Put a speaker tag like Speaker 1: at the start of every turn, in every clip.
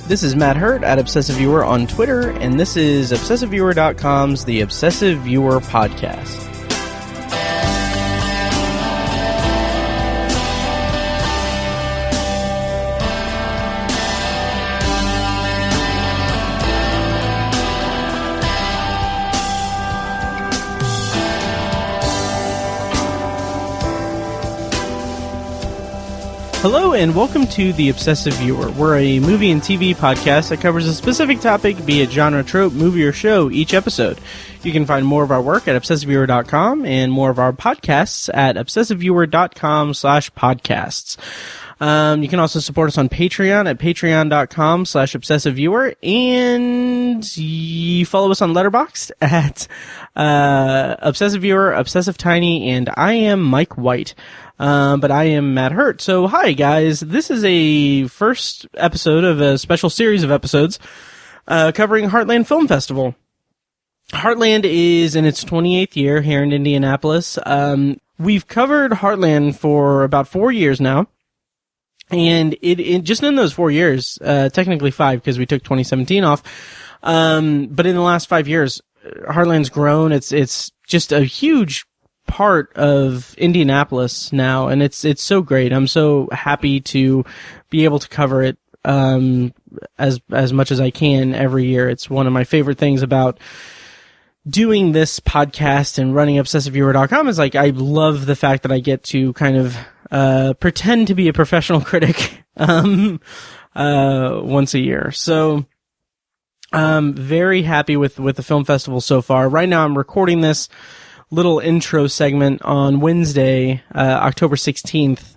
Speaker 1: This is Matt Hurt at Obsessive Viewer on Twitter, and this is ObsessiveViewer.com's The Obsessive Viewer Podcast. Hello and welcome to The Obsessive Viewer. We're a movie and TV podcast that covers a specific topic, be it genre, trope, movie, or show, each episode. You can find more of our work at ObsessiveViewer.com and more of our podcasts at ObsessiveViewer.com/podcasts. You can also support us on Patreon at patreon.com/ObsessiveViewer, and you follow us on Letterboxd at Obsessive Viewer, Obsessive Tiny, and I am Mike White. But I am Matt Hurt. So hi guys, this is a first episode of a special series of episodes covering Heartland Film Festival. Heartland is in its 28th year here in Indianapolis. We've covered Heartland for about 4 years now. And it just in those 4 years, technically 5 because we took 2017 off. But in the last 5 years, Heartland's grown. It's just a huge part of Indianapolis now, and it's so great. I'm so happy to be able to cover it as much as I can every year. It's one of my favorite things about doing this podcast and running ObsessiveViewer.com is like I love the fact that I get to kind of pretend to be a professional critic once a year. So I'm very happy with the film festival so far. Right now I'm recording this little intro segment on Wednesday, October 16th,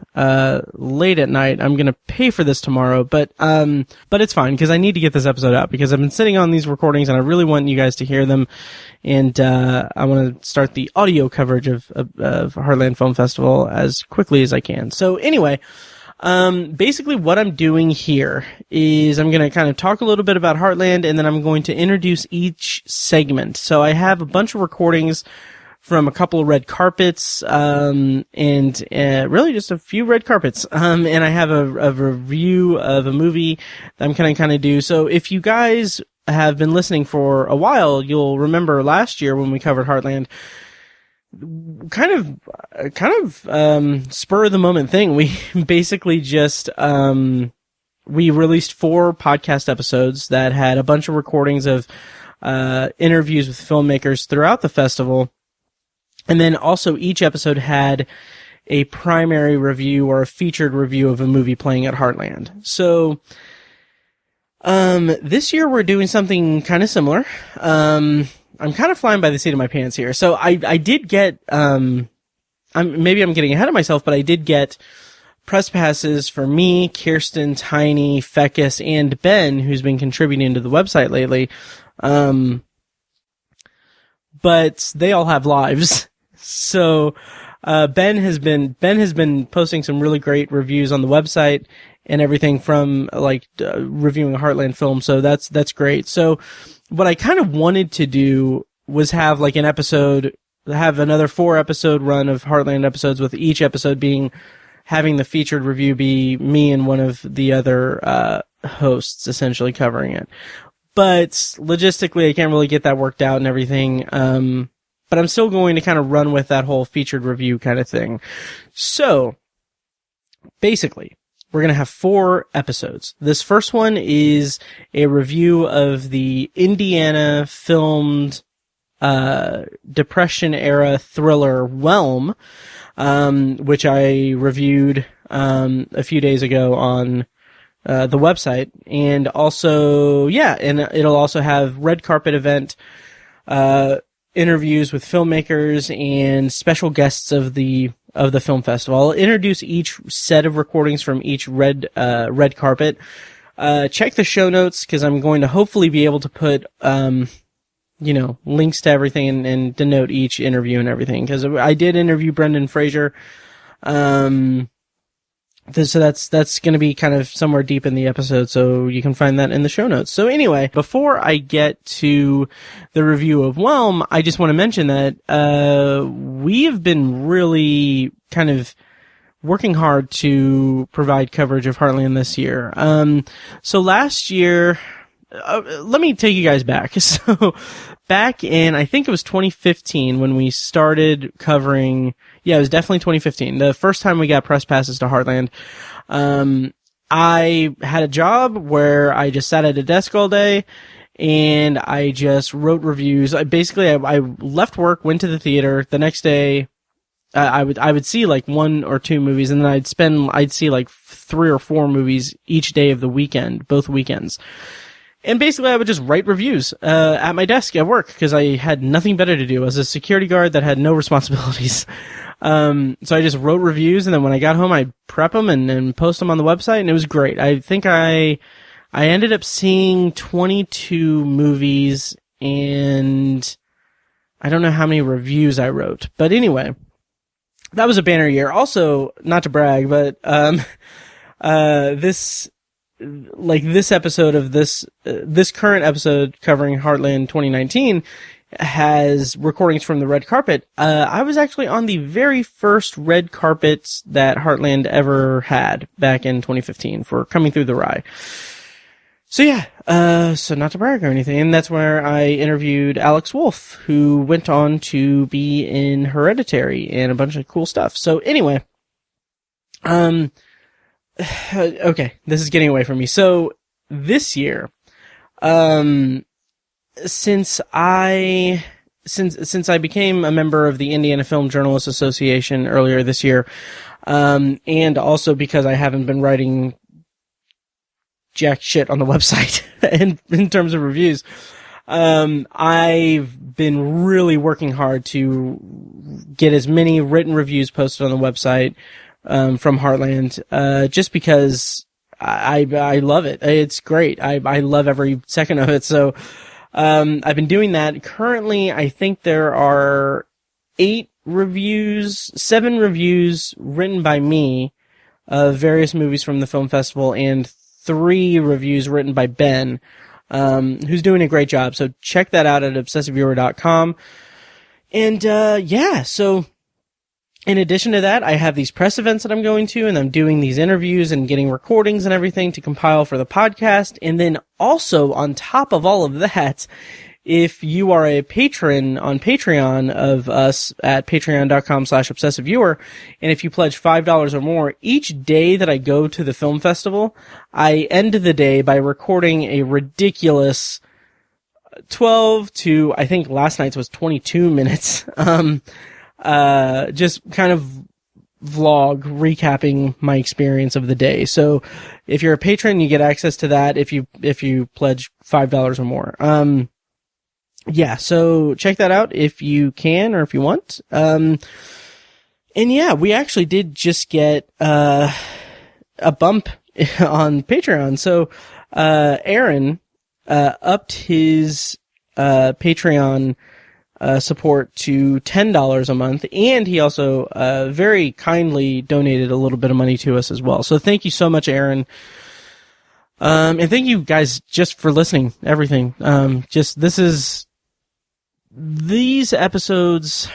Speaker 1: late at night. I'm gonna pay for this tomorrow, but it's fine because I need to get this episode out because I've been sitting on these recordings and I really want you guys to hear them, and I want to start the audio coverage of Heartland Film Festival as quickly as I can. So anyway, basically what I'm doing here is I'm going to kind of talk a little bit about Heartland, and then I'm going to introduce each segment. So I have a bunch of recordings from a couple of red carpets, and really just a few red carpets. And I have a review of a movie that I'm going to kind of do. So if you guys have been listening for a while, you'll remember last year when we covered Heartland, kind of spur of the moment thing. We basically just, we released 4 podcast episodes that had a bunch of recordings of, interviews with filmmakers throughout the festival. And then also each episode had a primary review or a featured review of a movie playing at Heartland. So, this year we're doing something kind of similar. I'm kind of flying by the seat of my pants here. So I did get, maybe I'm getting ahead of myself, but I did get press passes for me, Kirsten, Tiny, Fecus, and Ben, who's been contributing to the website lately. But they all have lives. So, Ben has been posting some really great reviews on the website and everything from, reviewing a Heartland film. So that's great. So, what I kind of wanted to do was have have another 4 episode run of Heartland episodes, with each episode having the featured review be me and one of the other, hosts essentially covering it. But logistically, I can't really get that worked out and everything. But I'm still going to kind of run with that whole featured review kind of thing. So, basically, we're going to have 4 episodes. This first one is a review of the Indiana filmed, Depression-era thriller Whelm, which I reviewed, a few days ago on the website. And also, and it'll also have red carpet event, interviews with filmmakers and special guests of the film festival. I'll introduce each set of recordings from each red carpet. Check the show notes, because I'm going to hopefully be able to put, links to everything and denote each interview and everything, because I did interview Brendan Fraser. So that's going to be kind of somewhere deep in the episode, so you can find that in the show notes. So anyway, before I get to the review of Whelm, I just want to mention that we have been really kind of working hard to provide coverage of Heartland this year. So last year, let me take you guys back. So back in, I think it was 2015 when we started covering, yeah, it was definitely 2015. The first time we got press passes to Heartland. I had a job where I just sat at a desk all day and I just wrote reviews. I left work, went to the theater. The next day, I would see like 1 or 2 movies, and then I'd see like 3 or 4 movies each day of the weekend, both weekends. And basically I would just write reviews, at my desk at work because I had nothing better to do. I was a security guard that had no responsibilities. So I just wrote reviews, and then when I got home, I'd prep them and post them on the website, and it was great. I think I ended up seeing 22 movies, and I don't know how many reviews I wrote. But anyway, that was a banner year. Also, not to brag, but this episode of this current episode covering Heartland 2019 has recordings from the red carpet. I was actually on the very first red carpets that Heartland ever had back in 2015 for Coming Through the Rye. So yeah, so not to brag or anything, and that's where I interviewed Alex Wolff, who went on to be in Hereditary and a bunch of cool stuff. So anyway, okay, this is getting away from me. So this year, since I became a member of the Indiana Film Journalists Association earlier this year, and also because I haven't been writing jack shit on the website in terms of reviews, I've been really working hard to get as many written reviews posted on the website from Heartland, just because I love it. It's great. I love every second of it. So I've been doing that. Currently, I think there are 7 reviews written by me of various movies from the film festival, and 3 reviews written by Ben, who's doing a great job. So check that out at obsessiveviewer.com. And yeah, so in addition to that, I have these press events that I'm going to, and I'm doing these interviews and getting recordings and everything to compile for the podcast. And then also, on top of all of that, if you are a patron on Patreon of us at patreon.com/obsessiveviewer, and if you pledge $5 or more, each day that I go to the film festival, I end the day by recording a ridiculous 12 to, I think last night's was 22 minutes, just kind of vlog recapping my experience of the day. So if you're a patron, you get access to that if you pledge $5 or more. Yeah, so check that out if you can or if you want. And yeah, we actually did just get a bump on Patreon. So Aaron upped his Patreon support to $10 a month, and he also very kindly donated a little bit of money to us as well. So thank you so much, Aaron. And thank you guys just for listening, everything. These episodes,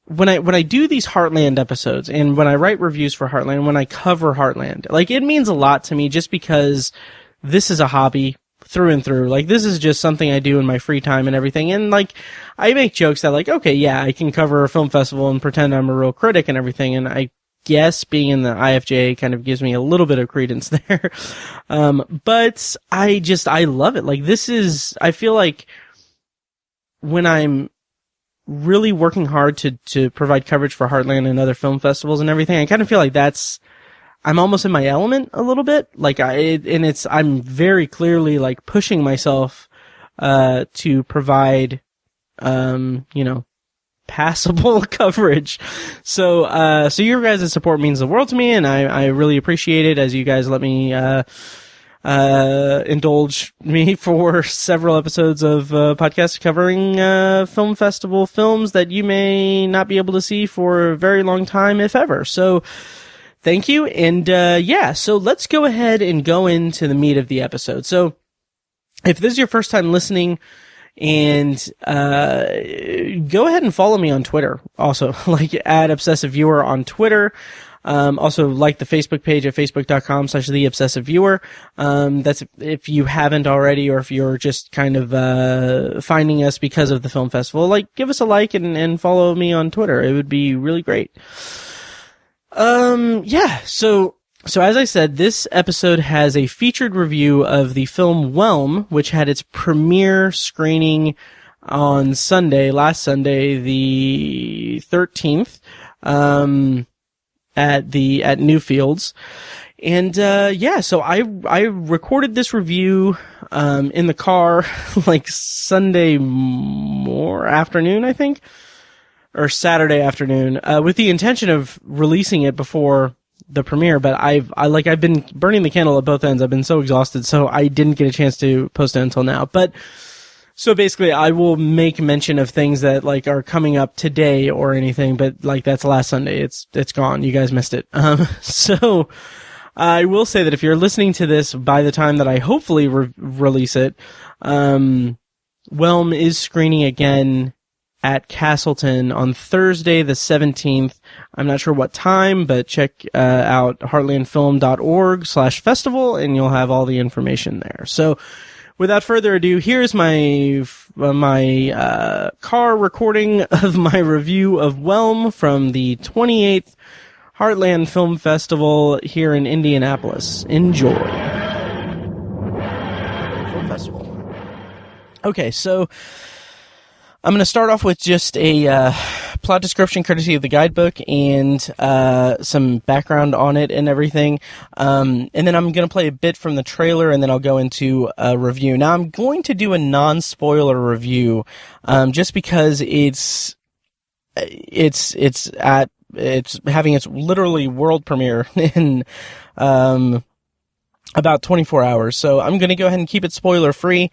Speaker 1: when I do these Heartland episodes, and when I write reviews for Heartland, when I cover Heartland, like, it means a lot to me just because this is a hobby through and through. Like, this is just something I do in my free time and everything. And like, I make jokes that like, okay, yeah, I can cover a film festival and pretend I'm a real critic and everything. And I guess being in the IFJ kind of gives me a little bit of credence there. But I love it. Like, I feel like when I'm really working hard to provide coverage for Heartland and other film festivals and everything, I kind of feel like I'm almost in my element a little bit. Like, I'm very clearly like pushing myself, to provide, passable coverage. So your guys' support means the world to me, and I really appreciate it as you guys let me, indulge me for several episodes of podcasts covering film festival films that you may not be able to see for a very long time, if ever. So thank you. And yeah, so let's go ahead and go into the meat of the episode. So if this is your first time listening, and go ahead and follow me on Twitter also, like at Obsessive Viewer on Twitter. Also like the Facebook page at facebook.com/theobsessiveviewer. That's if you haven't already, or if you're just kind of, finding us because of the film festival, like, give us a like and follow me on Twitter. It would be really great. So as I said, this episode has a featured review of the film Whelm, which had its premiere screening on last Sunday, the 13th, at Newfields. And, so I recorded this review, in the car, like Sunday afternoon, I think, or Saturday afternoon, with the intention of releasing it before the premiere, but I've been burning the candle at both ends. I've been so exhausted, so I didn't get a chance to post it until now. But so basically, I will make mention of things that like are coming up today or anything, but like that's last Sunday. It's gone. You guys missed it. So I will say that if you're listening to this by the time that I hopefully release it, Whelm is screening again at Castleton on Thursday the 17th. I'm not sure what time, but check out heartlandfilm.org/festival and you'll have all the information there. So without further ado, here's my car recording of my review of Whelm from the 28th Heartland Film Festival here in Indianapolis. Enjoy. Film Festival. Okay, so I'm going to start off with just a plot description courtesy of the guidebook and some background on it and everything. And then I'm going to play a bit from the trailer, and then I'll go into a review. Now, I'm going to do a non-spoiler review just because it's having its literally world premiere in about 24 hours. So I'm going to go ahead and keep it spoiler-free.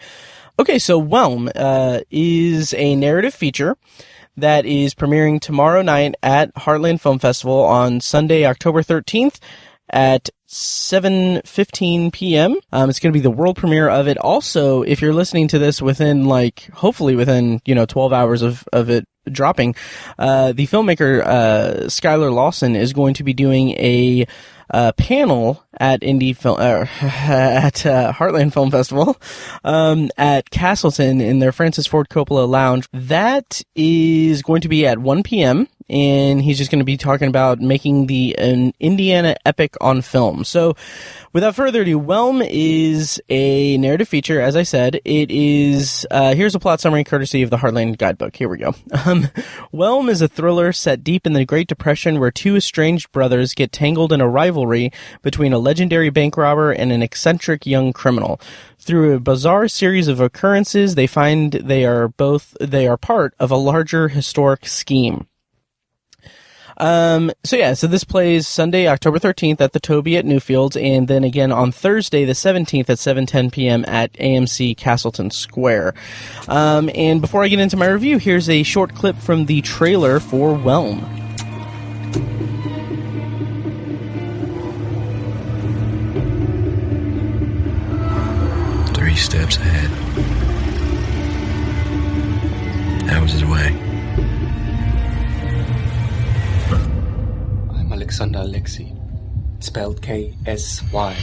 Speaker 1: Okay, so Whelm is a narrative feature that is premiering tomorrow night at Heartland Film Festival on Sunday, October 13th at 7:15 p.m. It's going to be the world premiere of it. Also, if you're listening to this hopefully within 12 hours of it dropping, the filmmaker Skylar Lawson is going to be doing a panel at Heartland Film Festival at Castleton in their Francis Ford Coppola Lounge. That is going to be at 1 p.m. and he's just going to be talking about making an Indiana epic on film. So, without further ado, Whelm is a narrative feature, as I said. It is, here's a plot summary courtesy of the Heartland Guidebook. Here we go. Whelm is a thriller set deep in the Great Depression where two estranged brothers get tangled in a rivalry between a legendary bank robber and an eccentric young criminal. Through a bizarre series of occurrences, they find they are part of a larger historic scheme. So this plays Sunday, October 13th at the Toby at Newfields, and then again on Thursday, the 17th at 7:10 p.m. at AMC Castleton Square. And before I get into my review, here's a short clip from the trailer for Whelm.
Speaker 2: 3 steps ahead. That was his way.
Speaker 3: Alexander Alexei, spelled K-S-Y.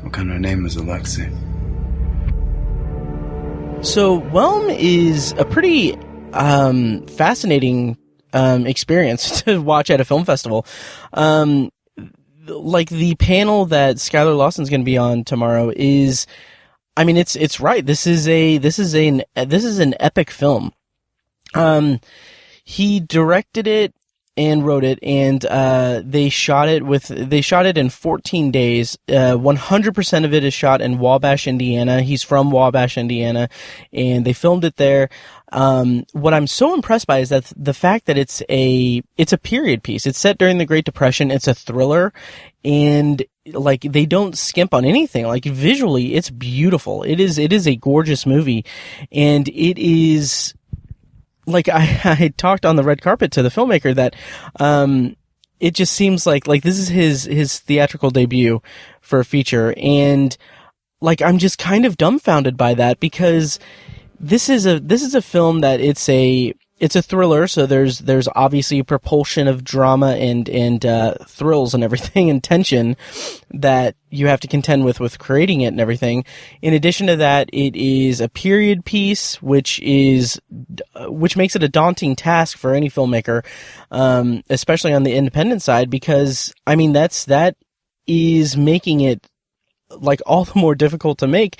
Speaker 2: What kind of name is Alexei?
Speaker 1: So, Whelm is a pretty fascinating experience to watch at a film festival. Like the panel that Skylar Lawson's going to be on tomorrow is, I mean, it's right. This is an epic film. He directed it and wrote it, and they shot it in 14 days. 100% of it is shot in Wabash, Indiana. He's from Wabash, Indiana, and they filmed it there. What I'm so impressed by is that the fact that it's a period piece. It's set during the Great Depression. It's a thriller, and like they don't skimp on anything. Like visually, it's beautiful. It is a gorgeous movie, and it is. Like I talked on the red carpet to the filmmaker that, it just seems like this is his theatrical debut for a feature, and like I'm just kind of dumbfounded by that, because this is a film that it's a thriller, so there's obviously a propulsion of drama and thrills and everything and tension that you have to contend with creating it and everything. In addition to that, it is a period piece, which makes it a daunting task for any filmmaker, especially on the independent side, because I mean that is making it like all the more difficult to make,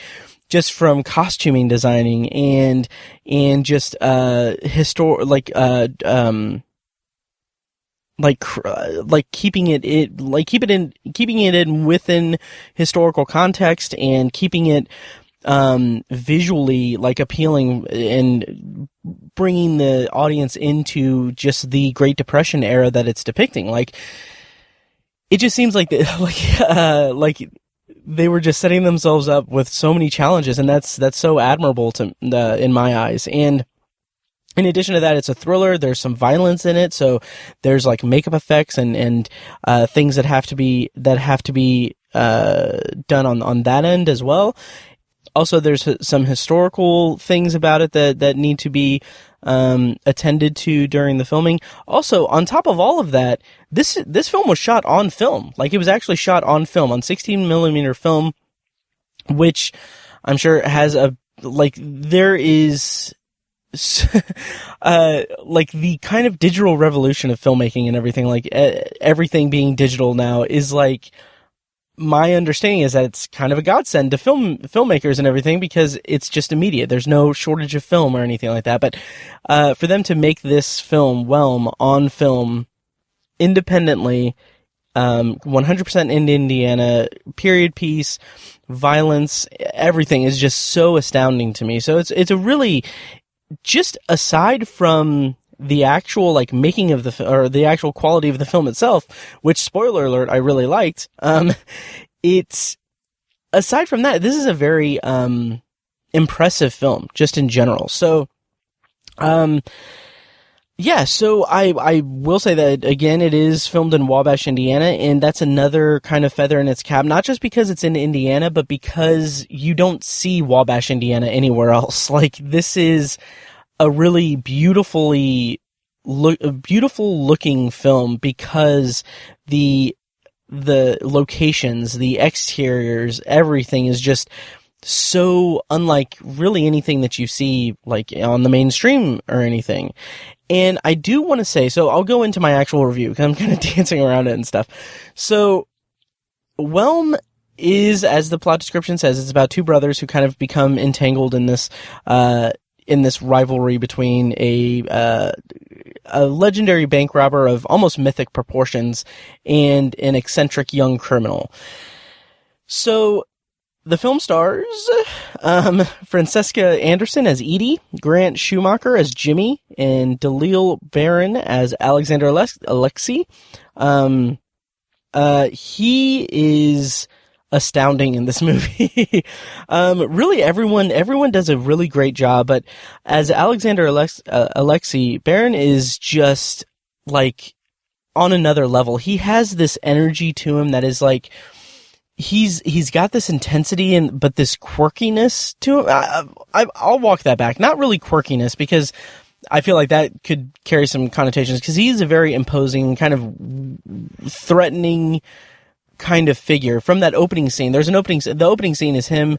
Speaker 1: just from costuming, designing, and just keeping it in within historical context, and keeping it visually like appealing, and bringing the audience into just the Great Depression era that it's depicting. Like, it just seems like they were just setting themselves up with so many challenges, and that's so admirable to in my eyes. And in addition to that, it's a thriller. There's some violence in it, so there's like makeup effects and things that have to be done on that end as well. Also, there's some historical things about it that need to be attended to during the filming. Also, on top of all of that, this film was shot on film. Like, it was actually shot on film, on 16mm film, which I'm sure has there is like the kind of digital revolution of filmmaking and everything. Like, everything being digital now is like, my understanding is that it's kind of a godsend to filmmakers and everything, because it's just immediate. There's no shortage of film or anything like that. But for them to make this film, Whelm, on film, independently, 100% in Indiana, period piece, violence, everything is just so astounding to me. So it's a really, just aside from the actual like making of the actual quality of the film itself, which, spoiler alert, I really liked. It's, aside from that, this is a very impressive film just in general. So yeah, so I will say that again, it is filmed in Wabash, Indiana, and that's another kind of feather in its cap, not just because it's in Indiana, but because you don't see Wabash, Indiana anywhere else. Like, this is a really beautiful looking film, because the locations, the exteriors, everything is just so unlike really anything that you see like on the mainstream or anything. And I do want to say, so I'll go into my actual review, because I'm kind of dancing around it and stuff. So, Whelm is, as the plot description says, it's about two brothers who kind of become entangled in this rivalry between a legendary bank robber of almost mythic proportions and an eccentric young criminal. So, the film stars Francesca Anderson as Edie, Grant Schumacher as Jimmy, and Dalil Barron as Alexander Alexi. He is astounding in this movie. Really, everyone does a really great job, but as Alexander Alexi, Barron is just like on another level. He has this energy to him that is like, he's got this intensity but this quirkiness to him. I'll walk that back. Not really quirkiness, because I feel like that could carry some connotations, because he's a very imposing, kind of threatening kind of figure. From that opening scene, the opening scene is him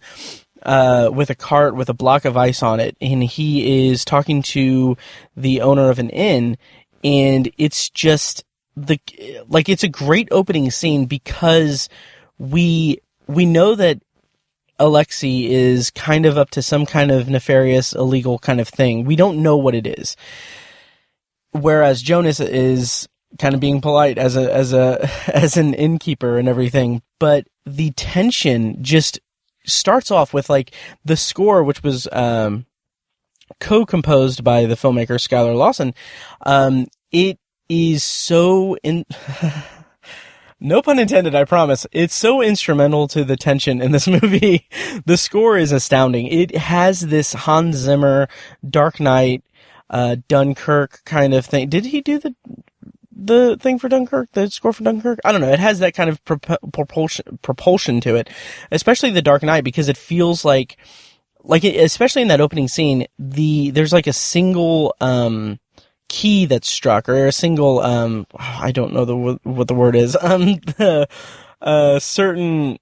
Speaker 1: with a cart with a block of ice on it, and he is talking to the owner of an inn, and it's just it's a great opening scene, because we know that Alexi is kind of up to some kind of nefarious, illegal kind of thing. We don't know what it is. Whereas Jonas is kind of being polite as an innkeeper and everything. But the tension just starts off with like the score, which was co-composed by the filmmaker Skylar Lawson. It is so no pun intended, I promise. It's so instrumental to the tension in this movie. The score is astounding. It has this Hans Zimmer, Dark Knight, Dunkirk kind of thing. Did he do the thing for Dunkirk, the score for Dunkirk. I don't know. It has that kind of propulsion to it, especially The Dark Knight, because it feels like especially in that opening scene, there's like a single key that's struck, or a single I don't know what the word is. Certain.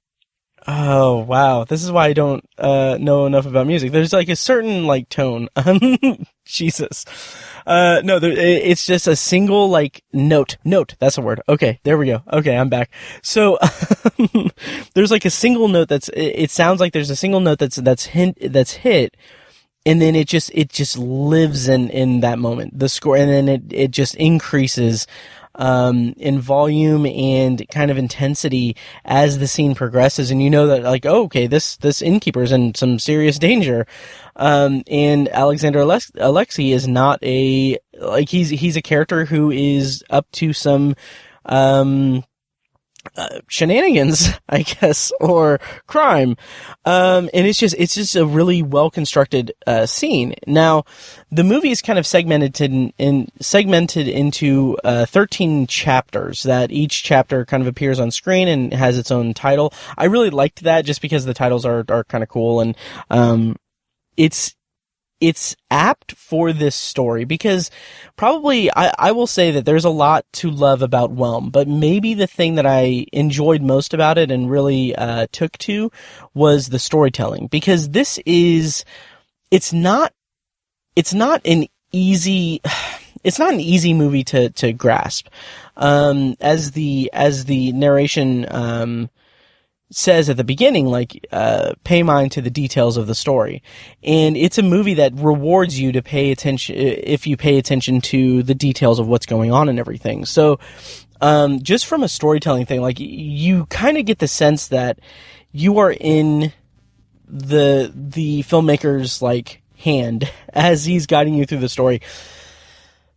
Speaker 1: Oh wow, this is why I don't know enough about music. There's like a certain like tone. Jesus. No, it's just a single like note. That's a word. Okay, there we go. Okay, I'm back. So there's like a single note it sounds like there's a single note that's hit, and then it just lives in that moment, the score, and then it just increases in volume and kind of intensity as the scene progresses, and you know that like, oh, okay, this innkeeper's in some serious danger. And Alexander Alexei is not he's a character who is up to some shenanigans, I guess, or crime. And it's just a really well constructed scene. Now, the movie is kind of segmented into 13 chapters, that each chapter kind of appears on screen and has its own title. I really liked that just because the titles are kind of cool, and it's apt for this story, because probably I will say that there's a lot to love about Whelm, but maybe the thing that I enjoyed most about it and really took to was the storytelling, because it's not an easy movie to grasp. As the narration says at the beginning, like, pay mind to the details of the story. And it's a movie that rewards you to pay attention, if you pay attention to the details of what's going on and everything. So, just from a storytelling thing, like, you kind of get the sense that you are in the filmmaker's, like, hand as he's guiding you through the story.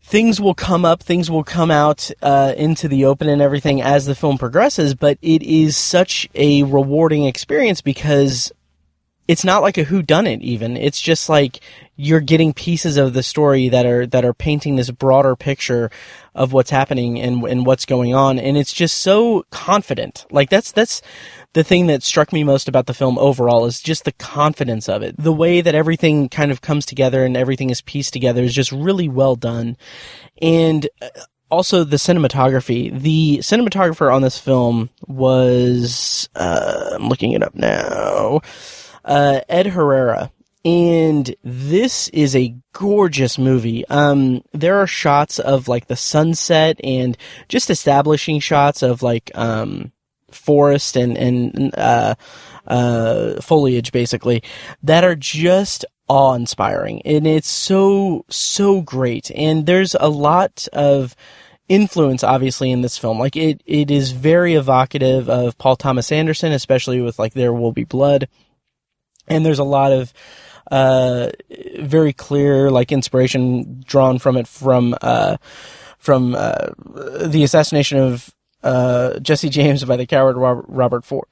Speaker 1: Things will come up, things will come out into the open and everything as the film progresses, but it is such a rewarding experience because it's not like a whodunit even. It's just like you're getting pieces of the story that are painting this broader picture of what's happening and what's going on, and it's just so confident. Like that's the thing that struck me most about the film overall, is just the confidence of it. The way that everything kind of comes together and everything is pieced together is just really well done. And also the cinematography. The cinematographer on this film was, I'm looking it up now, Ed Herrera. And this is a gorgeous movie. There are shots of like the sunset and just establishing shots of like, forest and foliage basically that are just awe-inspiring, and it's so great. And there's a lot of influence obviously in this film. Like it is very evocative of Paul Thomas Anderson, especially with like There Will Be Blood, and there's a lot of very clear like inspiration drawn from it from the assassination of Jesse James by the coward Robert Ford.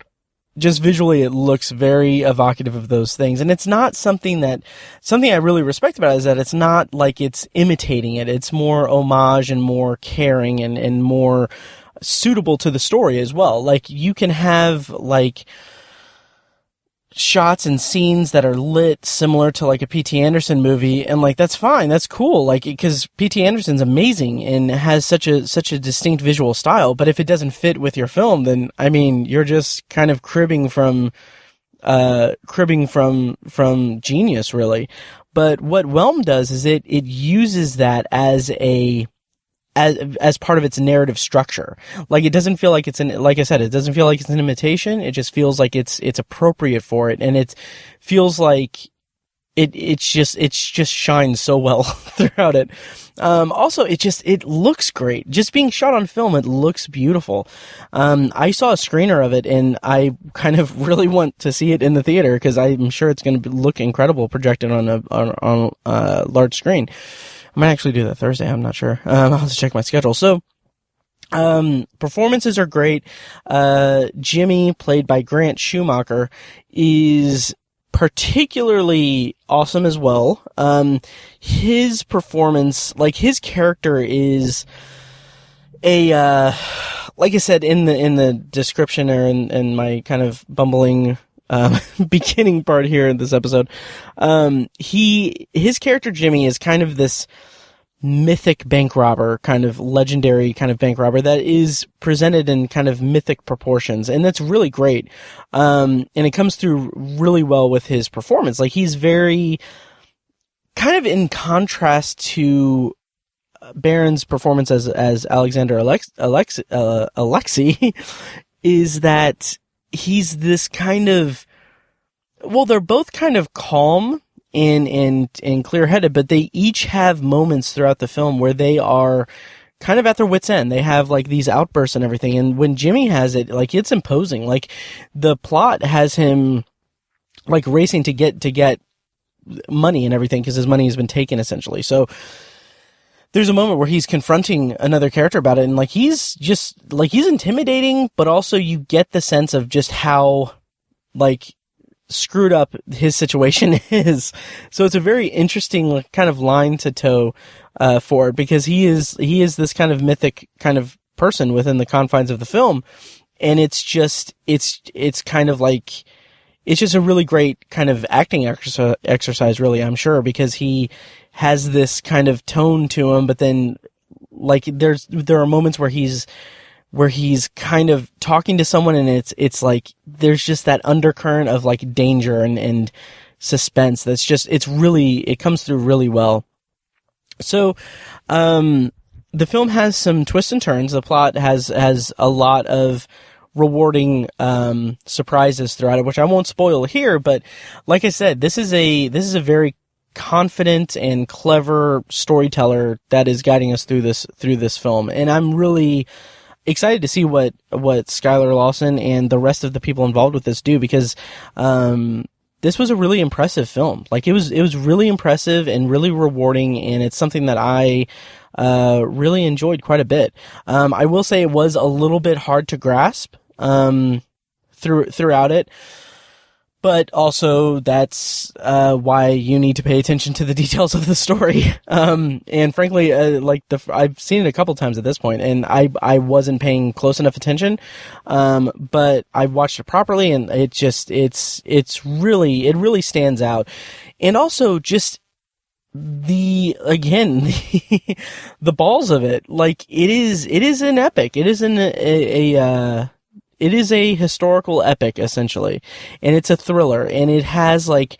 Speaker 1: Just visually, it looks very evocative of those things. And it's not something I really respect about it is that it's not like it's imitating it. It's more homage and more caring and more suitable to the story as well. Like, you can have, like, shots and scenes that are lit similar to like a P.T. Anderson movie, and like that's fine, that's cool, like, because P.T. Anderson's amazing and has such a distinct visual style. But if it doesn't fit with your film, then I mean you're just kind of cribbing from genius, really. But what Whelm does is it uses that as part of its narrative structure. Like, it doesn't feel like like I said, it doesn't feel like it's an imitation. It just feels like it's appropriate for it. And it feels like it just shines so well throughout it. Also, it looks great. Just being shot on film, it looks beautiful. I saw a screener of it and I kind of really want to see it in the theater because I'm sure it's going to look incredible projected on a large screen. I might actually do that Thursday. I'm not sure. I'll have to check my schedule. So, performances are great. Jimmy, played by Grant Schumacher, is particularly awesome as well. His performance, like his character is like I said in the description or in my kind of bumbling beginning part here in this episode, his character Jimmy is kind of this mythic bank robber, kind of legendary kind of bank robber that is presented in kind of mythic proportions, and that's really great. And it comes through really well with his performance. Like, he's very kind of in contrast to Baron's performance as Alexander Alexei is that he's this kind of, well, they're both kind of calm and clear-headed, but they each have moments throughout the film where they are kind of at their wits' end. They have like these outbursts and everything, and when Jimmy has it, like, it's imposing. Like, the plot has him like racing to get money and everything because his money has been taken essentially. So there's a moment where he's confronting another character about it, and like he's intimidating, but also you get the sense of just how like screwed up his situation is. So it's a very interesting kind of line to toe for it, because he is this kind of mythic kind of person within the confines of the film, and it's kind of like, it's just a really great kind of acting exercise, really, I'm sure, because he has this kind of tone to him, but then like there are moments where he's kind of talking to someone, and it's like there's just that undercurrent of like danger and suspense that's just, it comes through really well. So the film has some twists and turns. The plot has a lot of rewarding surprises throughout it, which I won't spoil here, but like I said, this is a very confident and clever storyteller that is guiding us through this film, and I'm really excited to see what Skylar Lawson and the rest of the people involved with this do, because this was a really impressive film. Like, it was really impressive and really rewarding, and it's something that I really enjoyed quite a bit. I will say it was a little bit hard to grasp throughout it, but also that's why you need to pay attention to the details of the story. And frankly, I've seen it a couple times at this point, and I wasn't paying close enough attention. But I watched it properly, and it really stands out. And also just the balls of it. Like, it is an epic. It is a historical epic, essentially, and it's a thriller, and it has like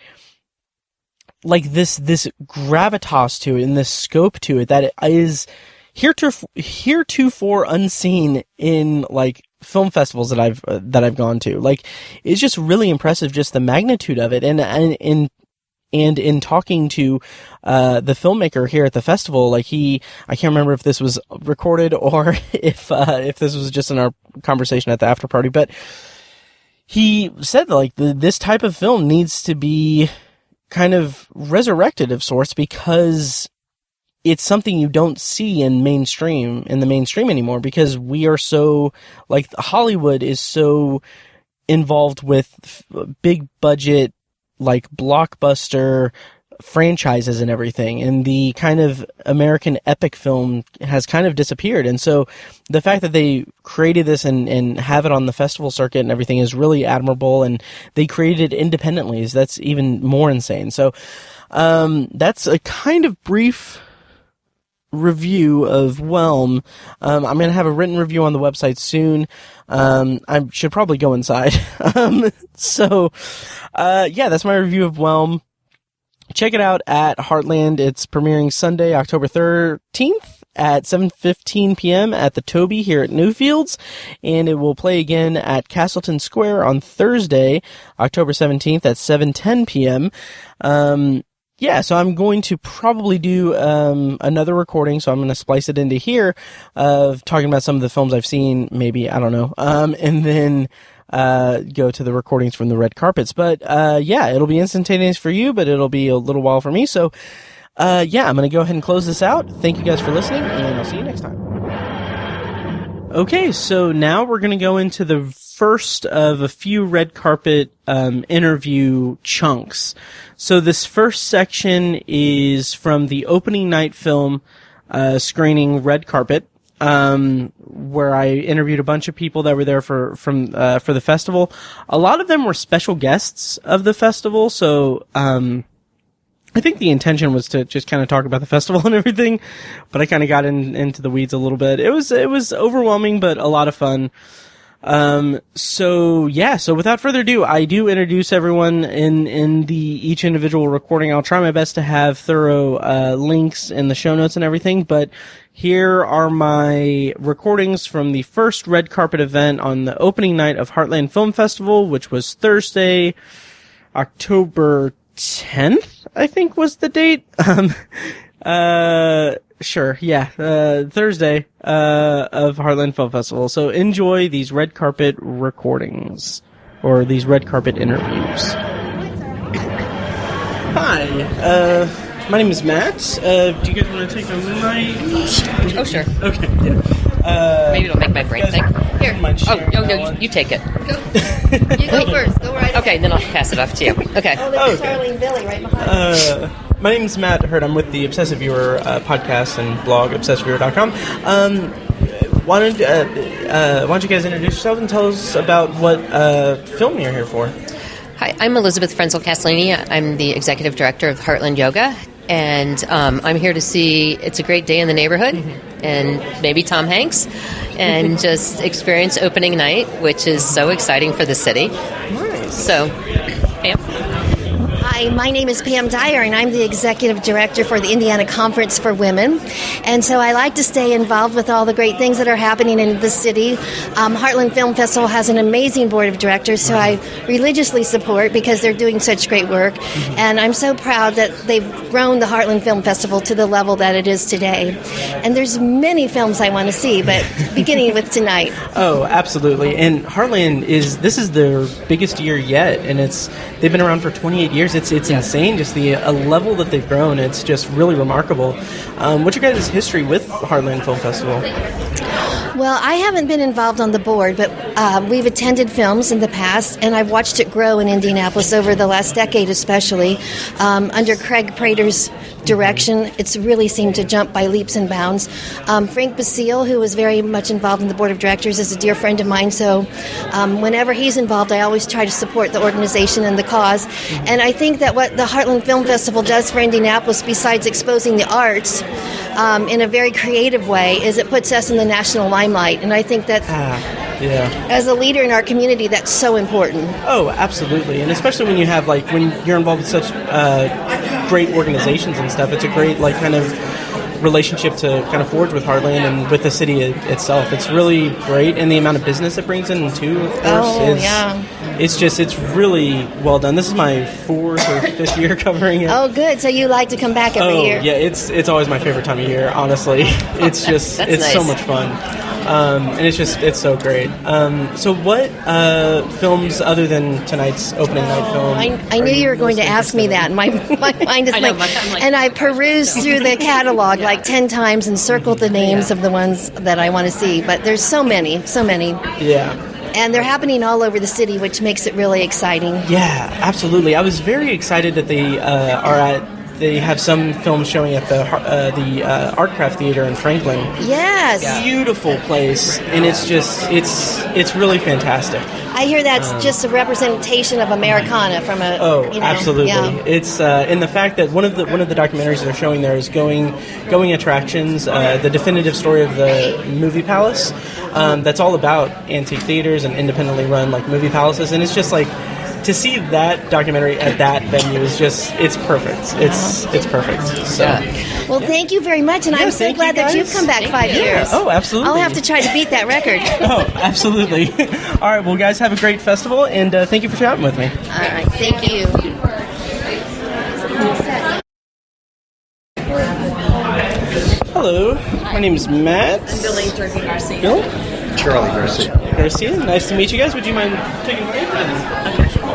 Speaker 1: this gravitas to it and this scope to it that is heretofore unseen in like film festivals that I've gone to. Like, it's just really impressive, just the magnitude of it, and in talking to the filmmaker here at the festival, like I can't remember if this was recorded or if this was just in our conversation at the after party, but he said that like this type of film needs to be kind of resurrected of sorts, because it's something you don't see in the mainstream anymore, because we are so, like, Hollywood is so involved with big budget, like, blockbuster franchises and everything, and the kind of American epic film has kind of disappeared. And so the fact that they created this and have it on the festival circuit and everything is really admirable, and they created it independently, that's even more insane. So that's a kind of brief review of Whelm. I'm going to have a written review on the website soon. I should probably go inside. So that's my review of Whelm. Check it out at Heartland. It's premiering Sunday, October 13th at 7:15 p.m. at the Toby here at Newfields, and it will play again at Castleton Square on Thursday, October 17th at 7:10 p.m. So I'm going to probably do another recording, so I'm going to splice it into here of talking about some of the films I've seen, maybe, I don't know, and then go to the recordings from the red carpets. But it'll be instantaneous for you, but it'll be a little while for me. So I'm going to go ahead and close this out. Thank you guys for listening, and I'll see you next time. Okay, so now we're going to go into the first of a few red carpet interview chunks. So this first section is from the opening night film screening Red Carpet where I interviewed a bunch of people that were there for the festival. A lot of them were special guests of the festival, so I think the intention was to just kind of talk about the festival and everything, but I kind of got into the weeds a little bit. It was overwhelming, but a lot of fun. So without further ado, I do introduce everyone in each individual recording. I'll try my best to have thorough, links in the show notes and everything, but here are my recordings from the first red carpet event on the opening night of Heartland Film Festival, which was Thursday, October 10th, I think was the date. Thursday, of Heartland Film Festival. So enjoy these red carpet recordings, or these red carpet interviews. Hi, my name is Matt. Do you guys want to take a mic?
Speaker 4: Oh, sure.
Speaker 1: Okay.
Speaker 4: Maybe it'll make my brain think. Here. No, you take it.
Speaker 5: You go first. Go right ahead.
Speaker 4: Okay, then I'll pass it off to you. Okay.
Speaker 5: Oh, there's Charlie and Billy right behind you.
Speaker 1: My name is Matt Hurd. I'm with the Obsessive Viewer podcast and blog, obsessiveviewer.com. Why don't you guys introduce yourself and tell us about what film you're here for?
Speaker 4: Hi, I'm Elizabeth Frenzel-Castellini. I'm the executive director of Heartland Yoga, and I'm here to see It's a Great Day in the Neighborhood, and maybe Tom Hanks, and just experience opening night, which is so exciting for the city.
Speaker 1: Nice.
Speaker 4: So, Pam?
Speaker 5: Hi, my name is Pam Dyer, and I'm the Executive Director for the Indiana Conference for Women. And so I like to stay involved with all the great things that are happening in the city. Heartland Film Festival has an amazing board of directors, so I religiously support because they're doing such great work. And I'm so proud that they've grown the Heartland Film Festival to the level that it is today. And there's many films I want to see, but beginning with tonight.
Speaker 1: Oh, absolutely. And Heartland this is their biggest year yet, and they've been around for 28 years. It's insane, just the level that they've grown. It's just really remarkable. What's your guys' history with Heartland Film Festival?
Speaker 5: Well, I haven't been involved on the board, but we've attended films in the past, and I've watched it grow in Indianapolis over the last decade especially. Under Craig Prater's direction, it's really seemed to jump by leaps and bounds. Frank Basile, who was very much involved in the board of directors, is a dear friend of mine, so whenever he's involved, I always try to support the organization and the cause. And I think that what the Heartland Film Festival does for Indianapolis, besides exposing the arts in a very creative way, is it puts us in the national limelight. And I think that as a leader in our community, that's so important.
Speaker 1: Oh, absolutely. And especially when you have, when you're involved with such great organizations and stuff, it's a great, kind of relationship to kind of forge with Heartland and with the city itself. It's really great, and the amount of business it brings in too, of course. It's really well done. This is my 4th or 5th year covering it.
Speaker 5: Oh, good. So you like to come back every year?
Speaker 1: Yeah, it's always my favorite time of year, honestly. It's just it's nice. So much fun. And it's so great. So what films other than tonight's opening night film?
Speaker 5: I knew you were going to ask me that. My mind is and I perused through the catalog 10 times and circled the names of the ones that I want to see. But there's so many.
Speaker 1: Yeah.
Speaker 5: And they're happening all over the city, which makes it really exciting.
Speaker 1: Yeah, absolutely. I was very excited that they have some films showing at the Artcraft Theater in Franklin.
Speaker 5: Yes.
Speaker 1: Beautiful place, and it's really fantastic.
Speaker 5: I hear that's just a representation of Americana from a.
Speaker 1: Oh, absolutely! Yeah. It's in the fact that one of the documentaries they're showing there is going attractions, the definitive story of the movie palace. That's all about antique theaters and independently run movie palaces, and it's just to see that documentary at that venue is it's perfect. It's perfect. So.
Speaker 5: Well, thank you very much, and I'm so glad that you've come back 5 years.
Speaker 1: Oh, absolutely.
Speaker 5: I'll have to try to beat that record.
Speaker 1: Oh, absolutely. All right, well, guys, have a great festival, and thank you for chatting with me.
Speaker 5: All right, thank you.
Speaker 1: Hello, my name is Matt.
Speaker 4: I'm Billy Turkey Garcia.
Speaker 1: Bill?
Speaker 2: Charlie Garcia.
Speaker 1: Nice to meet you guys. Would you mind taking a break?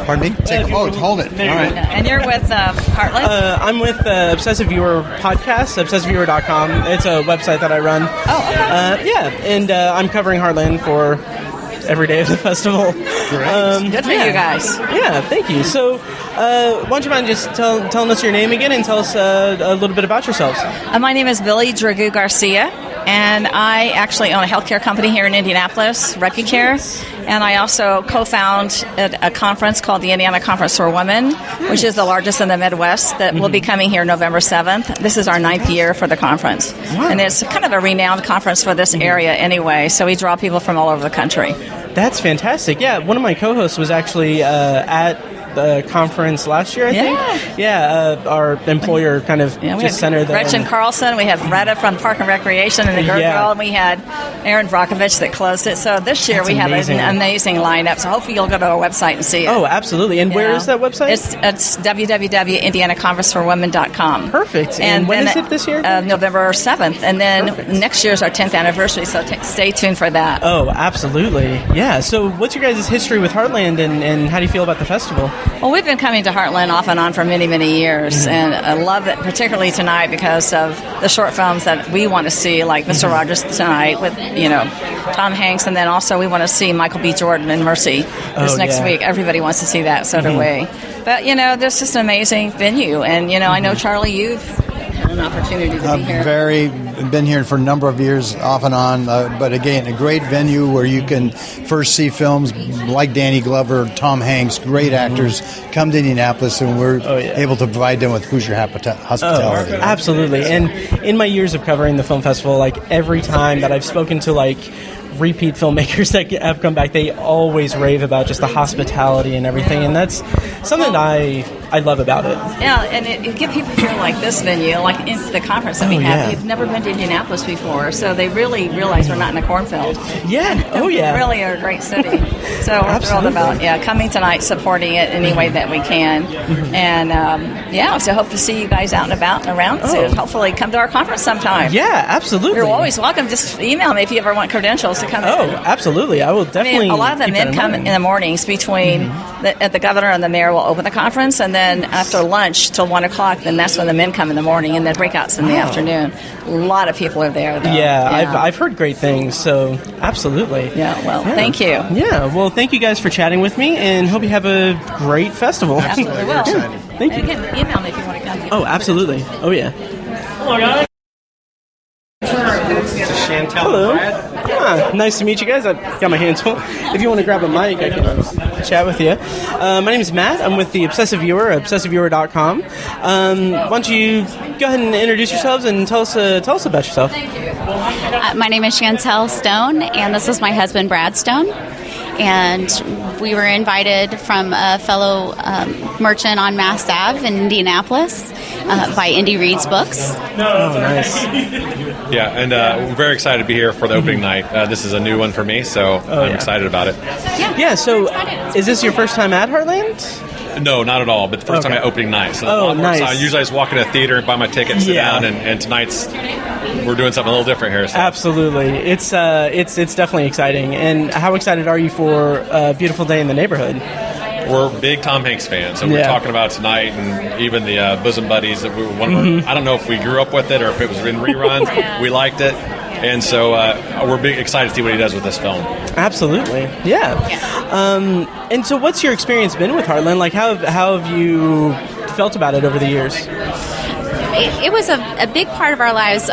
Speaker 2: Pardon me? Hold it. All right.
Speaker 4: And you're with Heartland?
Speaker 1: I'm with Obsessive Viewer podcast, obsessiveviewer.com. It's a website that I run.
Speaker 4: Oh, okay.
Speaker 1: And I'm covering Heartland for every day of the festival.
Speaker 2: Great.
Speaker 4: Good for you guys.
Speaker 1: Yeah, thank you. So, why don't you mind just telling us your name again and tell us a little bit about yourselves?
Speaker 6: My name is Billy Dragoo Garcia. and I actually own a healthcare company here in Indianapolis, RepuCare, and I also co-found a conference called the Indiana Conference for Women, which is the largest in the Midwest, that will be coming here November 7th. This is our 9th year for the conference, and it's kind of a renowned conference for this area anyway, so we draw people from all over the country.
Speaker 1: That's fantastic. Yeah, one of my co-hosts was actually at the conference last year, I think. Yeah, our employer kind of just sent her there.
Speaker 6: Gretchen Carlson, we have Retta from Park and Recreation and the Girl, and we had Aaron Brockovich that closed it. So this year we have an amazing lineup. So hopefully you'll go to our website and see it.
Speaker 1: Oh, absolutely. And where is that website?
Speaker 6: It's www.indianaconferenceforwomen.com.
Speaker 1: Perfect. And when is it this year?
Speaker 6: November 7th. And then next year's our 10th anniversary, so stay tuned for that.
Speaker 1: Oh, absolutely. Yeah. So what's your guys' history with Heartland, and how do you feel about the festival?
Speaker 6: Well, we've been coming to Heartland off and on for many, many years, and I love it, particularly tonight, because of the short films that we want to see, like Mr. Rogers tonight with, Tom Hanks, and then also we want to see Michael B. Jordan and Mercy this next week. Everybody wants to see that, so do we. But, this is just an amazing venue, and, I know, Charlie, you've had an opportunity to be here.
Speaker 2: Been here for a number of years, off and on, but again, a great venue where you can first see films like Danny Glover, Tom Hanks, great actors come to Indianapolis, and we're able to provide them with Hoosier hospitality.
Speaker 1: Oh, absolutely. And in my years of covering the film festival, every time that I've spoken to repeat filmmakers that have come back, they always rave about just the hospitality and everything, and that's something that I love about it.
Speaker 6: Yeah, and it gives people here like this venue, like in the conference that we have. They've never been to Indianapolis before, so they really realize we're not in a cornfield.
Speaker 1: Yeah,
Speaker 6: We really are a great city. So we're thrilled about coming tonight, supporting it any way that we can, and so hope to see you guys out and about and around soon. Hopefully come to our conference sometime.
Speaker 1: Yeah, absolutely.
Speaker 6: You're always welcome. Just email me if you ever want credentials to come in.
Speaker 1: Oh, absolutely. I will definitely.
Speaker 6: A lot of the men come in the mornings between the governor and the mayor will open the conference, and then after lunch till 1 o'clock, then that's when the men come in the morning, and then breakouts in the afternoon. A lot of people are there, though.
Speaker 1: Yeah. I've heard great things, so absolutely.
Speaker 6: Thank you.
Speaker 1: Yeah, well, thank you guys for chatting with me, and hope you have a great festival.
Speaker 6: Absolutely will.
Speaker 1: Thank you.
Speaker 6: And again, email me if you want to come.
Speaker 1: Oh, absolutely. Oh, yeah.
Speaker 7: Hello, guys.
Speaker 1: Hello. Nice to meet you guys. I've got my hands full. If you want to grab a mic, I can chat with you. My name is Matt. I'm with the Obsessive Viewer, obsessiveviewer.com. Why don't you go ahead and introduce yourselves and tell us about yourself.
Speaker 8: My name is Chantel Stone, and this is my husband, Brad Stone. And we were invited from a fellow merchant on Mass Ave in Indianapolis by Indy Reads Books.
Speaker 1: Oh, nice.
Speaker 9: Yeah, and we're very excited to be here for the opening night. This is a new one for me, so I'm excited about it.
Speaker 1: Yeah, so is this your first time at Heartland?
Speaker 9: No, not at all, but the first time at opening night. So
Speaker 1: nice.
Speaker 9: Usually I just walk in a theater and buy my ticket and sit down, and tonight's we're doing something a little different here. So.
Speaker 1: Absolutely. It's definitely exciting. And how excited are you for Beautiful Day in the Neighborhood?
Speaker 9: We're big Tom Hanks fans, so we're talking about it tonight, and even the bosom buddies that we were one of our, I don't know if we grew up with it or if it was in reruns. We liked it, and so we're big excited to see what he does with this film.
Speaker 1: Absolutely, yeah. And so, what's your experience been with Heartland? How have you felt about it over the years?
Speaker 8: It was a big part of our lives.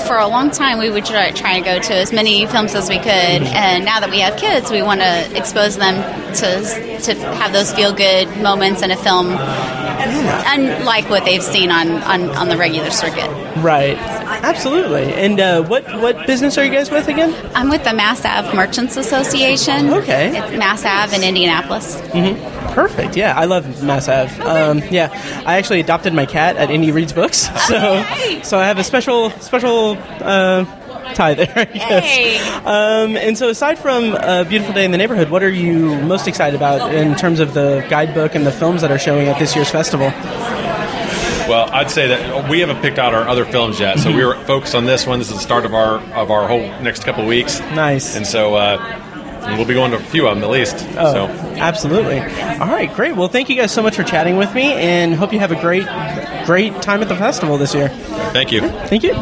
Speaker 8: For a long time, we would try to go to as many films as we could, and now that we have kids, we want to expose them to have those feel-good moments in a film, unlike what they've seen on the regular circuit.
Speaker 1: Right. Absolutely. And what business are you guys with again?
Speaker 8: I'm with the Mass Ave Merchants Association.
Speaker 1: Okay.
Speaker 8: It's Mass Ave in Indianapolis.
Speaker 1: Mm-hmm. Perfect. Yeah, I love Mass Ave. I actually adopted my cat at Indy Reads Books, so I have a special tie there, I guess.
Speaker 8: Hey.
Speaker 1: And so aside from Beautiful Day in the Neighborhood, what are you most excited about in terms of the guidebook and the films that are showing at this year's festival?
Speaker 9: Well, I'd say that we haven't picked out our other films yet, so we were focused on this one. This is the start of our whole next couple of weeks.
Speaker 1: Nice.
Speaker 9: And so we'll be going to a few of them at least.
Speaker 1: Oh, absolutely. All right, great. Well, thank you guys so much for chatting with me, and hope you have a great time at the festival this year.
Speaker 9: Thank you.
Speaker 1: Thank you.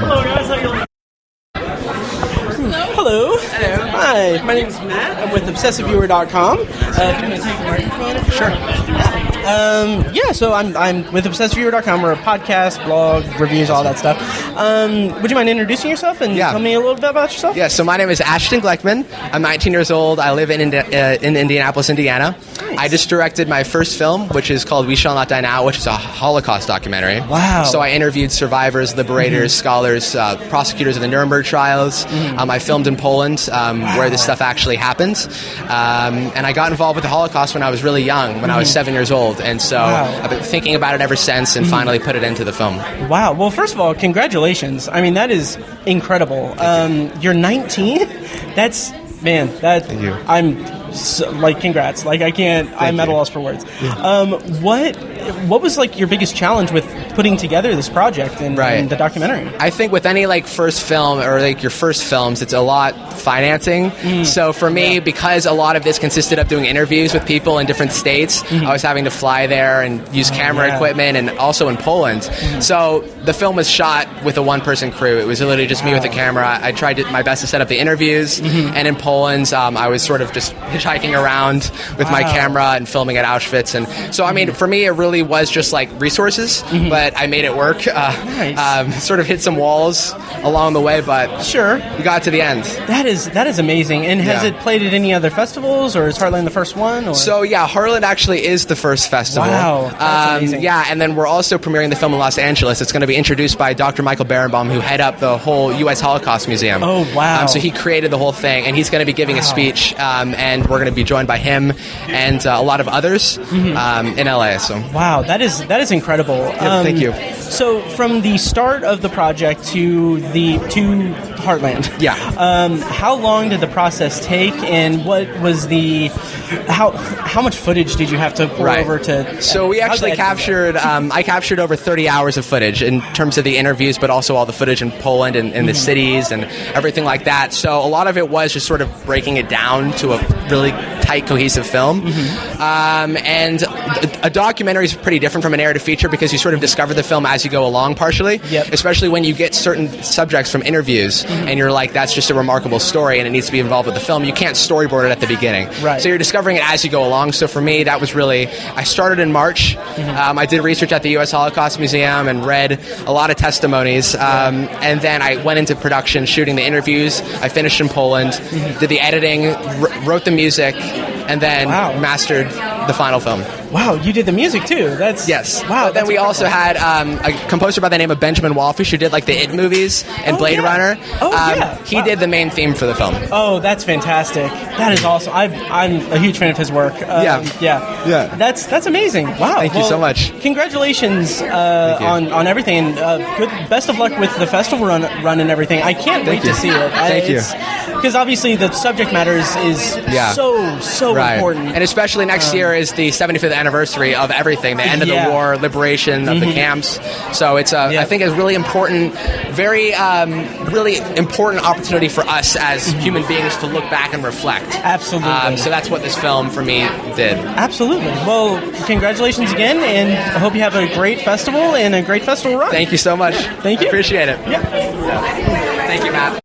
Speaker 7: Hello, guys. How you doing?
Speaker 1: Hello. Hi, my name is Matt. I'm with ObsessiveViewer.com. Can I take the microphone? Sure. So I'm with ObsessedViewer.com. We're a podcast, blog, reviews, all that stuff. Would you mind introducing yourself and tell me a little bit about yourself?
Speaker 10: Yeah, so my name is Ashton Gleckman. I'm 19 years old. I live in Indianapolis, Indiana. Nice. I just directed my first film, which is called We Shall Not Die Now, which is a Holocaust documentary.
Speaker 1: Wow.
Speaker 10: So I interviewed survivors, liberators, scholars, prosecutors of the Nuremberg trials. I filmed in Poland, where this stuff actually happened. And I got involved with the Holocaust when I was really young, when I was 7 years old. And so I've been thinking about it ever since and finally put it into the film.
Speaker 1: Wow. Well, first of all, congratulations. I mean, that is incredible. You're 19? That's, man, that...
Speaker 10: Thank you.
Speaker 1: Congrats. I'm at a loss for words. What was your biggest challenge with putting together this project and the documentary?
Speaker 10: I think with any first film or your first films, it's a lot financing. So for me, because a lot of this consisted of doing interviews with people in different states, I was having to fly there and use camera equipment, and also in Poland. So the film was shot with a one-person crew. It was literally just me with a camera. I tried my best to set up the interviews, and in Poland, I was sort of just hitchhiking around with my camera and filming at Auschwitz. And so, I mean, for me, it really was just resources, but I made it work.
Speaker 1: Nice.
Speaker 10: Sort of hit some walls along the way, but
Speaker 1: sure,
Speaker 10: we got to the end.
Speaker 1: That is amazing. And has it played at any other festivals, or is Heartland the first one? Or?
Speaker 10: So yeah, Heartland actually is the first festival.
Speaker 1: Wow, that's amazing.
Speaker 10: Yeah, and then we're also premiering the film in Los Angeles. It's going to be introduced by Dr. Michael Barenbaum, who head up the whole U.S. Holocaust Museum.
Speaker 1: Oh wow!
Speaker 10: So he created the whole thing, and he's going to be giving a speech, and we're going to be joined by him and a lot of others in LA. So
Speaker 1: wow, that is incredible.
Speaker 10: Thank you.
Speaker 1: So from the start of the project to Heartland, how long did the process take, and what was how much footage did you have to pour over to?
Speaker 10: So we actually captured I captured over 30 hours of footage in terms of the interviews, but also all the footage in Poland and the cities and everything like that. So a lot of it was just sort of breaking it down to a really tight, cohesive film. And a documentary is pretty different from a narrative feature because you sort of discover the film as you go along, partially. Especially when you get certain subjects from interviews and you're like, that's just a remarkable story and it needs to be involved with the film. You can't storyboard it at the beginning.
Speaker 1: Right.
Speaker 10: So you're discovering it as you go along. So for me, that was really... I started in March. I did research at the U.S. Holocaust Museum and read a lot of testimonies. And then I went into production, shooting the interviews. I finished in Poland, did the editing, wrote the music, and then mastered the final film.
Speaker 1: Wow, you did the music too.
Speaker 10: Yes. Wow. But then we also had a composer by the name of Benjamin Wallfish, who did the It movies and Blade Runner. He did the main theme for the film. Oh,
Speaker 1: that's fantastic. That is awesome. I'm a huge fan of his work. That's amazing. Wow.
Speaker 10: Thank you so much.
Speaker 1: Congratulations on everything. And best of luck with the festival run and everything. I can't wait to see it.
Speaker 10: Thank you.
Speaker 1: Because obviously the subject matter is so important.
Speaker 10: And especially next year is the 75th anniversary of everything, the end of the war, liberation of the camps. So it's I think a really important, very really important opportunity for us as human beings to look back and reflect.
Speaker 1: Absolutely.
Speaker 10: So that's what this film for me did.
Speaker 1: Absolutely. Well, congratulations again, and I hope you have a great festival and a great festival run.
Speaker 10: Thank you so much.
Speaker 1: Thank you.
Speaker 10: I appreciate it.
Speaker 1: Thank
Speaker 10: you, Matt.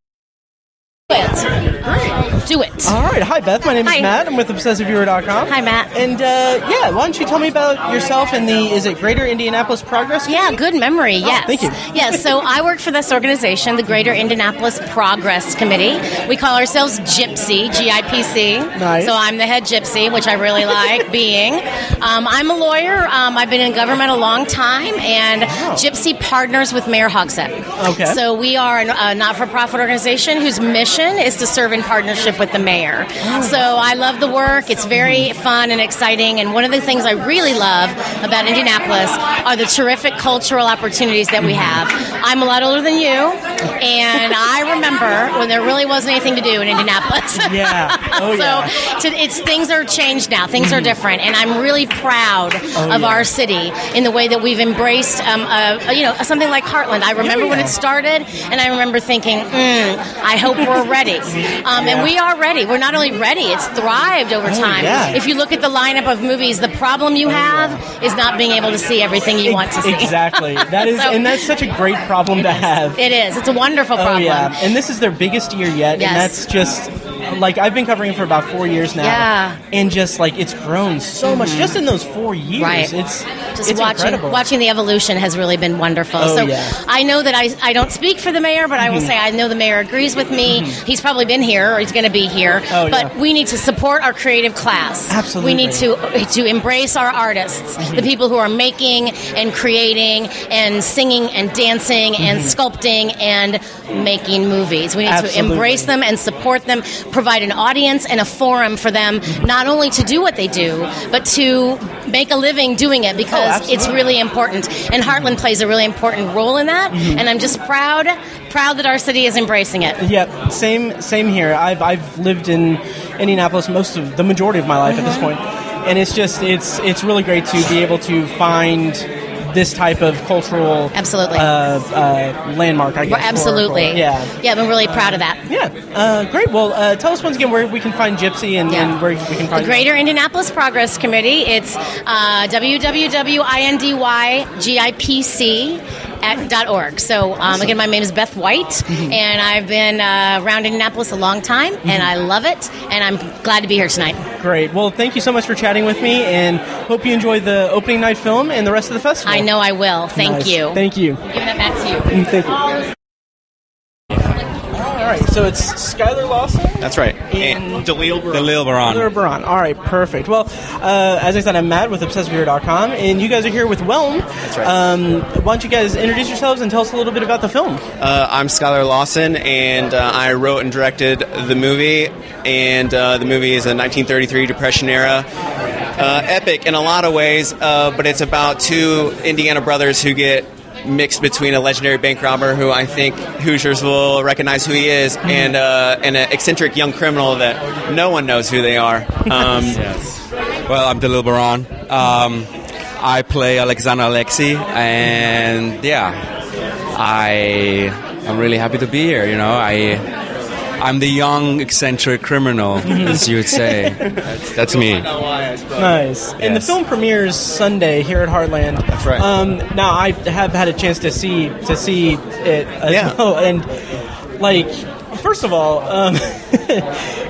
Speaker 11: Do it.
Speaker 1: All right. Hi, Beth. My name is Matt. I'm with ObsessiveViewer.com.
Speaker 11: Hi, Matt.
Speaker 1: And, why don't you tell me about yourself and is it Greater Indianapolis Progress Committee?
Speaker 11: Yeah, good memory, yes.
Speaker 1: Oh, thank you.
Speaker 11: Yes, so I work for this organization, the Greater Indianapolis Progress Committee. We call ourselves GIPC, G-I-P-C.
Speaker 1: Nice.
Speaker 11: So I'm the head gypsy, which I really like being. I'm a lawyer. I've been in government a long time, and GIPC partners with Mayor Hogsett.
Speaker 1: Okay.
Speaker 11: So we are a not-for-profit organization whose mission is to serve in partnership with the mayor. So I love the work. It's very fun and exciting. And one of the things I really love about Indianapolis are the terrific cultural opportunities that we have. I'm a lot older than you, and I remember when there really wasn't anything to do in Indianapolis. So things are changed now. Things are different, and I'm really proud of our city in the way that we've embraced, something like Heartland. I remember when it started, and I remember thinking, I hope we're ready. And we are ready. We're not only ready, it's thrived over time. If you look at the lineup of movies, the problem you have is not being able to see everything you want to see.
Speaker 1: Exactly. That is, and that's such a great problem to have.
Speaker 11: It is. It's a wonderful problem.
Speaker 1: Oh, yeah. And this is their biggest year yet,
Speaker 11: Yes.
Speaker 1: and that's just... Like, I've been covering it for about 4 years now.
Speaker 11: Yeah.
Speaker 1: And just, like, it's grown so much just in those 4 years.
Speaker 11: Right.
Speaker 1: It's
Speaker 11: Watching the evolution has really been wonderful.
Speaker 1: Oh,
Speaker 11: so
Speaker 1: yeah.
Speaker 11: I know that I don't speak for the mayor, but I will say I know the mayor agrees with me. He's probably been here, or he's going to be here.
Speaker 1: Oh,
Speaker 11: but we need to support our creative class.
Speaker 1: Absolutely.
Speaker 11: We need to embrace our artists, the people who are making and creating and singing and dancing and sculpting and making movies. We need to embrace them and support them, provide an audience and a forum for them, not only to do what they do, but to make a living doing it, because it's really important. And Heartland plays a really important role in that. And I'm just proud that our city is embracing it.
Speaker 1: Yep, same here. I've lived in Indianapolis the majority of my life at this point, and it's really great to be able to find this type of cultural landmark, I guess.
Speaker 11: Absolutely. I'm really proud of that.
Speaker 1: Yeah, great. Well, tell us once again where we can find GIPC and where we can find
Speaker 11: the Greater Indianapolis Progress Committee. It's www.indygipc.org. So again, my name is Beth White, and I've been around Indianapolis a long time, and I love it, and I'm glad to be here tonight.
Speaker 1: Great. Well, thank you so much for chatting with me, and hope you enjoy the opening night film and the rest of the festival.
Speaker 11: I know I will. Thank you.
Speaker 1: Thank you.
Speaker 11: Give that back to you.
Speaker 1: Thank you. All right, so it's Skylar Lawson.
Speaker 12: That's right.
Speaker 1: And
Speaker 12: Dalil Baran.
Speaker 1: Dalil Baran. All right, perfect. Well, as I said, I'm Matt with ObsessiveViewer.com, and you guys are here with Whelm.
Speaker 12: That's right.
Speaker 1: Why don't you guys introduce yourselves and tell us a little bit about the film?
Speaker 12: I'm Skylar Lawson, and I wrote and directed the movie. And the movie is a 1933 Depression-era epic in a lot of ways, but it's about two Indiana brothers who get mixed between a legendary bank robber, who I think Hoosiers will recognize who he is, and an eccentric young criminal that no one knows who they are.
Speaker 13: Yes. Well, I'm Dalil Baran. I play Alexander Alexi, and I'm really happy to be here. You know, I'm the young eccentric criminal, as you would say. That's me.
Speaker 1: Nice. Yes. And the film premieres Sunday here at Heartland.
Speaker 12: That's right.
Speaker 1: Now I have had a chance to see it as well, and like, first of all,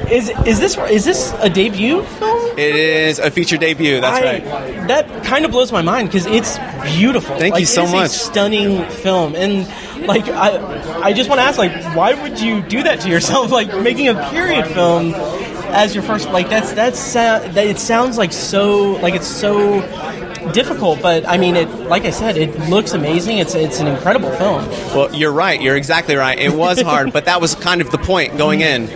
Speaker 1: is this a debut film?
Speaker 12: It is a feature debut. That's right.
Speaker 1: That kind of blows my mind because it's beautiful.
Speaker 12: Thank you so much.
Speaker 1: It's a stunning film, and like I just want to ask, like, why would you do that to yourself? Like, making a period film as your first, like, it sounds like it's so difficult, but I mean, like I said, it looks amazing. It's an incredible film.
Speaker 12: Well, you're right. You're exactly right. It was hard, but that was kind of the point going in.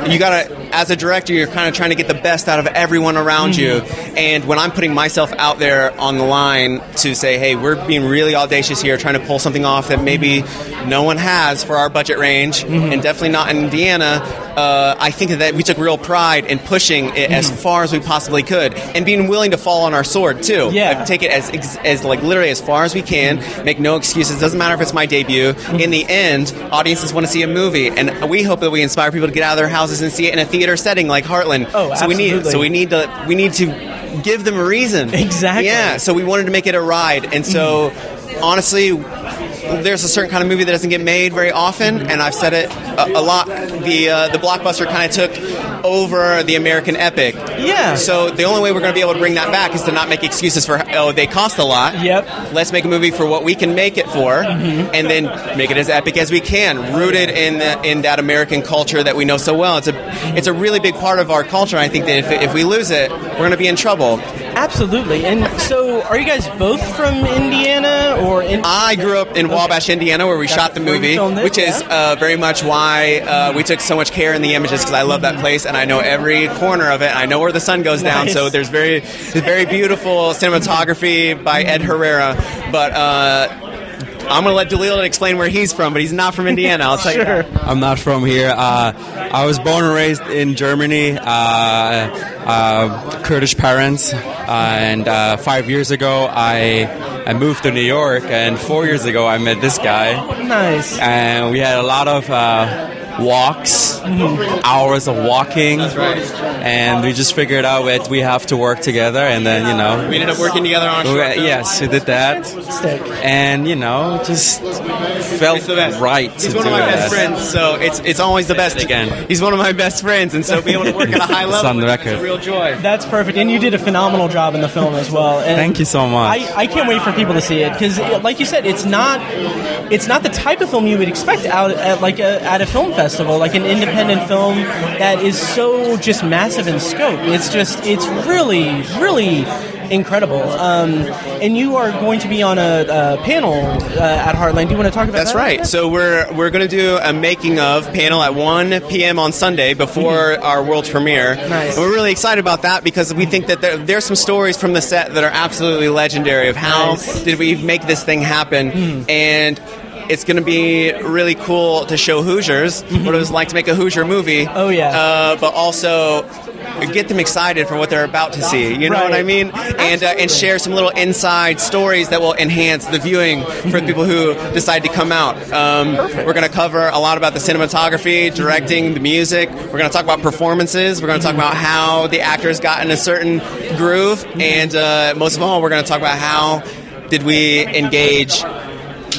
Speaker 12: You gotta, as a director, you're kind of trying to get the best out of everyone around you. And when I'm putting myself out there on the line to say, hey, we're being really audacious here, trying to pull something off that maybe no one has for our budget range, and definitely not in Indiana, I think that we took real pride in pushing it as far as we possibly could, and being willing to fall on our sword too.
Speaker 1: Yeah.
Speaker 12: Take it as like literally as far as we can. Make no excuses. Doesn't matter if it's my debut. In the end, audiences want to see a movie, and we hope that we inspire people to get out of their houses and see it in a theater setting like Heartland.
Speaker 1: Oh, absolutely.
Speaker 12: So we need to give them a reason.
Speaker 1: Exactly.
Speaker 12: Yeah. So we wanted to make it a ride, and so honestly, there's a certain kind of movie that doesn't get made very often, and I've said it a lot. The blockbuster kind of took over the American epic.
Speaker 1: Yeah.
Speaker 12: So the only way we're going to be able to bring that back is to not make excuses for, they cost a lot.
Speaker 1: Yep.
Speaker 12: Let's make a movie for what we can make it for, and then make it as epic as we can, rooted in that American culture that we know so well. It's a really big part of our culture. I think that if we lose it, we're going to be in trouble.
Speaker 1: Absolutely. And so, are you guys both from Indiana, or
Speaker 12: I grew up in Wabash, Indiana, where we shot the movie, which is very much why we took so much care in the images, because I love that place and I know every corner of it. I know where the sun goes down, so there's very beautiful cinematography by Ed Herrera. But I'm going to let Dalil explain where he's from, but he's not from Indiana. I'll tell you that.
Speaker 13: I'm not from here. I was born and raised in Germany. Kurdish parents, and 5 years ago I moved to New York, and 4 years ago I met this guy.
Speaker 1: Nice.
Speaker 13: And we had a lot of walks, hours of walking.
Speaker 12: That's right.
Speaker 13: And we just figured out that we have to work together, and then, you know...
Speaker 12: We ended up working together on a short film.
Speaker 13: Yes, we did that. And, you know, just felt right to do that.
Speaker 12: He's one of my best friends, so it's always the best.
Speaker 13: Again.
Speaker 12: He's one of my best friends, and so being able to work at a high level
Speaker 13: It's on the record.
Speaker 12: is a real joy.
Speaker 1: That's perfect, and you did a phenomenal job in the film as well. And
Speaker 13: thank you so much.
Speaker 1: I can't wait for people to see it because, like you said, it's not the type of film you would expect out at a film festival, like an independent film that is so just massive in scope. It's really, really incredible. And you are going to be on a panel at Heartland. Do you want to talk about that?
Speaker 12: That's right. So we're going to do a making of panel at 1 p.m. on Sunday before our world premiere.
Speaker 1: Nice.
Speaker 12: And we're really excited about that because we think that there's some stories from the set that are absolutely legendary of how did we make this thing happen. And it's going to be really cool to show Hoosiers what it was like to make a Hoosier movie.
Speaker 1: Oh, yeah.
Speaker 12: But also get them excited for what they're about to see. You know what I mean? And share some little inside stories that will enhance the viewing for people who decide to come out. We're going to cover a lot about the cinematography, directing, the music. We're going to talk about performances. We're going to talk about how the actors got in a certain groove. And most of all, we're going to talk about how did we engage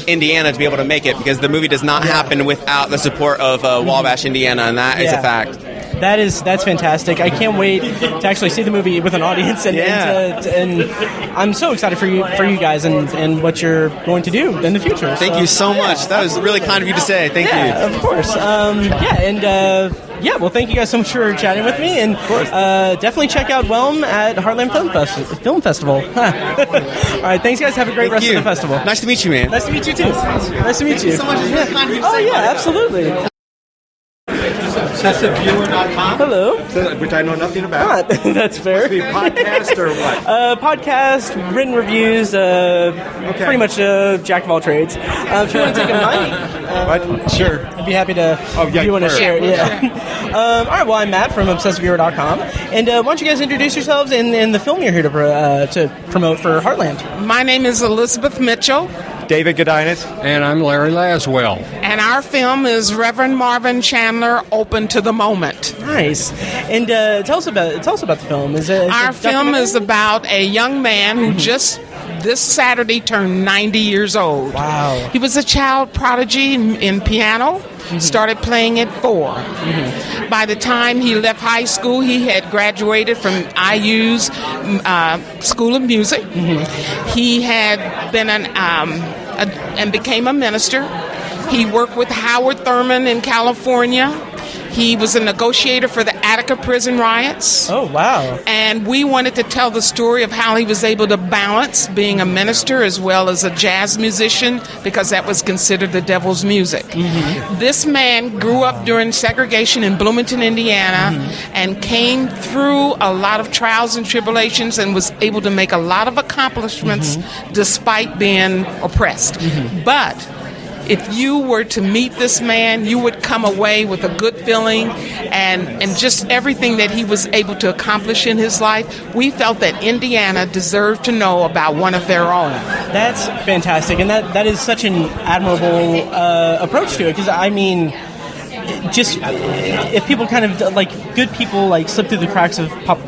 Speaker 12: Indiana to be able to make it, because the movie does not happen without the support of Wabash, Indiana, and that is a fact.
Speaker 1: That's fantastic. I can't wait to actually see the movie with an audience, and I'm so excited for you guys and what you're going to do in the future.
Speaker 12: Thank you so much. That was really kind of you to say. Thank you.
Speaker 1: Of course. Well, thank you guys so much for chatting with me, and definitely check out Whelm at Heartland Film Festival. All right, thanks guys. Have a great rest of the festival.
Speaker 12: Nice to meet you, man.
Speaker 1: Nice to meet you too. Nice to meet you.
Speaker 12: Thank you so much. It's really kind of you to
Speaker 1: Oh
Speaker 12: say.
Speaker 1: yeah, absolutely.
Speaker 14: OV297.com.
Speaker 1: Hello.
Speaker 14: Which I know nothing about.
Speaker 1: That's fair.
Speaker 14: Must be a podcast or what?
Speaker 1: Podcast, written reviews, pretty much jack of all trades. If you want to take a mic,
Speaker 14: Sure.
Speaker 1: I'd be happy to. If you want to share it, all right. Well, I'm Matt from ObsessiveViewer.com, and why don't you guys introduce yourselves and the film you're here to promote for Heartland?
Speaker 15: My name is Elizabeth Mitchell.
Speaker 14: David Godinez.
Speaker 16: And I'm Larry Laswell.
Speaker 15: And our film is Reverend Marvin Chandler, Open to the Moment.
Speaker 1: Nice. And tell us about the film.
Speaker 15: Our film is about a young man who just this Saturday turned 90 years old.
Speaker 1: Wow.
Speaker 15: He was a child prodigy in piano. Started playing at 4. By the time he left high school, he had graduated from IU's School of Music. He had been and became a minister. He worked with Howard Thurman in California. He was a negotiator for the Attica prison riots.
Speaker 1: Oh, wow.
Speaker 15: And we wanted to tell the story of how he was able to balance being a minister as well as a jazz musician, because that was considered the devil's music. This man grew up during segregation in Bloomington, Indiana, and came through a lot of trials and tribulations and was able to make a lot of accomplishments despite being oppressed. But if you were to meet this man, you would come away with a good feeling and just everything that he was able to accomplish in his life. We felt that Indiana deserved to know about one of their own.
Speaker 1: That's fantastic, and that is such an admirable approach to it, because, I mean, just if people kind of, like, good people, like, slip through the cracks of pop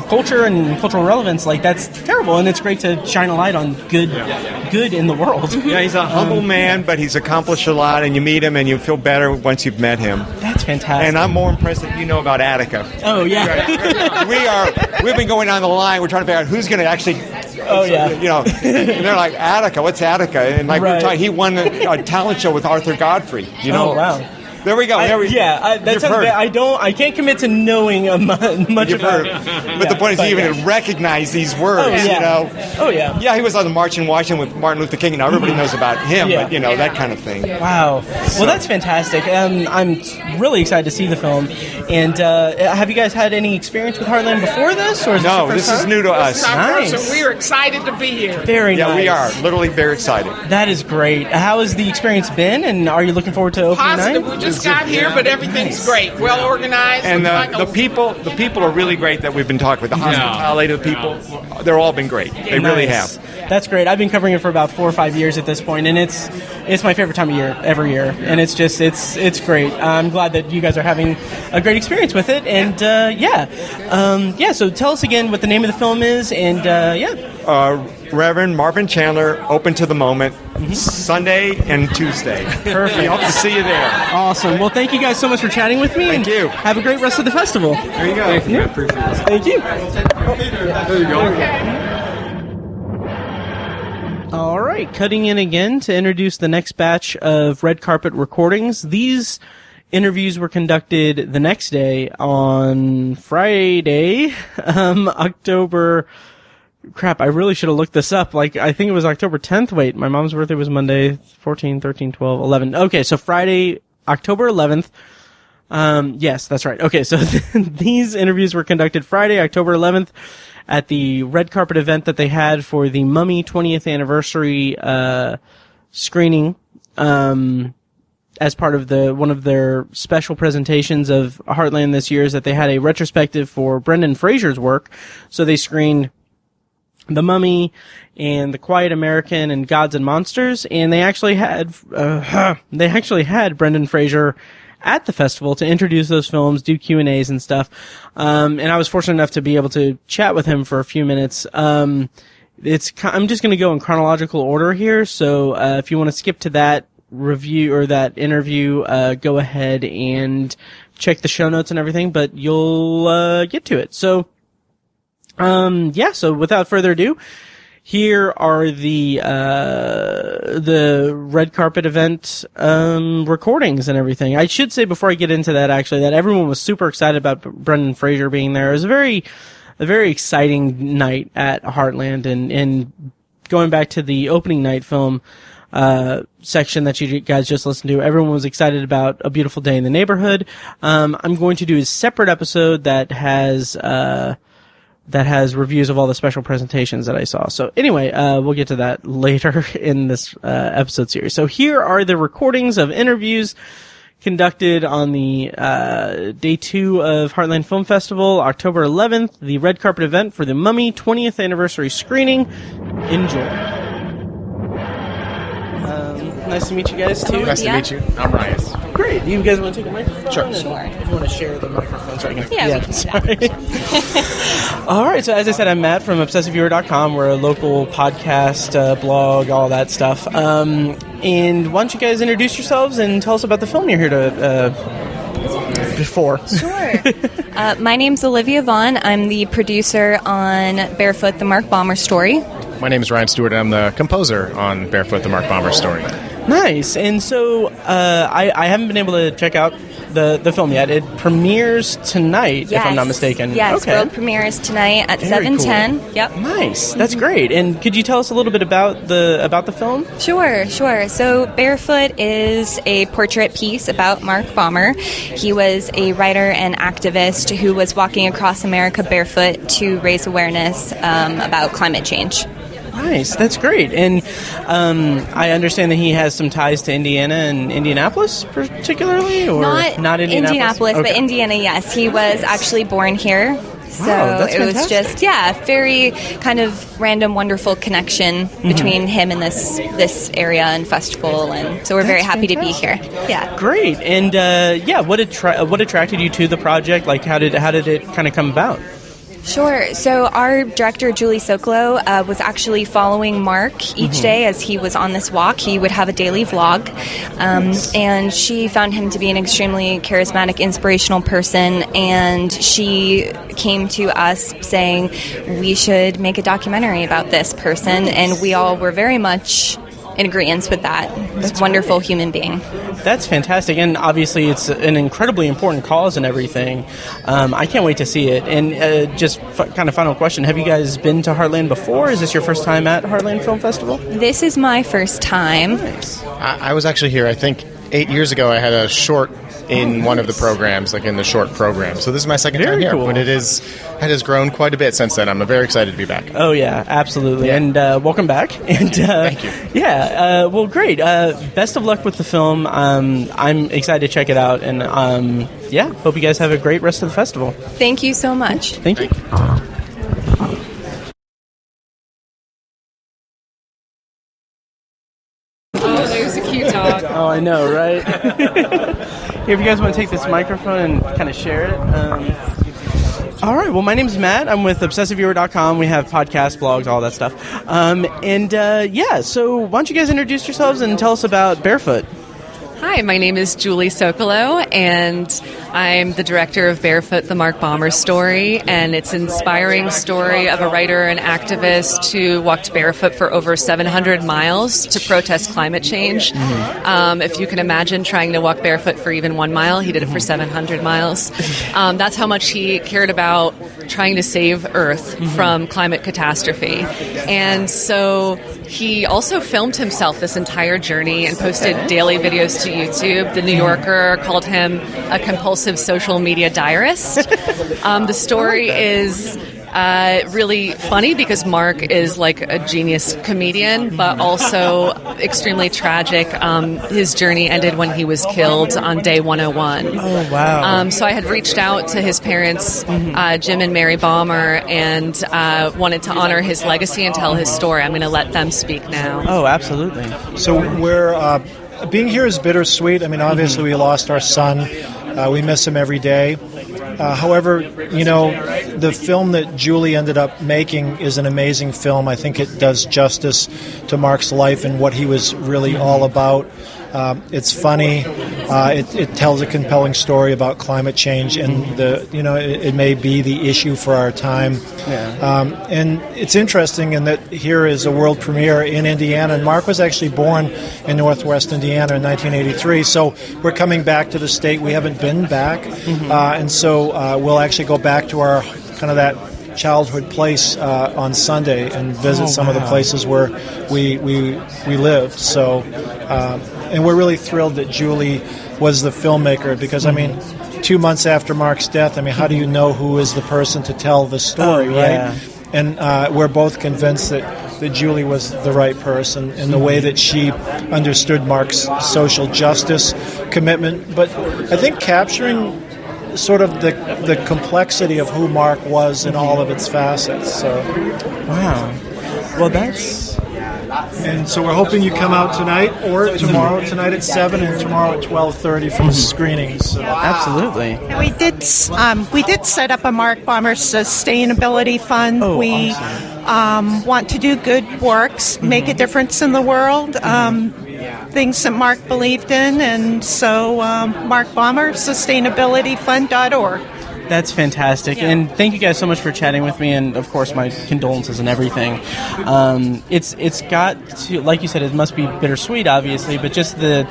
Speaker 1: culture and cultural relevance, like, that's terrible, and it's great to shine a light on good in the world.
Speaker 14: Yeah, he's a humble man, but he's accomplished a lot, and you meet him and you feel better once you've met him.
Speaker 1: That's fantastic.
Speaker 14: And I'm more impressed that you know about Attica.
Speaker 1: Oh, yeah.
Speaker 14: We've been going down the line, we're trying to figure out who's going to actually...
Speaker 1: Oh, yeah.
Speaker 14: You know, and they're like, Attica, what's Attica? And like, we're talking, he won a talent show with Arthur Godfrey. You know?
Speaker 1: Oh, wow.
Speaker 14: There we go.
Speaker 1: That sounds bad. I can't commit to knowing much about it.
Speaker 14: But the point is, you even recognize these words. You know.
Speaker 1: Oh yeah.
Speaker 14: Yeah, he was on the March in Washington with Martin Luther King. Now everybody knows about him, but you know that kind of thing.
Speaker 1: Wow. Well, that's fantastic. I'm really excited to see the film. And have you guys had any experience with Heartland before this, or is
Speaker 14: no?
Speaker 1: This
Speaker 14: This is new to us.
Speaker 15: This is our first, and we're excited to be here.
Speaker 1: Very nice.
Speaker 14: Yeah, we are literally very excited.
Speaker 1: That is great. How has the experience been, and are you looking forward to opening night?
Speaker 15: Positive. We just got here, but everything's great. Well organized.
Speaker 14: And the people are really great that we've been talking with. The hospitality of the people, they're all been great. They really have.
Speaker 1: That's great. I've been covering it for about 4 or 5 years at this point, and it's my favorite time of year every year, and it's great. I'm glad that you guys are having a great experience with it, and so tell us again what the name of the film is, and
Speaker 14: Reverend Marvin Chandler, Open to the Moment, Sunday and Tuesday.
Speaker 1: Perfect.
Speaker 14: We hope to see you there.
Speaker 1: Awesome. Well, thank you guys so much for chatting with me.
Speaker 14: Thank you.
Speaker 1: Have a great rest of the festival.
Speaker 14: There you go.
Speaker 1: Thank you.
Speaker 14: I appreciate it.
Speaker 1: Thank you.
Speaker 14: There you go.
Speaker 1: All right, cutting in again to introduce the next batch of red carpet recordings. These interviews were conducted the next day on Friday, October... Crap, I really should have looked this up. I think it was October 10th. Wait, my mom's birthday was Monday, 14, 13, 12, 11. Okay, so Friday, October 11th. Yes, that's right. Okay, so these interviews were conducted Friday, October 11th at the red carpet event that they had for the Mummy 20th anniversary screening as part of one of their special presentations of Heartland this year, is that they had a retrospective for Brendan Fraser's work. So they screened The Mummy and The Quiet American and Gods and Monsters, and they actually had Brendan Fraser at the festival to introduce those films, do Q&As and stuff. And I was fortunate enough to be able to chat with him for a few minutes. I'm just going to go in chronological order here, so if you want to skip to that review or that interview, go ahead and check the show notes and everything, but you'll get to it. So so without further ado, here are the red carpet event recordings and everything. I should say before I get into that, actually, that everyone was super excited about Brendan Fraser being there. It was a very exciting night at Heartland, and going back to the opening night film section that you guys just listened to, everyone was excited about A Beautiful Day in the Neighborhood. I'm going to do a separate episode that has reviews of all the special presentations that I saw. So anyway, we'll get to that later in this episode series. So here are the recordings of interviews conducted on the day 2 of Heartland Film Festival, October 11th, the red carpet event for the Mummy 20th anniversary screening. Enjoy. Nice to meet you guys, too.
Speaker 17: Nice to meet you. I'm Ryan.
Speaker 1: Great. Do you guys want to take a microphone?
Speaker 17: Sure.
Speaker 1: You want to share the microphone so I can...
Speaker 8: Yeah.
Speaker 1: Sorry. All right. So as I said, I'm Matt from ObsessiveViewer.com. We're a local podcast, blog, all that stuff. And why don't you guys introduce yourselves and tell us about the film you're here to... before.
Speaker 18: Sure. My name's Olivia Vaughn. I'm the producer on Barefoot, the Mark Baumer story.
Speaker 17: My name is Ryan Stewart. I'm the composer on Barefoot, the Mark Baumer story.
Speaker 1: Nice. And so I haven't been able to check out the film yet. It premieres tonight, if I'm not mistaken.
Speaker 18: Yes,
Speaker 1: okay.
Speaker 18: World premieres tonight at
Speaker 1: Very
Speaker 18: 7:10.
Speaker 1: cool.
Speaker 18: Yep.
Speaker 1: Nice. That's great. And could you tell us a little bit about the film?
Speaker 18: Sure. So Barefoot is a portrait piece about Mark Baumer. He was a writer and activist who was walking across America barefoot to raise awareness about climate change.
Speaker 1: Nice, that's great. And I understand that he has some ties to Indiana and Indianapolis, particularly, or not Indianapolis,
Speaker 18: but Indiana. Yes, he was actually born here. So
Speaker 1: that's
Speaker 18: it was
Speaker 1: fantastic.
Speaker 18: just very kind of random, wonderful connection between him and this area and festival, and so we're very happy to be here. Yeah,
Speaker 1: great. And what attracted you to the project? Like, how did it kind of come about?
Speaker 18: Sure. So our director, Julie Sokolow, was actually following Mark each day as he was on this walk. He would have a daily vlog, and she found him to be an extremely charismatic, inspirational person, and she came to us saying we should make a documentary about this person, and we all were very much in agreement with that. This wonderful human being.
Speaker 1: That's fantastic, and obviously it's an incredibly important cause and everything. I can't wait to see it. And just kind of final question, have you guys been to Heartland before? Is this your first time at Heartland Film Festival?
Speaker 18: This is my first time.
Speaker 1: Nice.
Speaker 17: I was actually here, I think, 8 years ago. I had a short in one of the programs, like in the short program. So this is my second time here, but it has grown quite a bit since then. I'm very excited to be back.
Speaker 1: Oh, yeah, absolutely. Yeah. And welcome back. And
Speaker 17: thank you.
Speaker 1: Yeah, well, great. Best of luck with the film. I'm excited to check it out. And, hope you guys have a great rest of the festival.
Speaker 18: Thank you so much.
Speaker 1: Thank you.
Speaker 19: He's a cute dog.
Speaker 1: Oh, I know, right? Here, if you guys want to take this microphone and kind of share it. All right. Well, my name's Matt. I'm with ObsessiveViewer.com. We have podcasts, blogs, all that stuff. So why don't you guys introduce yourselves and tell us about Barefoot?
Speaker 19: Hi, my name is Julie Sokolow, and I'm the director of Barefoot, the Mark Baumer story, and it's an inspiring story of a writer and activist who walked barefoot for over 700 miles to protest climate change. If you can imagine trying to walk barefoot for even 1 mile, he did it for 700 miles. That's how much he cared about trying to save Earth from climate catastrophe. And so he also filmed himself this entire journey and posted daily videos to YouTube. The New Yorker called him a compulsive social media diarist. The story is really funny because Mark is like a genius comedian, but also extremely tragic. His journey ended when he was killed on day 101.
Speaker 1: Oh, wow.
Speaker 19: So I had reached out to his parents, Jim and Mary Baumer, and wanted to honor his legacy and tell his story. I'm going to let them speak now.
Speaker 1: Oh, absolutely.
Speaker 20: So we're being here is bittersweet. I mean, obviously we lost our son. We miss him every day. However, the film that Julie ended up making is an amazing film. I think it does justice to Mark's life and what he was really all about. It's funny. It tells a compelling story about climate change, and it may be the issue for our time.
Speaker 1: Yeah.
Speaker 20: And it's interesting in that here is a world premiere in Indiana, and Mark was actually born in Northwest Indiana in 1983. So we're coming back to the state. We haven't been back, and so we'll actually go back to our kind of that childhood place on Sunday and visit some of the places where we lived. So. And we're really thrilled that Julie was the filmmaker because, 2 months after Mark's death, how do you know who is the person to tell the story, right? And we're both convinced that Julie was the right person in the way that she understood Mark's social justice commitment. But I think capturing sort of the complexity of who Mark was in all of its facets. So,
Speaker 1: wow. Well, that's...
Speaker 20: And so we're hoping you come out tonight or tomorrow, tonight at 7 and tomorrow at 12:30 for the screenings. So.
Speaker 1: Absolutely.
Speaker 21: And we did set up a Mark Baumer Sustainability Fund. We want to do good works, make a difference in the world, things that Mark believed in, and so Mark Baumer, sustainabilityfund.org.
Speaker 1: That's fantastic, and thank you guys so much for chatting with me, and of course my condolences and everything. It's got to, like you said, it must be bittersweet, obviously, but just the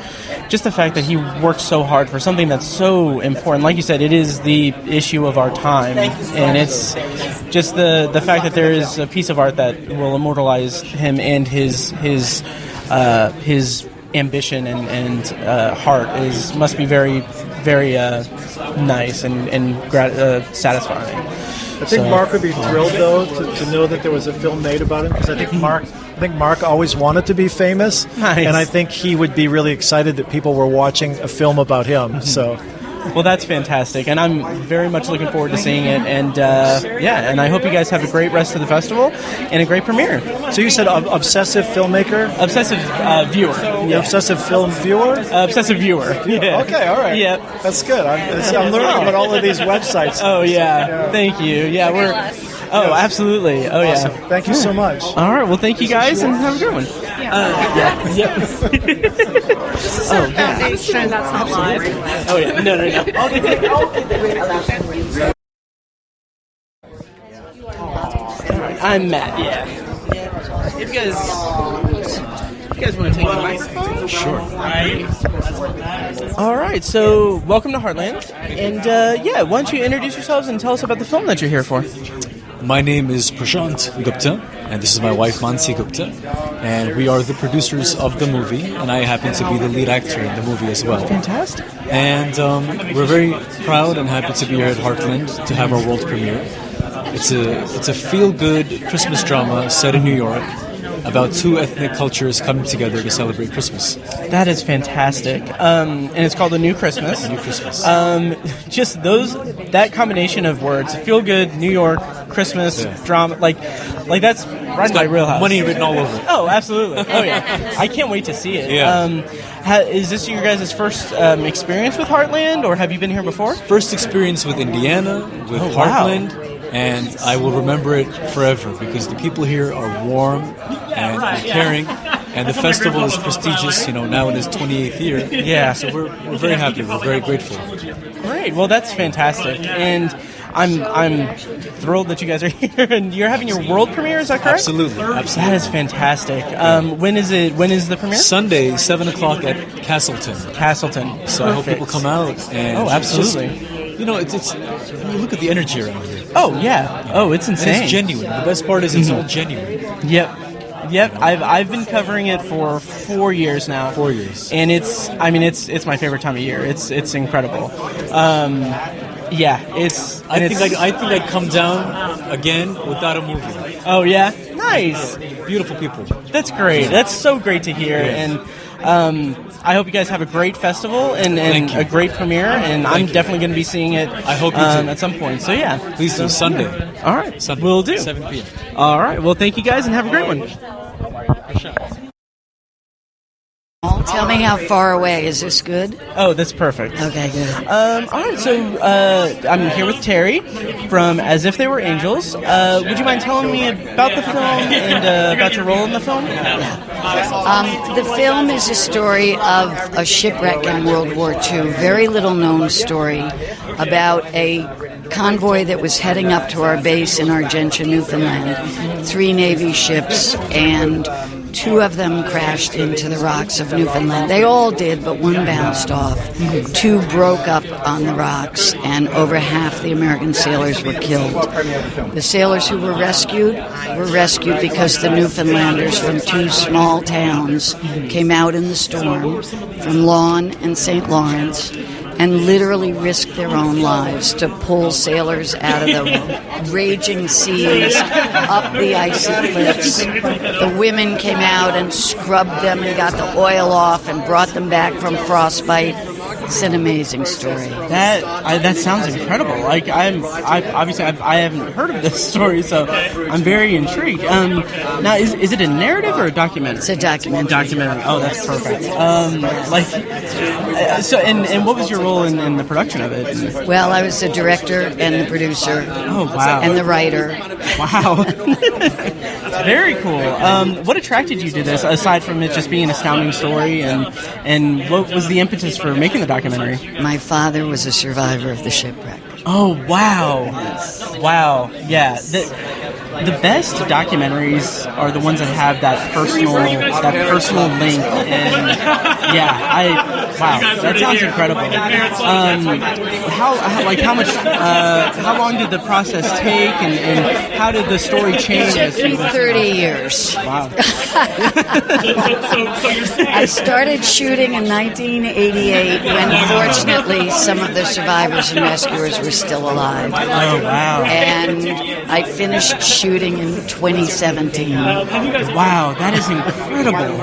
Speaker 1: fact that he worked so hard for something that's so important. Like you said, it is the issue of our time, and it's just the fact that there is a piece of art that will immortalize him and his ambition and heart must be very, very nice and satisfying.
Speaker 20: I think Mark would be thrilled, though, to know that there was a film made about him, because I think Mark always wanted to be famous, and I think he would be really excited that people were watching a film about him. So.
Speaker 1: Well, that's fantastic, and I'm very much looking forward to seeing it, and and I hope you guys have a great rest of the festival and a great premiere.
Speaker 20: So you said obsessive filmmaker?
Speaker 1: Obsessive viewer. Yeah.
Speaker 20: Obsessive film viewer?
Speaker 1: Obsessive viewer. Yeah.
Speaker 20: Okay, all right.
Speaker 1: Yep.
Speaker 20: That's good. I'm learning about all of these websites.
Speaker 1: Oh, yeah. Thank you. Yeah, we're... Oh, absolutely. Oh,
Speaker 20: awesome.
Speaker 1: Yeah.
Speaker 20: Thank you so much.
Speaker 1: All right. Well, thank you guys, and have a good one.
Speaker 21: Foundation. That's not live.
Speaker 1: Oh, yeah. No. All right. I'm Matt. Yeah. If you guys want to take the microphone?
Speaker 22: Sure.
Speaker 1: All right. So, welcome to Heartland. And, why don't you introduce yourselves and tell us about the film that you're here for?
Speaker 22: My name is Prashant Gupta, and this is my wife Mansi Gupta, and we are the producers of the movie, and I happen to be the lead actor in the movie as well.
Speaker 1: Fantastic.
Speaker 22: And we're very proud and happy to be here at Heartland to have our world premiere. It's a feel-good Christmas drama set in New York, about two ethnic cultures coming together to celebrate Christmas.
Speaker 1: That is fantastic. And it's called A New Christmas.
Speaker 22: A New Christmas.
Speaker 1: Just that combination of words, feel good, New York, Christmas, drama, like that's right in my real house.
Speaker 22: Money written all over it.
Speaker 1: Oh, absolutely. Oh, yeah. I can't wait to see it.
Speaker 22: Yeah.
Speaker 1: Is this your guys' first experience with Heartland, or have you been here before?
Speaker 22: First experience with Indiana, with Heartland, and I will remember it forever because the people here are warm and caring, and the festival is prestigious, now in its 28th year.
Speaker 1: Yeah.
Speaker 22: So we're very happy. We're very grateful.
Speaker 1: Great. Well, that's fantastic. And I'm thrilled that you guys are here, and you're having your world premiere. Is that correct?
Speaker 22: Absolutely.
Speaker 1: That is fantastic. When is it? When is the premiere?
Speaker 22: Sunday, 7:00 at Castleton.
Speaker 1: So
Speaker 22: I hope people come out. And
Speaker 1: absolutely.
Speaker 22: It's when you look at the energy around here.
Speaker 1: Oh yeah. Oh, it's insane.
Speaker 22: And it's genuine. The best part is it's all genuine.
Speaker 1: Yep. I've been covering it for 4 years now.
Speaker 22: 4 years.
Speaker 1: And it's my favorite time of year. It's incredible. Yeah,
Speaker 22: I think I'd come down again without a movie.
Speaker 1: Oh yeah, nice,
Speaker 22: beautiful people.
Speaker 1: That's great. That's so great to hear, and I hope you guys have a great festival and a great premiere. And I'm definitely going to be seeing it.
Speaker 22: I hope you do
Speaker 1: at some point. So yeah,
Speaker 22: please do Sunday.
Speaker 1: All right,
Speaker 22: Sunday,
Speaker 1: we'll do
Speaker 22: 7 p.m.
Speaker 1: All right. Well, thank you guys, and have a great one.
Speaker 3: Tell me how far away. Is this good?
Speaker 1: Oh, that's perfect.
Speaker 3: Okay, good.
Speaker 1: All right, so I'm here with Terry from As If They Were Angels. Would you mind telling me about the film and about your role in the film?
Speaker 3: The film is a story of a shipwreck in World War II. Very little known story about a convoy that was heading up to our base in Argentia, Newfoundland. 3 Navy ships, and 2 of them crashed into the rocks of Newfoundland. They all did, but 1 bounced off. 2 broke up on the rocks, and over half the American sailors were killed. The sailors who were rescued because the Newfoundlanders from 2 small towns came out in the storm from Lawn and St. Lawrence and literally risked their own lives to pull sailors out of the raging seas, up the icy cliffs. The women came out and scrubbed them and got the oil off and brought them back from frostbite. It's an amazing story.
Speaker 1: That sounds incredible. Like I haven't heard of this story, so I'm very intrigued. Now, is it a narrative or a documentary?
Speaker 3: It's a documentary.
Speaker 1: Documentary. Oh, that's perfect. So what was your role in the production of it?
Speaker 3: Well, I was the director and the producer.
Speaker 1: Oh, wow.
Speaker 3: And the writer.
Speaker 1: Wow. Very cool. What attracted you to this, aside from it just being an astounding story, and what was the impetus for making the documentary?
Speaker 3: My father was a survivor of the shipwreck.
Speaker 1: Oh, wow. Wow. Yeah. The best documentaries are the ones that have that personal link, and wow, that sounds incredible. How long did the process take, and how did the story change?
Speaker 3: It took me 30 years.
Speaker 1: Wow.
Speaker 3: I started shooting in 1988 when, fortunately, some of the survivors and rescuers were still alive.
Speaker 1: Oh, wow.
Speaker 3: And I finished shooting in 2017.
Speaker 1: Wow, that is incredible.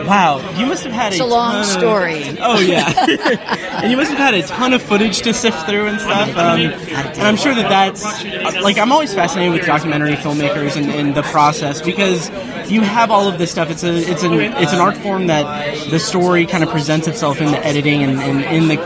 Speaker 1: Wow, you must have had
Speaker 3: a long story.
Speaker 1: Oh, yeah. And you must have had a ton of footage to sift through and stuff. And I'm sure that's... I'm always fascinated with documentary filmmakers and the process, because you have all of this stuff. It's an art form that the story kind of presents itself in the editing and in the...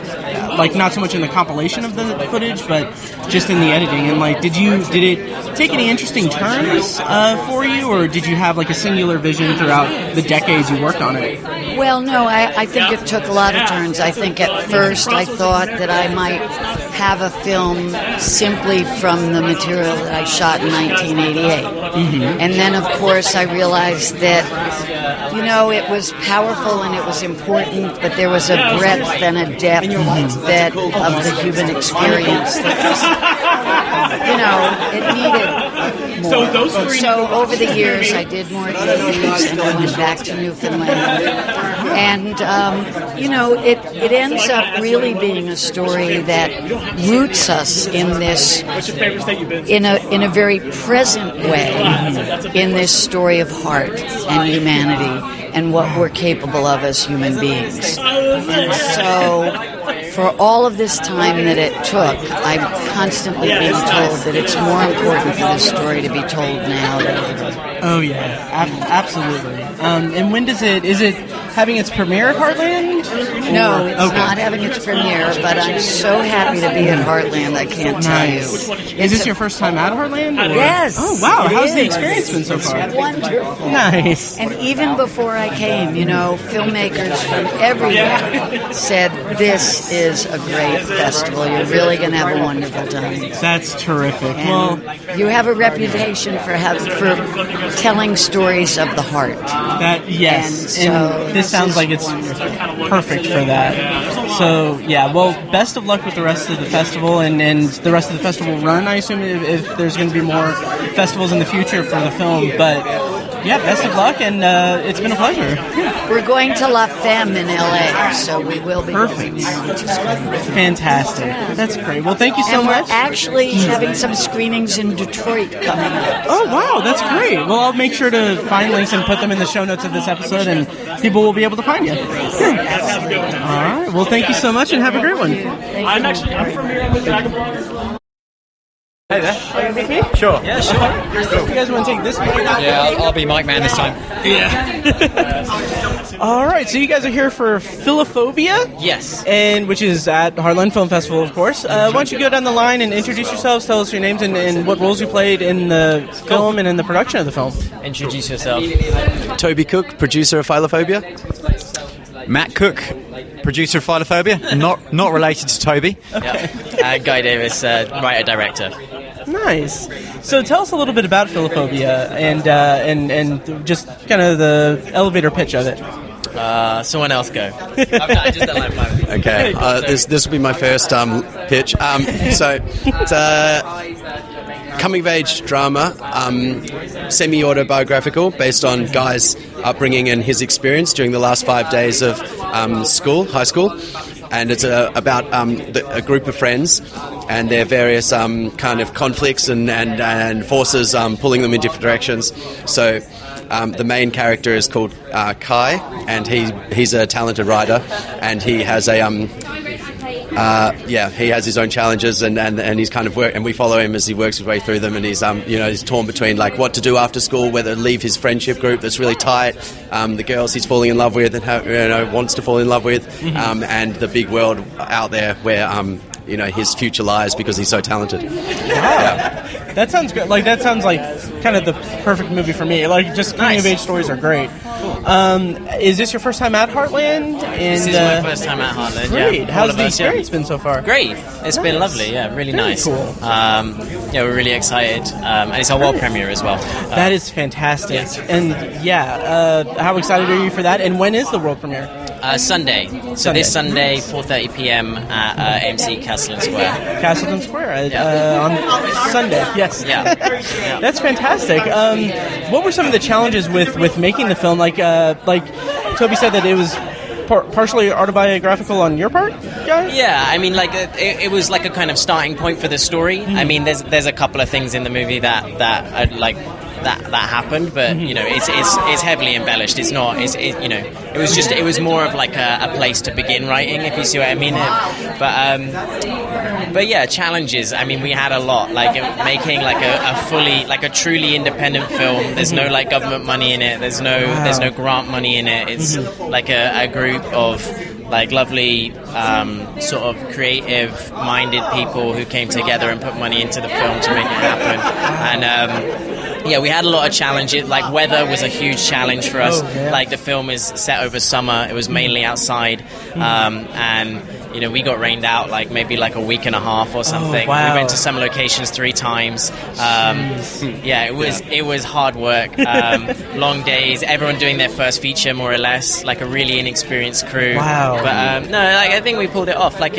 Speaker 1: not so much in the compilation of the footage, but just in the editing. And did it take any interesting turns for you, or did you have a singular vision throughout the decades you worked on it?
Speaker 3: Well, no, I think it took a lot of turns. I think at first I thought that I might have a film simply from the material that I shot in 1988. Mm-hmm. And then, of course, I realized that, it was powerful and it was important, but there was a breadth and a depth that of the human experience that it needed more. So over the years, I did more interviews and I went back to Newfoundland. And, it ends up really being a story that roots us in this, in a very present way, in this story of heart and humanity and what we're capable of as human beings. And so, for all of this time that it took, I'm constantly being told that it's more important for this story to be told now than ever.
Speaker 1: Oh yeah, absolutely. And when is it having its premiere at Heartland?
Speaker 3: No, it's not having its premiere, but I'm so happy to be at Heartland, I can't tell you.
Speaker 1: Is this your first time at Heartland? Or?
Speaker 3: Yes.
Speaker 1: Oh wow, how's the
Speaker 3: is.
Speaker 1: experience been so far?
Speaker 3: It's wonderful.
Speaker 1: Nice.
Speaker 3: And even before I came, filmmakers from everywhere said, this is a great festival. You're really going to have a wonderful time.
Speaker 1: That's terrific.
Speaker 3: And you have a reputation for telling stories of the heart.
Speaker 1: Yes,
Speaker 3: and
Speaker 1: this sounds like it's perfect for that. So, yeah, well, best of luck with the rest of the festival and the rest of the festival run, I assume, if there's going to be more festivals in the future for the film. But, yeah, best of luck, and it's been a pleasure.
Speaker 3: We're going to La Femme in LA, so we will be
Speaker 1: perfect. Fantastic. That's great. Well, thank you so much.
Speaker 3: We're actually having some screenings in Detroit coming up.
Speaker 1: Oh, wow, that's great. Well, I'll make sure to find links and put them in the show notes of this episode, and people will be able to find you. All right. Well, thank you so much, and have a great one.
Speaker 7: I'm from here with Vagabond.
Speaker 4: Hey there. Sure. Yeah, sure.
Speaker 1: You guys want to take this one?
Speaker 4: Yeah, I'll be Mike Man this time.
Speaker 1: Yeah. All right, so you guys are here for Philophobia?
Speaker 4: Yes.
Speaker 1: And which is at Heartland Film Festival, of course. Why don't you go down the line and introduce yourselves, tell us your names and what roles you played in the film and in the production of the film.
Speaker 4: Introduce yourself.
Speaker 5: Toby Cook, producer of Philophobia.
Speaker 4: Matt Cook, producer of Philophobia. Not related to Toby.
Speaker 1: Okay.
Speaker 4: Guy Davis, writer-director.
Speaker 1: Nice. So tell us a little bit about Philophobia and just kind of the elevator pitch of it.
Speaker 4: Someone else go.
Speaker 5: Okay, this will be my first pitch. So it's a coming-of-age drama, semi-autobiographical, based on Guy's upbringing and his experience during the last 5 days of high school. And it's about a group of friends and their various kind of conflicts and forces pulling them in different directions. So the main character is called Kai, and he's a talented writer, and he has he has his own challenges, and he's kind of and we follow him as he works his way through them, and he's he's torn between like what to do after school, whether to leave his friendship group that's really tight, the girls he's falling in love with and wants to fall in love with, and the big world out there where his future lies because he's so talented.
Speaker 1: Wow. Yeah. That sounds good. Like that sounds like kind of the perfect movie for me. Like just coming of age stories are great. Is this your first time at Heartland?
Speaker 4: This is my first time at Heartland.
Speaker 1: Great.
Speaker 4: Yeah.
Speaker 1: How's the experience been so far?
Speaker 4: Great. It's been lovely. Yeah, really
Speaker 1: Very
Speaker 4: nice.
Speaker 1: Cool.
Speaker 4: We're really excited, and it's our world premiere as well.
Speaker 1: That is fantastic.
Speaker 4: Yes.
Speaker 1: And how excited are you for that? And when is the world premiere?
Speaker 4: Sunday. So this Sunday, 4:30 p.m. at AMC Castleton Square.
Speaker 1: Castleton Square on Sunday. Yes.
Speaker 4: Yeah.
Speaker 1: That's fantastic. What were some of the challenges with making the film? Like Toby said that it was partially autobiographical on your part, guy?
Speaker 4: Yeah, I mean, it was like a kind of starting point for the story. I mean, there's a couple of things in the movie that happened, but it's heavily embellished. It's not. It was more of like a place to begin writing, if you see what I mean. But yeah, challenges. I mean, we had a lot, like making like a truly independent film. There's no like government money in it. There's no grant money in it. It's like a group of like lovely sort of creative-minded people who came together and put money into the film to make it happen. And we had a lot of challenges. Like weather was a huge challenge for us. Like the film is set over summer. It was mainly outside, and we got rained out like maybe like a week and a half or something.
Speaker 1: Wow.
Speaker 4: We went to some locations 3 times. It was hard work. long days, everyone doing their first feature more or less, like a really inexperienced crew.
Speaker 1: Wow.
Speaker 4: But no, like, I think we pulled it off. Like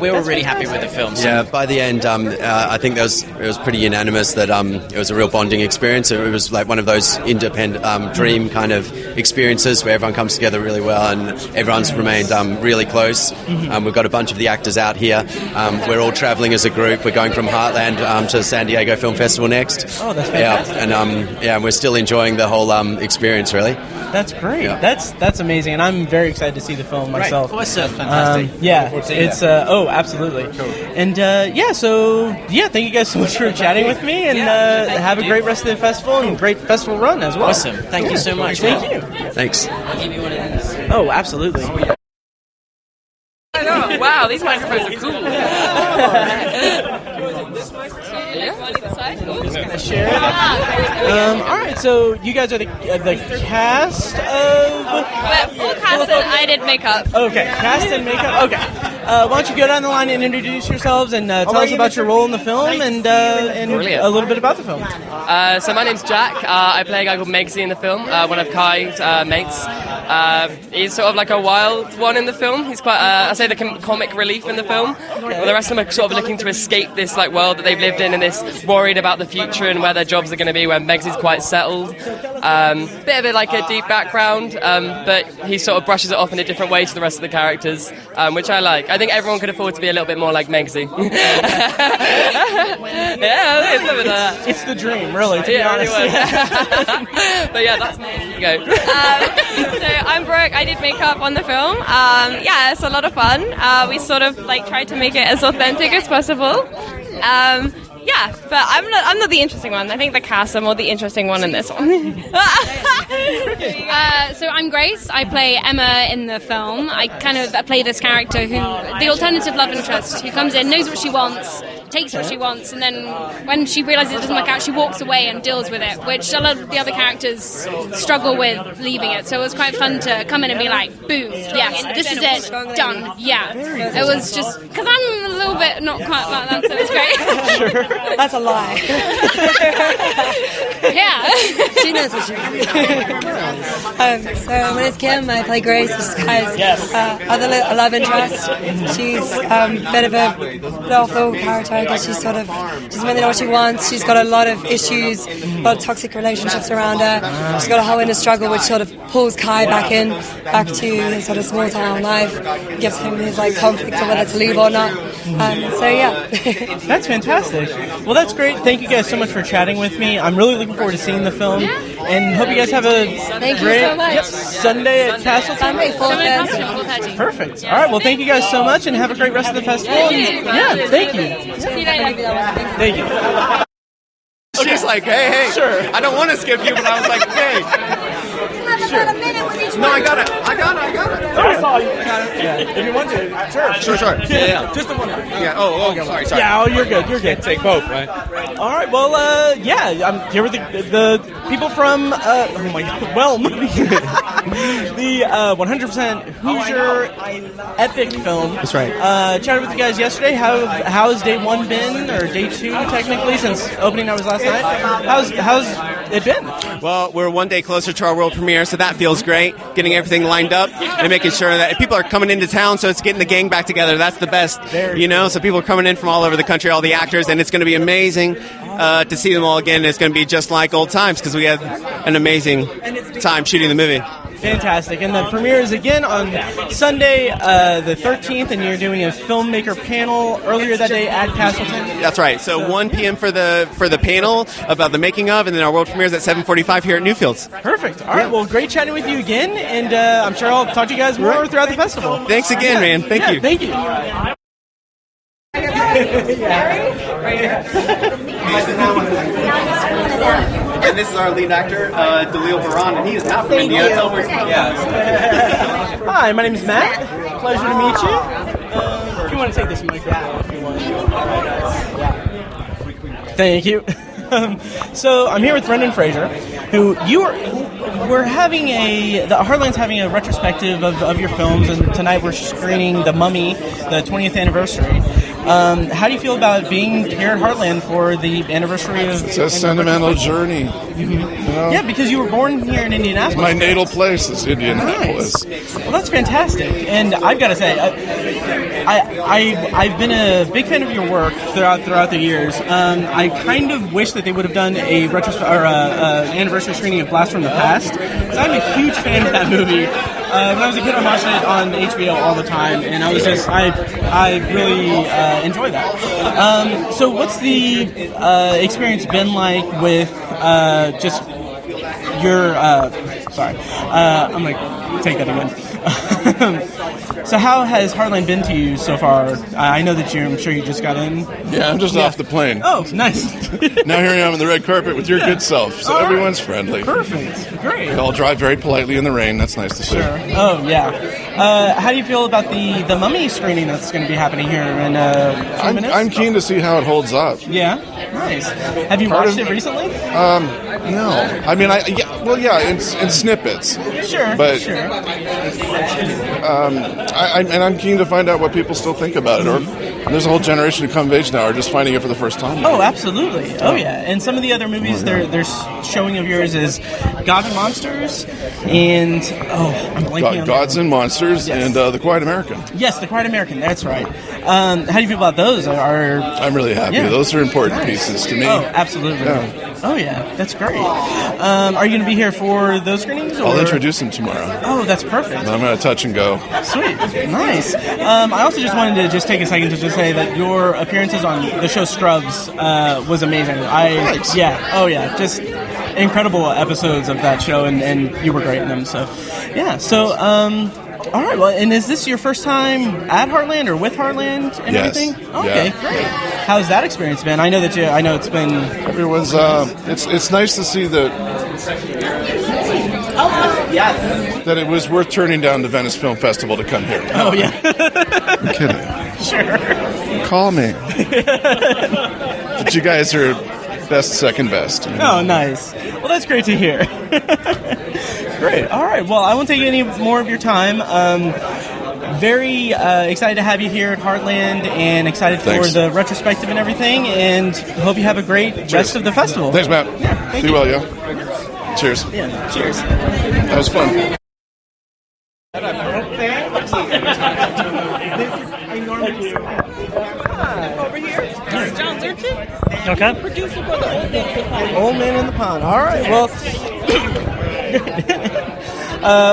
Speaker 4: we were really happy with the film. So.
Speaker 5: Yeah, by the end, I think it was pretty unanimous that it was a real bonding experience. It was like one of those independent dream kind of experiences where everyone comes together really well and everyone's remained really close. We've got a bunch of the actors out here. We're all travelling as a group. We're going from Heartland to San Diego Film Festival next.
Speaker 1: Oh, that's fantastic.
Speaker 5: Yeah, and we're still enjoying the whole experience, really.
Speaker 1: That's great.
Speaker 5: Yeah.
Speaker 1: That's amazing, and I'm very excited to see the film myself.
Speaker 4: Right. Awesome. Fantastic.
Speaker 1: It's absolutely. Cool. And thank you guys so much for chatting with me, and have a great rest of the festival and great festival run as well.
Speaker 4: Awesome. Thank you so much.
Speaker 1: Thank you.
Speaker 5: Thanks.
Speaker 4: I'll give you one of these.
Speaker 1: Oh, absolutely.
Speaker 2: I know. Wow, these microphones are cool.
Speaker 1: Just gonna share it. All right, so you guys are the cast of.
Speaker 2: Full cast and I did makeup.
Speaker 1: Okay, cast and makeup. Okay, why don't you go down the line and introduce yourselves and tell us about your role in the film and a little bit about the film.
Speaker 2: So my name's Jack. I play a guy called Megsy in the film, one of Kai's mates. He's sort of like a wild one in the film. He's quite, I say, the comic relief in the film. Well, the rest of them are sort of looking to escape this like world that they've lived in and this worried about the future and where their jobs are going to be, where Megsy's quite settled. Bit of it like a deep background, but he sort of brushes it off in a different way to the rest of the characters, which I like. I think everyone could afford to be a little bit more like Megsy. Yeah, it's that.
Speaker 1: It's the dream, really, to be honest.
Speaker 2: But yeah, that's me. You go. So I'm Brooke. I did makeup on the film. It's a lot of fun. We sort of like tried to make it as authentic as possible. But I'm not the interesting one. I think the cast are more the interesting one in this one.
Speaker 6: So I'm Grace. I play Emma in the film. I play this character the alternative love interest, who comes in, knows what she wants, takes what she wants, and then when she realizes it doesn't work out, she walks away and deals with it, which a lot of the other characters struggle with leaving it. So it was quite fun to come in and be like, boom, yes, this is it, done, yeah. It was just, because I'm a little bit not quite like that, so it's great.
Speaker 1: Sure.
Speaker 23: That's a lie.
Speaker 6: Yeah.
Speaker 23: She knows what she wants. So my name's Kim. I play Grace, this guy's other love interest. She's a bit of a awful character because she doesn't really know what she wants. She's got a lot of issues, a lot of toxic relationships around her. She's got a whole inner struggle which sort of pulls Kai back to his sort of small town life, gives him his like conflict of whether to leave or not.
Speaker 1: That's fantastic. Well, that's great. Thank you guys so much for chatting with me. I'm really looking forward to seeing the film, and hope you guys have a great Sunday at Castleton.
Speaker 23: Sunday, 4:30.
Speaker 1: Perfect. All right. Well, thank you guys so much, and have a great rest of the festival. And, thank you. Thank you.
Speaker 12: She's like, hey,
Speaker 1: sure.
Speaker 12: I don't want to skip you, but I was like, hey. Sure. No, I got it.
Speaker 1: That's all you got it. Yeah. If you want to, sure.
Speaker 12: Yeah.
Speaker 1: Just the one.
Speaker 12: Yeah. Oh, sorry.
Speaker 1: Yeah. Oh, you're good.
Speaker 12: Take both, right?
Speaker 1: All right. Well, I'm here with the people from Whelm, the 100% Hoosier epic film.
Speaker 12: That's right.
Speaker 1: Chatted with you guys yesterday. How's day one been, or day two technically, since opening night was last night? How's it been?
Speaker 12: Well, we're one day closer to our world premiere, so that feels great. Getting everything lined up and making sure that people are coming into town, so it's getting the gang back together. That's the best, So people are coming in from all over the country, all the actors, and it's going to be amazing to see them all again. It's going to be just like old times because we had an amazing time shooting the movie.
Speaker 1: Fantastic. And the premiere is again on Sunday, the 13th, and you're doing a Filmmaker panel earlier that day at Castleton.
Speaker 12: That's right. So 1 p.m. for the panel about the making of, and then our world premiere is at 7:45 here at Newfields.
Speaker 1: Perfect. All right. Well, great chatting with you again, and I'm sure I'll talk to you guys more throughout the festival.
Speaker 12: Thanks again, man. Thank you.
Speaker 1: Thank you.
Speaker 12: And this is our lead actor, Dalil Baran, and he is not from India.
Speaker 1: Hi, my name is Matt. Pleasure to meet you. If you want to take this mic out, if you want. Thank you. So I'm here with Brendan Fraser, who we're having the Heartland's having a retrospective of your films, and tonight we're screening The Mummy, the 20th anniversary. How do you feel about being here at Heartland for the anniversary of...
Speaker 9: It's a sentimental journey. You know?
Speaker 1: Yeah, because you were born here in Indianapolis.
Speaker 9: My natal place is Indianapolis.
Speaker 1: Nice. Well, that's fantastic. And I've got to say, I've been a big fan of your work throughout the years. I kind of wish that they would have done a anniversary screening of Blast from the Past, because I'm a huge fan of that movie. When I was a kid, I watched it on HBO all the time, and I really enjoyed that. So what's the experience been like with just your... sorry. I'm going to take that again. So how has Heartland been to you so far? I know that I'm sure you just got in.
Speaker 9: Yeah, I'm just off the plane.
Speaker 1: Oh, nice.
Speaker 9: Now here I am on the red carpet with your good self, so everyone's friendly.
Speaker 1: Perfect. Great.
Speaker 9: They all drive very politely in the rain. That's nice to see.
Speaker 1: Sure. Oh, yeah. How do you feel about the Mummy screening that's going to be happening here in a few minutes?
Speaker 9: I'm keen to see how it holds up.
Speaker 1: Yeah? Nice. Have you watched it recently?
Speaker 9: No. I mean, in snippets.
Speaker 1: Sure.
Speaker 9: But,
Speaker 1: sure.
Speaker 9: I'm keen to find out what people still think about it. Or there's a whole generation who come of age now are just finding it for the first time.
Speaker 1: Oh, absolutely. Oh, yeah. And some of the other movies they're showing of yours is Gods and Monsters and I'm blanking on
Speaker 9: Gods and Monsters and The Quiet American.
Speaker 1: Yes, The Quiet American. That's right. How do you feel about those?
Speaker 9: I'm really happy. Yeah. Those are important pieces to me.
Speaker 1: Oh, absolutely. Yeah. Oh, yeah. That's great. Are you going to be here for those screenings? Or?
Speaker 9: I'll introduce them tomorrow.
Speaker 1: Oh, that's perfect.
Speaker 9: And I'm going to touch and go.
Speaker 1: Sweet. Nice. I also just wanted to take a second to just say that your appearances on the show Scrubs was amazing.
Speaker 9: Thanks.
Speaker 1: Yeah. Oh, yeah. Just incredible episodes of that show, and you were great in them. So, yeah. So, all right. Well, and is this your first time at Heartland or with Heartland and everything? Okay, great. How's that experience been? I know it's been.
Speaker 9: Everyone's. It's nice to see that. That it was worth turning down the Venice Film Festival to come here.
Speaker 1: Oh yeah.
Speaker 9: I'm kidding.
Speaker 1: Sure.
Speaker 9: Call me. But you guys are second best. You know?
Speaker 1: Oh, nice. Well, that's great to hear. Great. All right. Well, I won't take any more of your time. Very excited to have you here at Heartland and excited for the retrospective and everything, and hope you have a great rest of the festival.
Speaker 9: Thanks, Matt.
Speaker 1: Yeah,
Speaker 9: See you well, yeah. Cheers.
Speaker 1: Yeah, cheers.
Speaker 9: That was fun.
Speaker 1: Over here. John Zurchin.
Speaker 10: Okay.
Speaker 1: Producer for the Old Man in the Pond. All right. Well,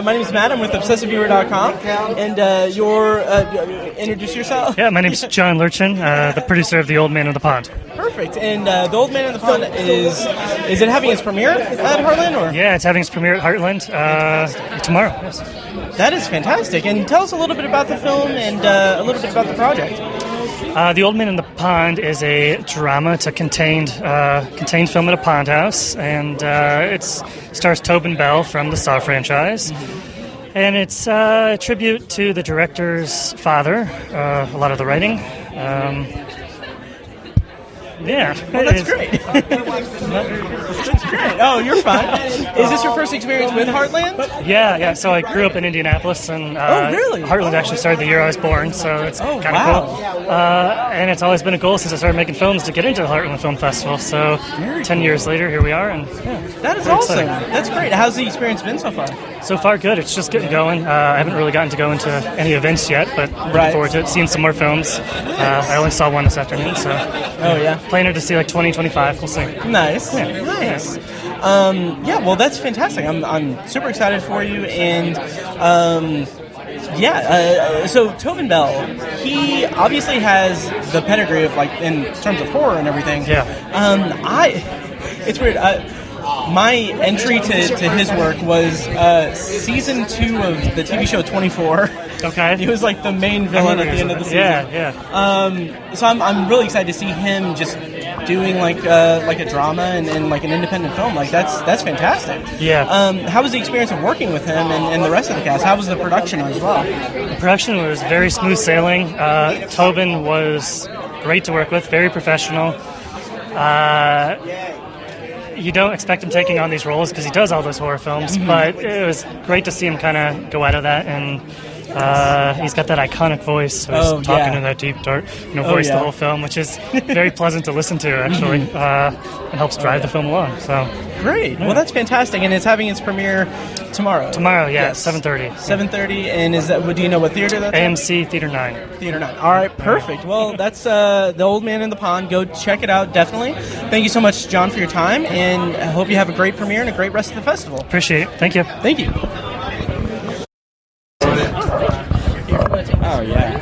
Speaker 1: my name is Matt. I'm with ObsessiveViewer.com. And introduce yourself.
Speaker 10: Yeah, my name is John Lurchin, the producer of The Old Man in the Pond.
Speaker 1: Perfect. And The Old Man in the Pond is it having its premiere at Heartland? Or?
Speaker 10: Yeah, it's having its premiere at Heartland tomorrow. Yes.
Speaker 1: That is fantastic. And tell us a little bit about the film and a little bit about the project.
Speaker 10: The Old Man in the Pond is a drama. It's a contained film at a pond house, and it stars Tobin Bell from the Saw franchise. Mm-hmm. And it's a tribute to the director's father, a lot of the writing. Yeah.
Speaker 1: Well, that's great. That's great. Oh, you're fine. Is this your first experience with Heartland?
Speaker 10: Yeah. So I grew up in Indianapolis, and
Speaker 1: really?
Speaker 10: Heartland actually started the year I was born, so it's kind of cool. And it's always been a goal since I started making films to get into the Heartland Film Festival. So 10 years later, here we are, and
Speaker 1: that is awesome. Exciting. That's great. How's the experience been so far?
Speaker 10: So far, good. It's just getting going. I haven't really gotten to go into any events yet, but looking forward to it. Seeing some more films. I only saw one this afternoon, so planning to see like 20, 25. We'll see.
Speaker 1: Nice. Yeah. Nice. Well, that's fantastic. I'm super excited for you, and so Tobin Bell, he obviously has the pedigree of in terms of horror and everything.
Speaker 10: Yeah.
Speaker 1: It's weird. My entry to his work was season 2 of the TV show 24.
Speaker 10: Okay.
Speaker 1: He was like the main villain at the end of the season.
Speaker 10: Yeah.
Speaker 1: So I'm really excited to see him just doing like a drama and like an independent film. Like that's fantastic.
Speaker 10: Yeah.
Speaker 1: How was the experience of working with him and the rest of the cast? How was the production as well?
Speaker 10: The production was very smooth sailing. Tobin was great to work with, very professional. You don't expect him taking on these roles because he does all those horror films, but it was great to see him kind of go out of that and He's got that iconic voice. So he's talking in that deep, dark voice the whole film, which is very pleasant to listen to, actually. It helps drive the film along. So
Speaker 1: great. Well, that's fantastic, and it's having its premiere tomorrow.
Speaker 10: Tomorrow, yes. 7:30.
Speaker 1: 7:30, and is that? Do you know what theater that's
Speaker 10: AMC Theater 9.
Speaker 1: Theater 9. All right, perfect. Well, that's The Old Man in the Pond. Go check it out, definitely. Thank you so much, John, for your time, and I hope you have a great premiere and a great rest of the festival.
Speaker 10: Appreciate it. Thank you.
Speaker 1: Thank you.
Speaker 11: Oh, yeah.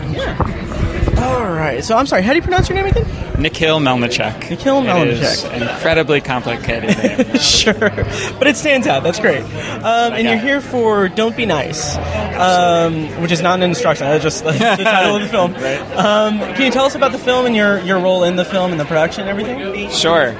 Speaker 1: All right. So, I'm sorry, how do you pronounce your name again?
Speaker 11: Nikhil Melnichuk.
Speaker 1: Nikhil Melnichuk.
Speaker 11: It is an incredibly complicated name.
Speaker 1: Sure. But it stands out. That's great. And you're here for Don't Be Nice, which is not an instruction. That's just the title of the film.
Speaker 11: Right.
Speaker 1: Can you tell us about the film and your role in the film and the production and everything?
Speaker 11: Sure.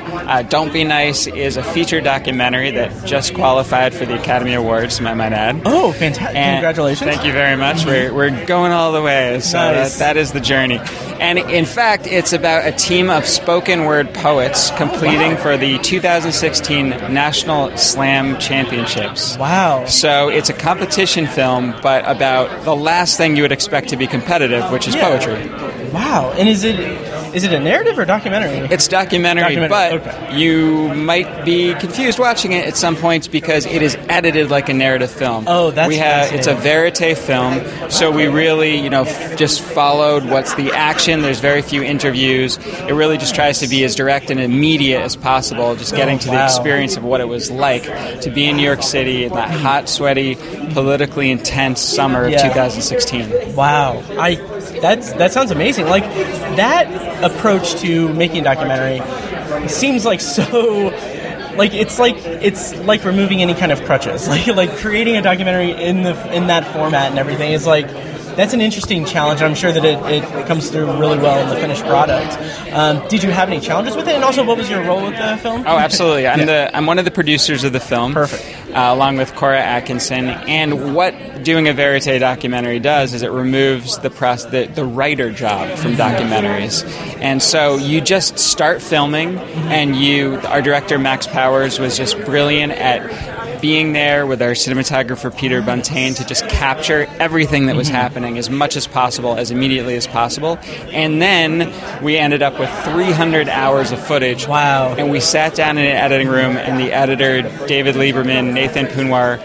Speaker 11: Don't Be Nice is a feature documentary that just qualified for the Academy Awards, I might add.
Speaker 1: Oh, fantastic. Congratulations.
Speaker 11: Thank you very much. We're going all the way. So
Speaker 1: nice.
Speaker 11: that is the journey. And in fact, it's about a team of spoken word poets competing for the 2016 National Slam Championships.
Speaker 1: Wow.
Speaker 11: So it's a competition film, but about the last thing you would expect to be competitive, which is poetry.
Speaker 1: Wow. And is it a narrative or documentary?
Speaker 11: It's documentary, but you might be confused watching it at some points because it is edited like a narrative film.
Speaker 1: Oh, that's
Speaker 11: It's a verite film, so we really, just followed what's the action. There's very few interviews. It really just tries to be as direct and immediate as possible, just getting to the experience of what it was like to be in New York City in that hot, sweaty, politically intense summer of 2016.
Speaker 1: Wow. That sounds amazing. Like, that approach to making a documentary seems like so... it's like removing any kind of crutches. Like creating a documentary in that format and everything is like... That's an interesting challenge. I'm sure that it comes through really well in the finished product. Did you have any challenges with it? And also, what was your role with the film?
Speaker 11: Oh, absolutely. I'm one of the producers of the film.
Speaker 1: Perfect.
Speaker 11: Along with Cora Atkinson. And what doing a verite documentary does is it removes the writer job from documentaries. And so you just start filming, and our director, Max Powers, was just brilliant at being there with our cinematographer Peter Buntain to just capture everything that was happening as much as possible, as immediately as possible. And then we ended up with 300 hours of footage.
Speaker 1: Wow.
Speaker 11: And we sat down in an editing room, and the editor, David Lieberman, Nathan Poonwar,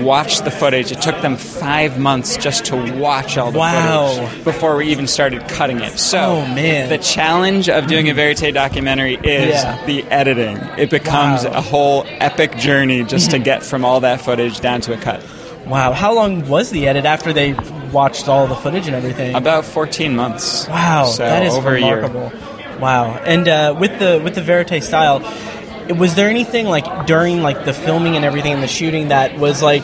Speaker 11: watched the footage. It took them 5 months just to watch all the footage before we even started cutting it. So the challenge of doing a verite documentary is the editing. It becomes a whole epic journey just to get from all that footage down to a cut.
Speaker 1: Wow. How long was the edit after they watched all the footage and everything?
Speaker 11: About 14 months.
Speaker 1: Wow.
Speaker 11: So
Speaker 1: that is
Speaker 11: over
Speaker 1: remarkable.
Speaker 11: A year.
Speaker 1: Wow. And with the verite style, was there anything like during like the filming and everything and the shooting that was like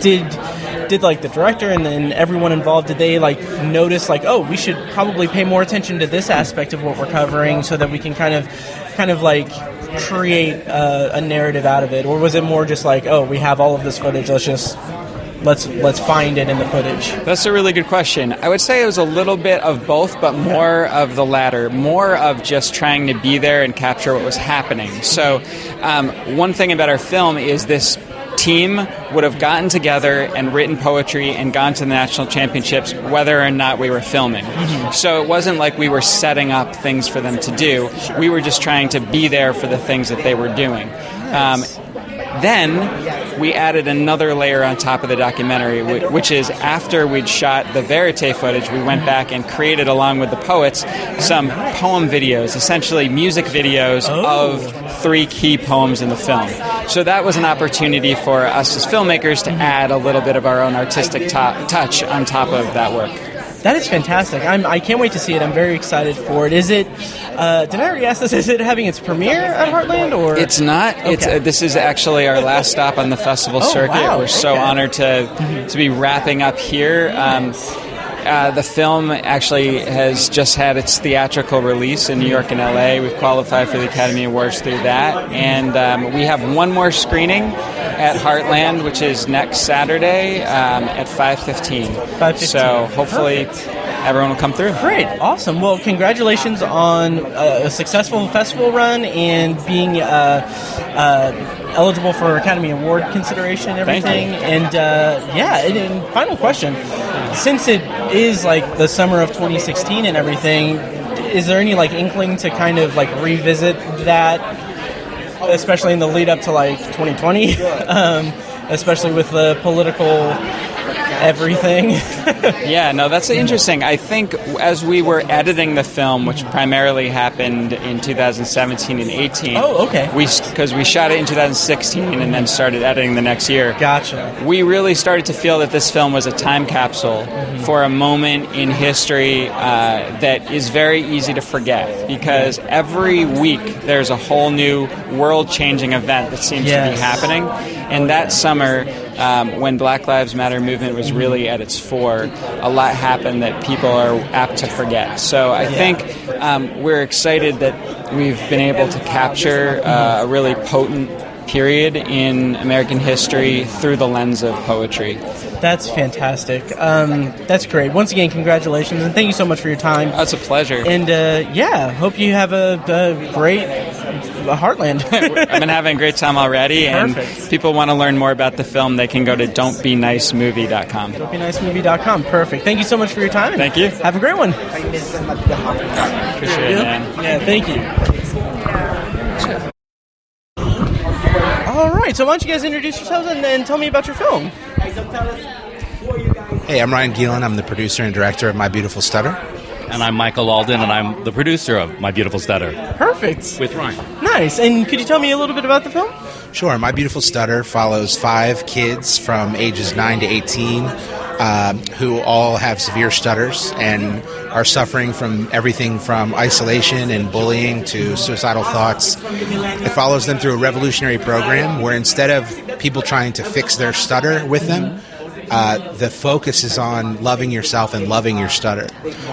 Speaker 1: did like the director and then everyone involved, did they like notice like, oh, we should probably pay more attention to this aspect of what we're covering so that we can kind of like create a narrative out of it? Or was it more just like, oh, we have all of this footage, let's find it in the footage?
Speaker 11: That's a really good question. I would say it was a little bit of both, but more of the latter, more of just trying to be there and capture what was happening. So one thing about our film is this team would have gotten together and written poetry and gone to the national championships whether or not we were filming. So it wasn't like we were setting up things for them to do. We were just trying to be there for the things that they were doing. Then we added another layer on top of the documentary, which is after we'd shot the verite footage, we went back and created, along with the poets, some poem videos, essentially music videos of 3 key poems in the film. So that was an opportunity for us as filmmakers to add a little bit of our own artistic touch on top of that work.
Speaker 1: That is fantastic. I can't wait to see it. I'm very excited for it. Is it, did I already ask this, is it having its premiere at Heartland? Or
Speaker 11: It's not.
Speaker 1: Okay.
Speaker 11: This is actually our last stop on the festival circuit.
Speaker 1: Wow.
Speaker 11: We're so honored to be wrapping up here. The film actually has just had its theatrical release in New York and LA. We've qualified for the Academy Awards through that. And we have one more screening at Heartland, which is next Saturday at 5:15. So hopefully everyone will come through.
Speaker 1: Great, awesome. Well, congratulations on a successful festival run and being eligible for Academy Award consideration and everything. And and final question: since it is like the summer of 2016 and everything, is there any like inkling to kind of like revisit that, especially in the lead up to like 2020, especially with the political everything?
Speaker 11: Yeah, no, that's interesting. I think as we were editing the film, which primarily happened in 2017 and 18.
Speaker 1: Oh, okay.
Speaker 11: Because we shot it in 2016 and then started editing the next year.
Speaker 1: Gotcha.
Speaker 11: We really started to feel that this film was a time capsule for a moment in history that is very easy to forget, because every week there's a whole new world-changing event that seems to be happening. And that summer, when Black Lives Matter movement was really at its fore, a lot happened that people are apt to forget. So I think we're excited that we've been able to capture a really potent period in American history through the lens of poetry.
Speaker 1: That's fantastic. That's great. Once again, congratulations, and thank you so much for your time.
Speaker 11: That's a pleasure.
Speaker 1: And hope you have a great Heartland.
Speaker 11: I've been having a great time already.
Speaker 1: Perfect.
Speaker 11: And if people want to learn more about the film, they can go to don'tbenicemovie.com.
Speaker 1: don'tbenicemovie.com. Perfect. Thank you so much for your time.
Speaker 11: Thank you.
Speaker 1: Have a great one.
Speaker 11: Appreciate it, man.
Speaker 1: Yeah, thank you. All right, so why don't you guys introduce yourselves and then tell me about your film?
Speaker 13: Hey, I'm Ryan Gielen. I'm the producer and director of My Beautiful Stutter.
Speaker 15: And I'm Michael Alden, and I'm the producer of My Beautiful Stutter.
Speaker 1: Perfect.
Speaker 15: With Ryan.
Speaker 1: Nice. And could you tell me a little bit about the film?
Speaker 13: Sure. My Beautiful Stutter follows 5 kids from ages 9 to 18 who all have severe stutters and are suffering from everything from isolation and bullying to suicidal thoughts. It follows them through a revolutionary program where instead of people trying to fix their stutter with them, the focus is on loving yourself and loving your stutter.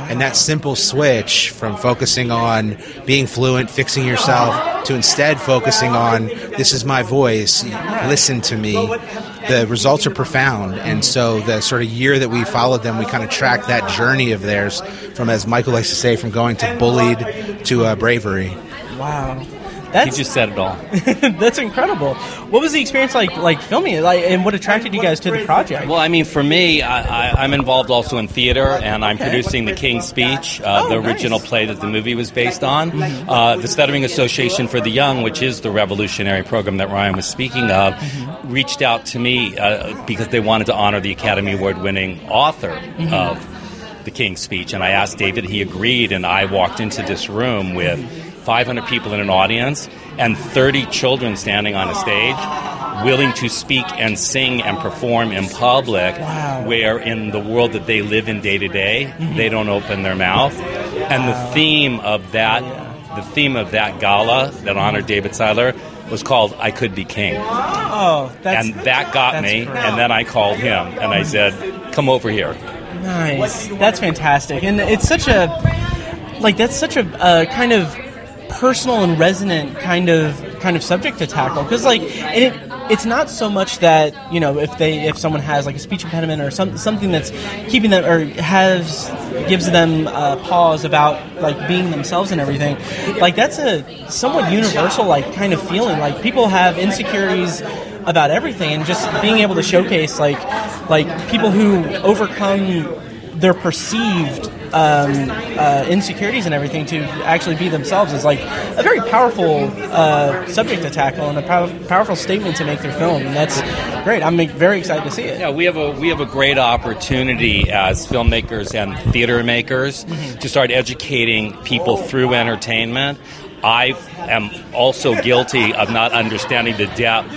Speaker 13: And that simple switch from focusing on being fluent, fixing yourself, to instead focusing on, this is my voice, listen to me, the results are profound. And so the sort of year that we followed them, we kind of tracked that journey of theirs from, as Michael likes to say, from going to bullied to bravery.
Speaker 1: Wow.
Speaker 15: He just said it all.
Speaker 1: That's incredible. What was the experience like filming it, and what attracted you guys to the project?
Speaker 15: Well, I mean, for me, I'm involved also in theater, and I'm producing The King's Speech, the original play that the movie was based on. The Stuttering Association for the Young, which is the revolutionary program that Ryan was speaking of, reached out to me because they wanted to honor the Academy Award-winning author of The King's Speech, and I asked David, he agreed, and I walked into this room with 500 people in an audience and 30 children standing on a stage willing to speak and sing and perform in public, where in the world that they live in day to day, they don't open their mouth. And the theme of that gala that honored David Seiler was called I Could Be King.
Speaker 1: Oh,
Speaker 15: and that got me,
Speaker 1: great.
Speaker 15: and then I called him and I said, come over here.
Speaker 1: Nice. That's fantastic. And it's such a kind of personal and resonant kind of subject to tackle, because it's not so much that, you know, if someone has like a speech impediment or something that's keeping them or gives them pause about like being themselves and everything, like that's a somewhat universal like kind of feeling. Like people have insecurities about everything, and just being able to showcase like people who overcome their perceived insecurities and everything to actually be themselves is like a very powerful subject to tackle and a powerful statement to make their film, and that's great. I'm very excited to see it.
Speaker 15: Yeah, we have a great opportunity as filmmakers and theater makers to start educating people through entertainment. I am also guilty of not understanding the depth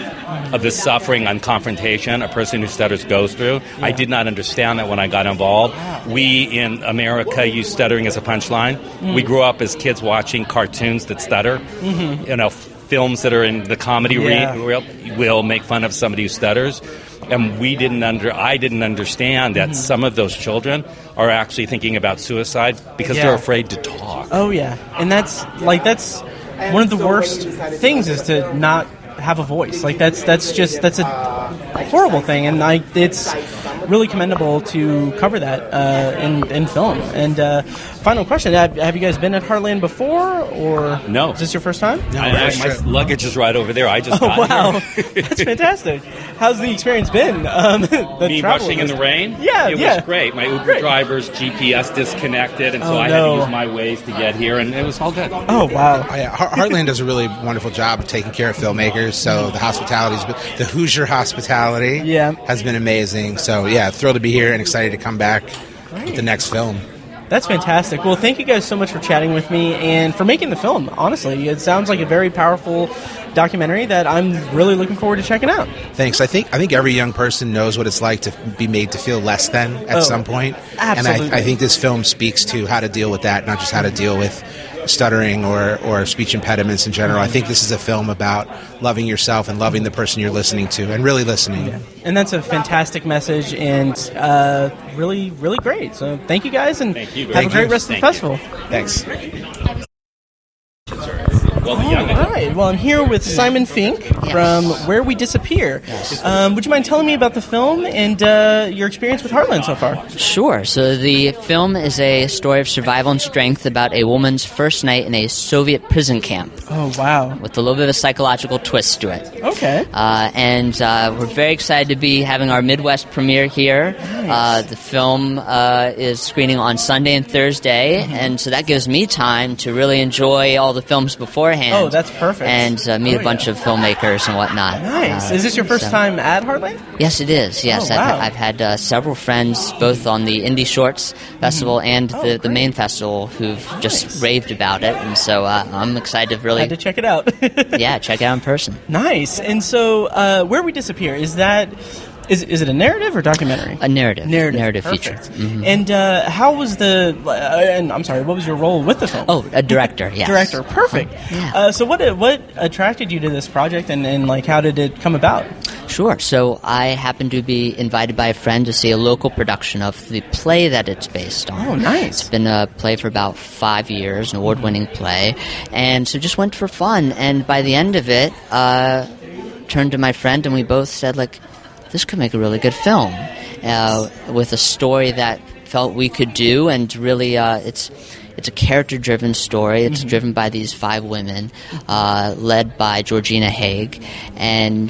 Speaker 15: of the suffering and confrontation a person who stutters goes through. Yeah. I did not understand that when I got involved. Wow. We in America use stuttering as a punchline. We grew up as kids watching cartoons that stutter. You know, films that are in the comedy reel will make fun of somebody who stutters. And I didn't understand that some of those children are actually thinking about suicide because they're afraid to talk.
Speaker 1: Oh yeah, and that's one of the worst things is to not have a voice. Like that's a horrible thing, and it's really commendable to cover that in film. And final question: have you guys been at Heartland before, or
Speaker 15: no?
Speaker 1: Is this your first time?
Speaker 15: No, my luggage is right over there. I just got
Speaker 1: wow,
Speaker 15: here.
Speaker 1: That's fantastic. How's the experience been?
Speaker 15: Me rushing in the rain?
Speaker 1: Yeah,
Speaker 15: it was great. My Uber driver's GPS disconnected, and so I had to use my Waze to get here, and it was all good.
Speaker 1: Oh wow!
Speaker 13: Heartland does a really wonderful job of taking care of filmmakers. So the the Hoosier hospitality, has been amazing. So thrilled to be here and excited to come back with the next film.
Speaker 1: That's fantastic. Well, thank you guys so much for chatting with me and for making the film. Honestly, it sounds like a very powerful documentary that I'm really looking forward to checking out.
Speaker 13: Thanks. I think every young person knows what it's like to be made to feel less than at some point.
Speaker 1: Absolutely.
Speaker 13: And I think this film speaks to how to deal with that, not just how to deal with stuttering or speech impediments in general. I think this is a film about loving yourself and loving the person you're listening to and really listening.
Speaker 1: Yeah. And that's a fantastic message and really, really great. So thank you guys and have a great rest of the festival.
Speaker 13: Thanks.
Speaker 1: All right. Well, I'm here with Simon Fink from Where We Disappear. Would you mind telling me about the film and your experience with Heartland so far?
Speaker 8: Sure. So the film is a story of survival and strength about a woman's first night in a Soviet prison camp.
Speaker 1: Oh, wow.
Speaker 8: With a little bit of a psychological twist to it.
Speaker 1: Okay.
Speaker 8: And we're very excited to be having our Midwest premiere here.
Speaker 1: Nice.
Speaker 8: The film is screening on Sunday and Thursday, and so that gives me time to really enjoy all the films beforehand.
Speaker 1: Oh, that's perfect.
Speaker 8: And meet a bunch of filmmakers and whatnot.
Speaker 1: Nice. Is this your first time at Heartland?
Speaker 8: Yes, it is. Yes,
Speaker 1: Oh, wow.
Speaker 8: I've had several friends, both on the Indie Shorts Festival and the main festival, who've just raved about it, and so I'm excited to really
Speaker 1: Had to check it out.
Speaker 8: yeah, check it out in person.
Speaker 1: Nice. And so, Where We Disappear, is it a narrative or documentary?
Speaker 8: A narrative
Speaker 1: Perfect.
Speaker 8: feature. Mm-hmm.
Speaker 1: And how was and I'm sorry, what was your role with the film?
Speaker 8: Oh, a director, yes.
Speaker 1: Director, perfect. So what attracted you to this project and like how did it come about?
Speaker 8: Sure. So I happened to be invited by a friend to see a local production of the play that it's based on.
Speaker 1: Oh, nice.
Speaker 8: It's been a play for about 5 years, an award-winning play, and so just went for fun. And by the end of it, turned to my friend and we both said, like, this could make a really good film with a story that felt we could do, and really it's a character-driven story. It's driven by these 5 women, led by Georgina Haig, and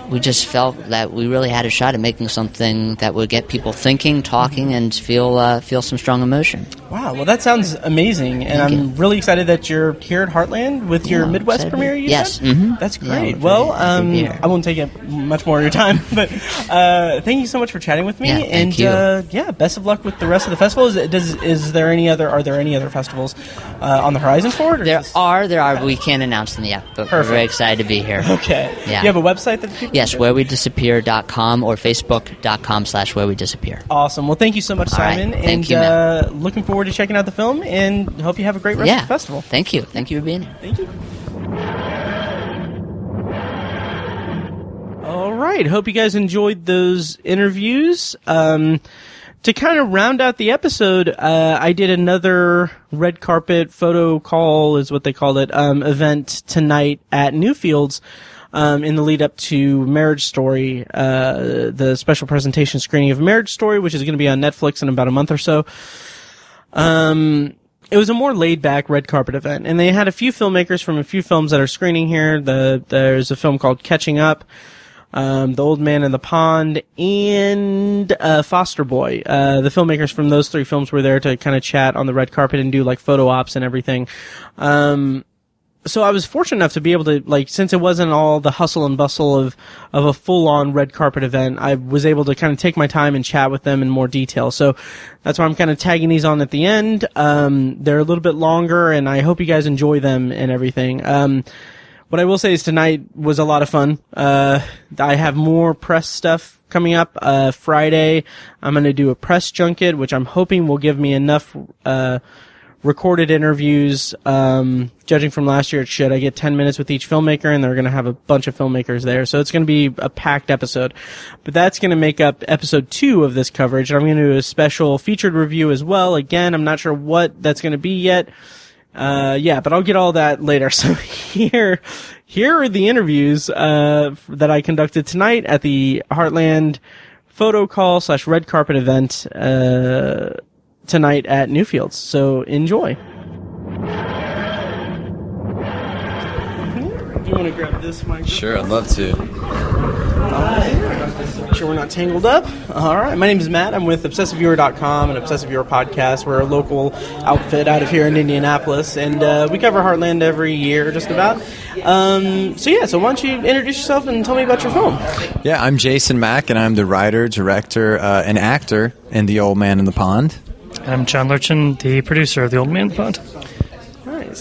Speaker 8: we just felt that we really had a shot at making something that would get people thinking, talking, and feel some strong emotion.
Speaker 1: Wow, well that sounds amazing, and I'm really excited that you're here at Heartland with your Midwest premiere, you
Speaker 8: Yes.
Speaker 1: said?
Speaker 8: Mm-hmm.
Speaker 1: That's great. Well, I won't take up much more of your time, but thank you so much for chatting with me,
Speaker 8: thank you.
Speaker 1: Best of luck with the rest of the festival. Are there any other festivals on the horizon for it? Or
Speaker 8: There are. We can't announce them yet, but we're very excied to be here.
Speaker 1: Okay.
Speaker 8: Yeah.
Speaker 1: Do you have a website that people
Speaker 8: Yes, wherewedisappear.com or facebook.com/wherewedisappear.
Speaker 1: Awesome. Well, thank you so much,
Speaker 8: All right.
Speaker 1: Simon.
Speaker 8: Thank you,
Speaker 1: looking forward to checking out the film, and hope you have a great rest of the festival.
Speaker 8: Thank you. Thank you for being here.
Speaker 1: Thank you. All right. Hope you guys enjoyed those interviews. To kind of round out the episode, I did another red carpet photo call, is what they called it, event tonight at Newfields. In the lead up to Marriage Story, the special presentation screening of Marriage Story, which is going to be on Netflix in about a month or so. It was a more laid back red carpet event, and they had a few filmmakers from a few films that are screening here. There's a film called Catching Up, The Old Man in the Pond, and Foster Boy. The filmmakers from those 3 films were there to kind of chat on the red carpet and do like photo ops and everything. So I was fortunate enough to be able to, like, since it wasn't all the hustle and bustle of a full-on red carpet event, I was able to kind of take my time and chat with them in more detail. So that's why I'm kind of tagging these on at the end. They're a little bit longer, and I hope you guys enjoy them and everything. What I will say is tonight was a lot of fun. I have more press stuff coming up. Friday, I'm going to do a press junket, which I'm hoping will give me enough, recorded interviews. Judging from last year, it should. I get 10 minutes with each filmmaker, and they're going to have a bunch of filmmakers there. So it's going to be a packed episode. But that's going to make up episode 2 of this coverage. And I'm going to do a special featured review as well. Again, I'm not sure what that's going to be yet. But I'll get all that later. So here are the interviews, that I conducted tonight at the Heartland photo call / red carpet event tonight at Newfields. So enjoy. Do you want to grab this mic?
Speaker 14: Sure, I'd love to.
Speaker 1: Make sure we're not tangled up. All right. My name is Matt. I'm with ObsessiveViewer.com and Obsessive Viewer Podcast. We're a local outfit out of here in Indianapolis, and we cover Heartland every year, just about. So why don't you introduce yourself and tell me about your film?
Speaker 14: Yeah, I'm Jason Mack, and I'm the writer, director, and actor in The Old Man in the Pond.
Speaker 10: I'm John Lurchin, the producer of The Old Man in the Pond.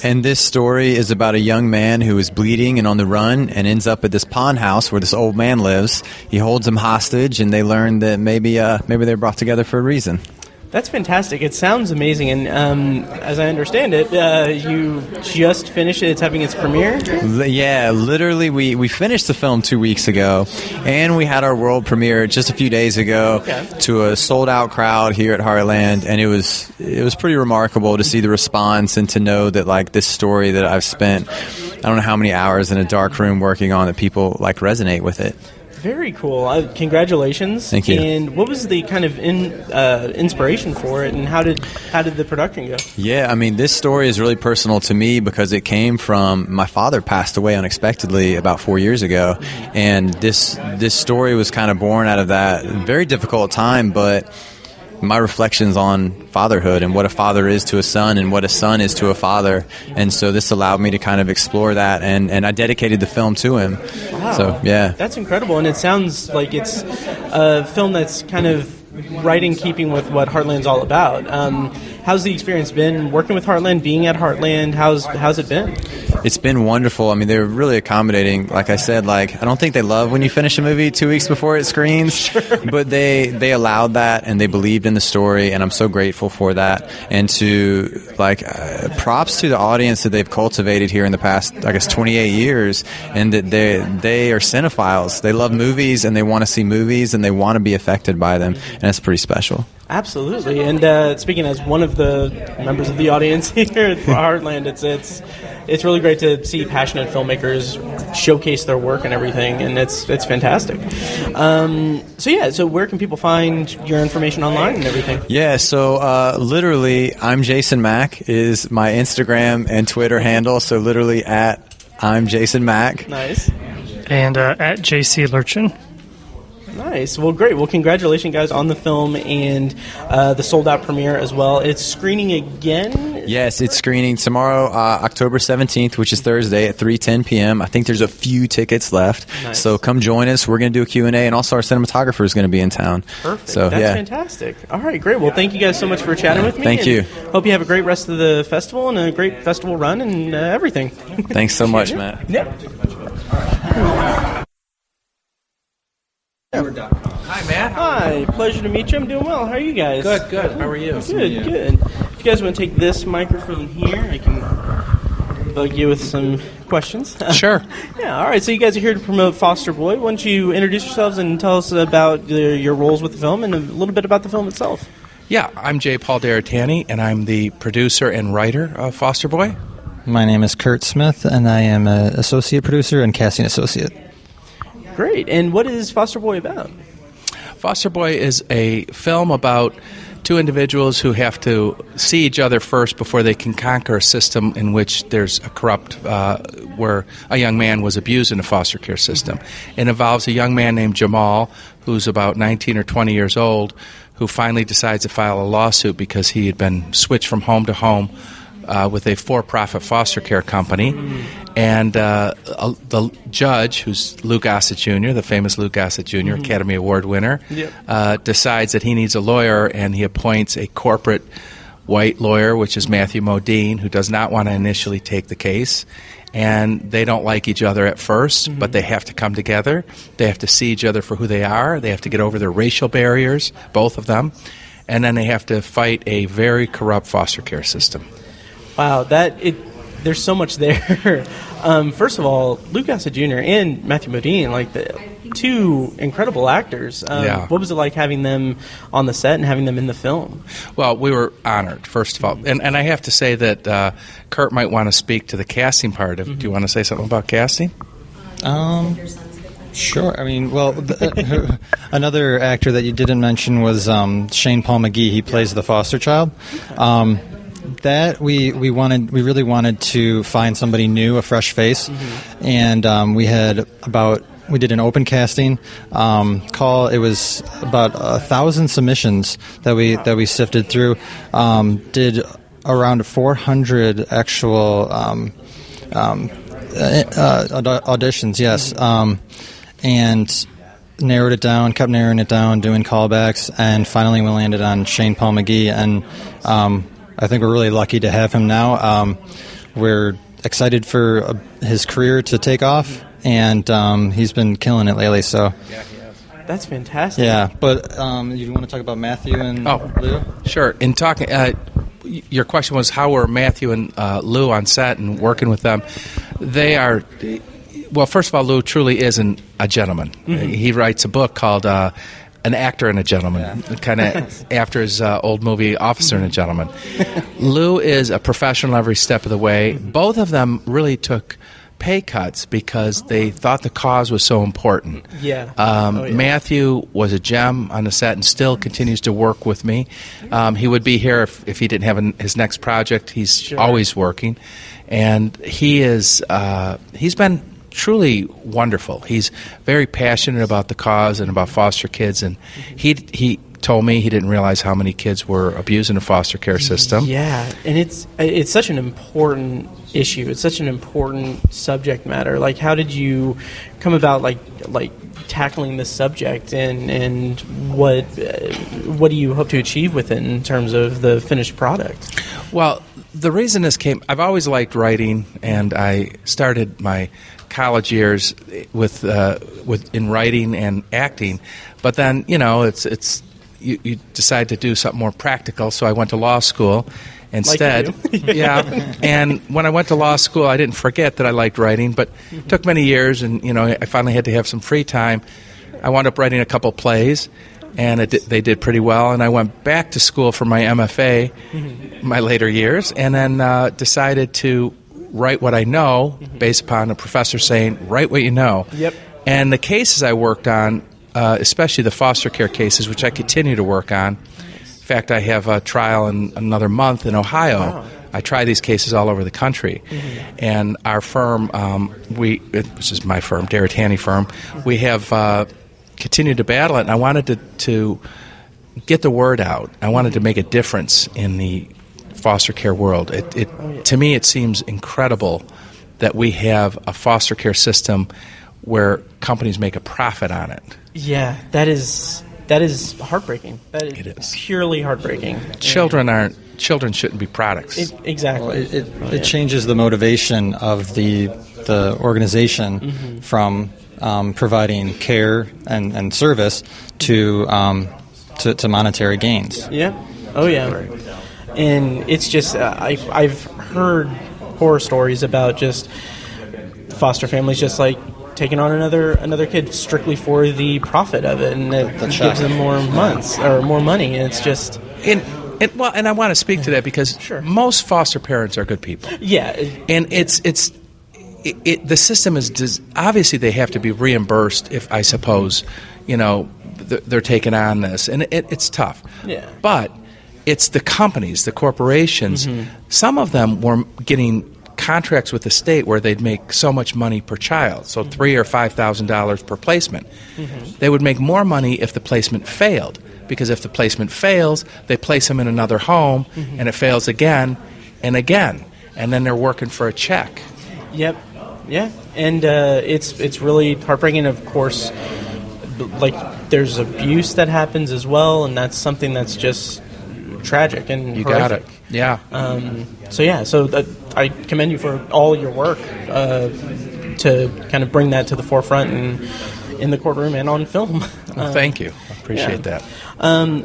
Speaker 14: And this story is about a young man who is bleeding and on the run and ends up at this pond house where this old man lives. He holds him hostage, and they learn that maybe they're brought together for a reason.
Speaker 1: That's fantastic. It sounds amazing, and as I understand it, you just finished it. It's having its premiere?
Speaker 14: Yeah, literally, we finished the film 2 weeks ago, and we had our world premiere just a few days ago to a sold-out crowd here at Heartland, and it was pretty remarkable to see the response and to know that, like, this story that I've spent, I don't know how many hours in a dark room working on, that people, like, resonate with it.
Speaker 1: Very cool. Congratulations.
Speaker 14: Thank you.
Speaker 1: And what was the kind of inspiration for it, and how did the production go?
Speaker 14: Yeah, I mean, this story is really personal to me because it came from my father passed away unexpectedly about 4 years ago, and this story was kind of born out of that very difficult time, but my reflections on fatherhood and what a father is to a son and what a son is to a father. And so this allowed me to kind of explore that, and I dedicated the film to him.
Speaker 1: Wow.
Speaker 14: So, yeah.
Speaker 1: That's incredible, and it sounds like it's a film that's kind of right in keeping with what Heartland's all about. How's the experience been working with Heartland, being at Heartland? How's it been?
Speaker 14: It's been wonderful. I mean, they're really accommodating. Like I said, I don't think they love when you finish a movie 2 weeks before it screens, sure. But they allowed that, and they believed in the story, and I'm so grateful for that. And to, props to the audience that they've cultivated here in the past, 28 years, and that they are cinephiles. They love movies, and they want to see movies, and they want to be affected by them, and that's pretty special.
Speaker 1: Absolutely. And speaking as one of the members of the audience here at Heartland, it's really great to see passionate filmmakers showcase their work and everything, and it's fantastic. So where can people find your information online and everything?
Speaker 14: Yeah, so literally, I'm Jason Mack is my Instagram and Twitter handle, so literally at I'm Jason Mack.
Speaker 1: Nice.
Speaker 10: And at JC Lurchin.
Speaker 1: Nice. Well, great. Well, congratulations, guys, on the film and the sold-out premiere as well. It's screening again?
Speaker 14: Yes, it's screening tomorrow, October 17th, which is Thursday at 3:10 p.m. I think there's a few tickets left.
Speaker 1: Nice.
Speaker 14: So come join us. We're going to do a Q&A, and also our cinematographer is going to be in town.
Speaker 1: Perfect.
Speaker 14: So,
Speaker 1: That's
Speaker 14: yeah.
Speaker 1: fantastic. All right, great. Well, thank you guys so much for chatting with me.
Speaker 14: Thank you.
Speaker 1: Hope you have a great rest of the festival and a great festival run and everything.
Speaker 14: Thanks so much, Matt.
Speaker 1: Yep.
Speaker 16: Hi, Matt.
Speaker 1: Hi, pleasure to meet you. I'm doing well. How are you guys?
Speaker 16: Good. How are you?
Speaker 1: Good. If you guys want to take this microphone here, I can bug you with some questions.
Speaker 16: Sure.
Speaker 1: Yeah, all right. So you guys are here to promote Foster Boy. Why don't you introduce yourselves and tell us about your roles with the film and a little bit about the film itself?
Speaker 16: Yeah, I'm J. Paul D'Aretani, and I'm the producer and writer of Foster Boy.
Speaker 17: My name is Kurt Smith, and I am an associate producer and casting associate.
Speaker 1: Great. And what is Foster Boy about?
Speaker 16: Foster Boy is a film about two individuals who have to see each other first before they can conquer a system in which there's a corrupt, where a young man was abused in a foster care system. It involves a young man named Jamal, who's about 19 or 20 years old, who finally decides to file a lawsuit because he had been switched from home to home with a for-profit foster care company. And the judge, who's Lou Gossett Jr., the famous Lou Gossett Jr., Academy Award winner, decides that he needs a lawyer, and he appoints a corporate white lawyer, which is Matthew Modine, who does not want to initially take the case. And they don't like each other at first, but they have to come together. They have to see each other for who they are. They have to get over their racial barriers, both of them. And then they have to fight a very corrupt foster care system.
Speaker 1: Wow, there's so much there. First of all, Lou Gossett Jr. and Matthew Modine, the two incredible actors. What was it like having them on the set and having them in the film?
Speaker 16: Well, we were honored, first of all. And I have to say that Kurt might want to speak to the casting part of Do you want to say something about casting?
Speaker 17: Sure. I mean, well, another actor that you didn't mention was Shane Paul McGee. He plays the foster child. That we really wanted to find somebody new, a fresh face, and we did an open casting call. It was about 1,000 submissions that we sifted through. Did around 400 actual auditions. Yes, and narrowed it down. Kept narrowing it down, doing callbacks, and finally we landed on Shane Paul McGee. And I think we're really lucky to have him now. We're excited for his career to take off, and he's been killing it lately. So,
Speaker 1: that's fantastic.
Speaker 17: Yeah, but you want to talk about Matthew and Lou?
Speaker 16: Sure. In talking, your question was how were Matthew and Lou on set and working with them? They are. Well, first of all, Lou truly is a gentleman. He writes a book called An Actor and a Gentleman, kind of after his old movie Officer and a Gentleman. Lou is a professional every step of the way. Both of them really took pay cuts because they thought the cause was so important. Matthew was a gem on the set and still continues to work with me. He would be here if he didn't have his next project. He's always working. And he's been truly wonderful. He's very passionate about the cause and about foster kids, and he told me he didn't realize how many kids were abused in the foster care system.
Speaker 1: Yeah, and it's such an important issue. It's such an important subject matter. Like, how did you come about like tackling this subject, and what do you hope to achieve with it in terms of the finished product?
Speaker 16: Well, the reason this came, I've always liked writing, and I started my college years with in writing and acting, but then it's you decide to do something more practical. So I went to law school instead. And when I went to law school, I didn't forget that I liked writing, but it took many years, and I finally had to have some free time. I wound up writing a couple plays, and they did pretty well. And I went back to school for my MFA, my later years, and then decided to write what I know based upon a professor saying, write what you know. And the cases I worked on, especially the foster care cases, which I continue to work on. In fact, I have a trial in another month in Ohio. Wow. I try these cases all over the country. And our firm, which is my firm, Darratani Firm, we have continued to battle it. And I wanted to get the word out. I wanted to make a difference in the foster care world. To me, it seems incredible that we have a foster care system where companies make a profit on it.
Speaker 1: Yeah, that is heartbreaking. It is purely heartbreaking.
Speaker 16: Children shouldn't be products.
Speaker 1: Exactly.
Speaker 17: It changes the motivation of the organization from providing care and service to monetary gains.
Speaker 1: Yeah. Oh yeah. And it's just I've heard horror stories about just foster families just like taking on another kid strictly for the profit of it, and it gives them more months or more money, and it's just
Speaker 16: and I want to speak to that because most foster parents are good people.
Speaker 1: Yeah,
Speaker 16: and the system is obviously they have to be reimbursed if I suppose they're taking on this, and it's tough.
Speaker 1: Yeah,
Speaker 16: but it's the companies, the corporations. Some of them were getting contracts with the state where they'd make so much money per child, so $3,000 or $5,000 per placement. They would make more money if the placement failed, because if the placement fails, they place them in another home, and it fails again and again, and then they're working for a check.
Speaker 1: Yep. Yeah, and it's really heartbreaking. Of course, like there's abuse that happens as well, and that's something that's just tragic and
Speaker 16: you
Speaker 1: horrific.
Speaker 16: Got it. Yeah.
Speaker 1: So I commend you for all your work to kind of bring that to the forefront and in the courtroom and on film.
Speaker 16: Well, thank you. I appreciate that.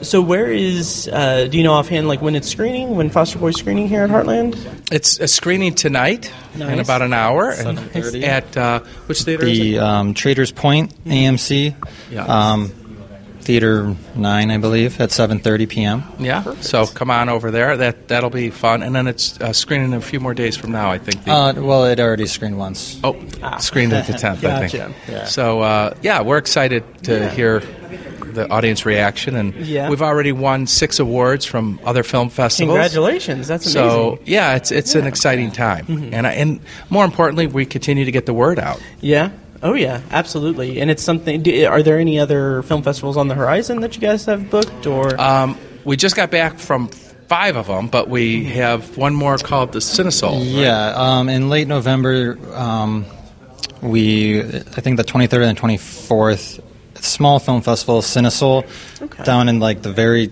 Speaker 1: So where is, do you know offhand, like when it's screening, when Foster Boy's screening here at Heartland?
Speaker 16: It's a screening tonight in about an hour. And at which theater is it?
Speaker 17: The Traders Point AMC. Theater 9, I believe, at 7:30 p.m.
Speaker 16: Yeah, so come on over there. That'll be fun. And then it's screening a few more days from now, I think.
Speaker 17: Well, it already screened once.
Speaker 16: Oh, screened at the 10th, I think.
Speaker 17: Gotcha. Yeah.
Speaker 16: So, we're excited to hear the audience reaction. And we've already won 6 awards from other film festivals.
Speaker 1: Congratulations. That's amazing.
Speaker 16: So, it's an exciting time.
Speaker 1: Mm-hmm.
Speaker 16: And more importantly, we continue to get the word out.
Speaker 1: Yeah. Oh, yeah, absolutely. And it's something. Are there any other film festivals on the horizon that you guys have booked? Or
Speaker 16: we just got back from 5 of them, but we have one more called the Cinesol.
Speaker 17: Yeah, in late November, I think the 23rd and 24th, small film festival, Cinesol, down in like the very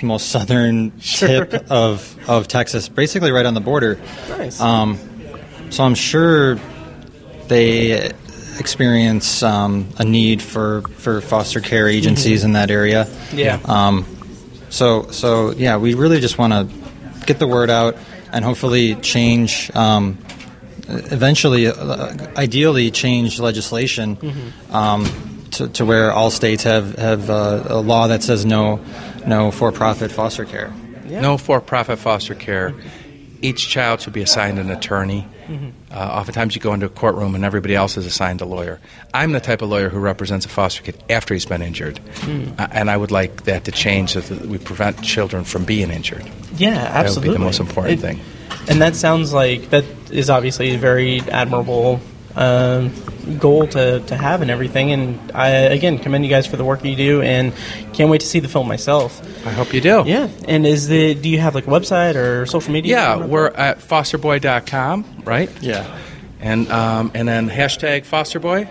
Speaker 17: most southern tip of Texas, basically right on the border.
Speaker 1: Nice.
Speaker 17: So I'm sure they experience a need for foster care agencies in that area.
Speaker 1: Yeah.
Speaker 17: So we really just want to get the word out and hopefully change, eventually, ideally change legislation to where all states have a law that says no for-profit foster care.
Speaker 1: Yeah.
Speaker 16: No for-profit foster care. Each child should be assigned an attorney. Oftentimes you go into a courtroom and everybody else is assigned a lawyer. I'm the type of lawyer who represents a foster kid after he's been injured. And I would like that to change so that we prevent children from being injured.
Speaker 1: Yeah, absolutely.
Speaker 16: That would be the most important thing.
Speaker 1: And that sounds like that is obviously a very admirable goal to have and everything. And I, again, commend you guys for the work that you do and can't wait to see the film myself.
Speaker 16: I hope you do.
Speaker 1: Yeah. And do you have like a website or social media?
Speaker 16: Yeah, we're at fosterboy.com, right?
Speaker 17: Yeah.
Speaker 16: And then hashtag fosterboy,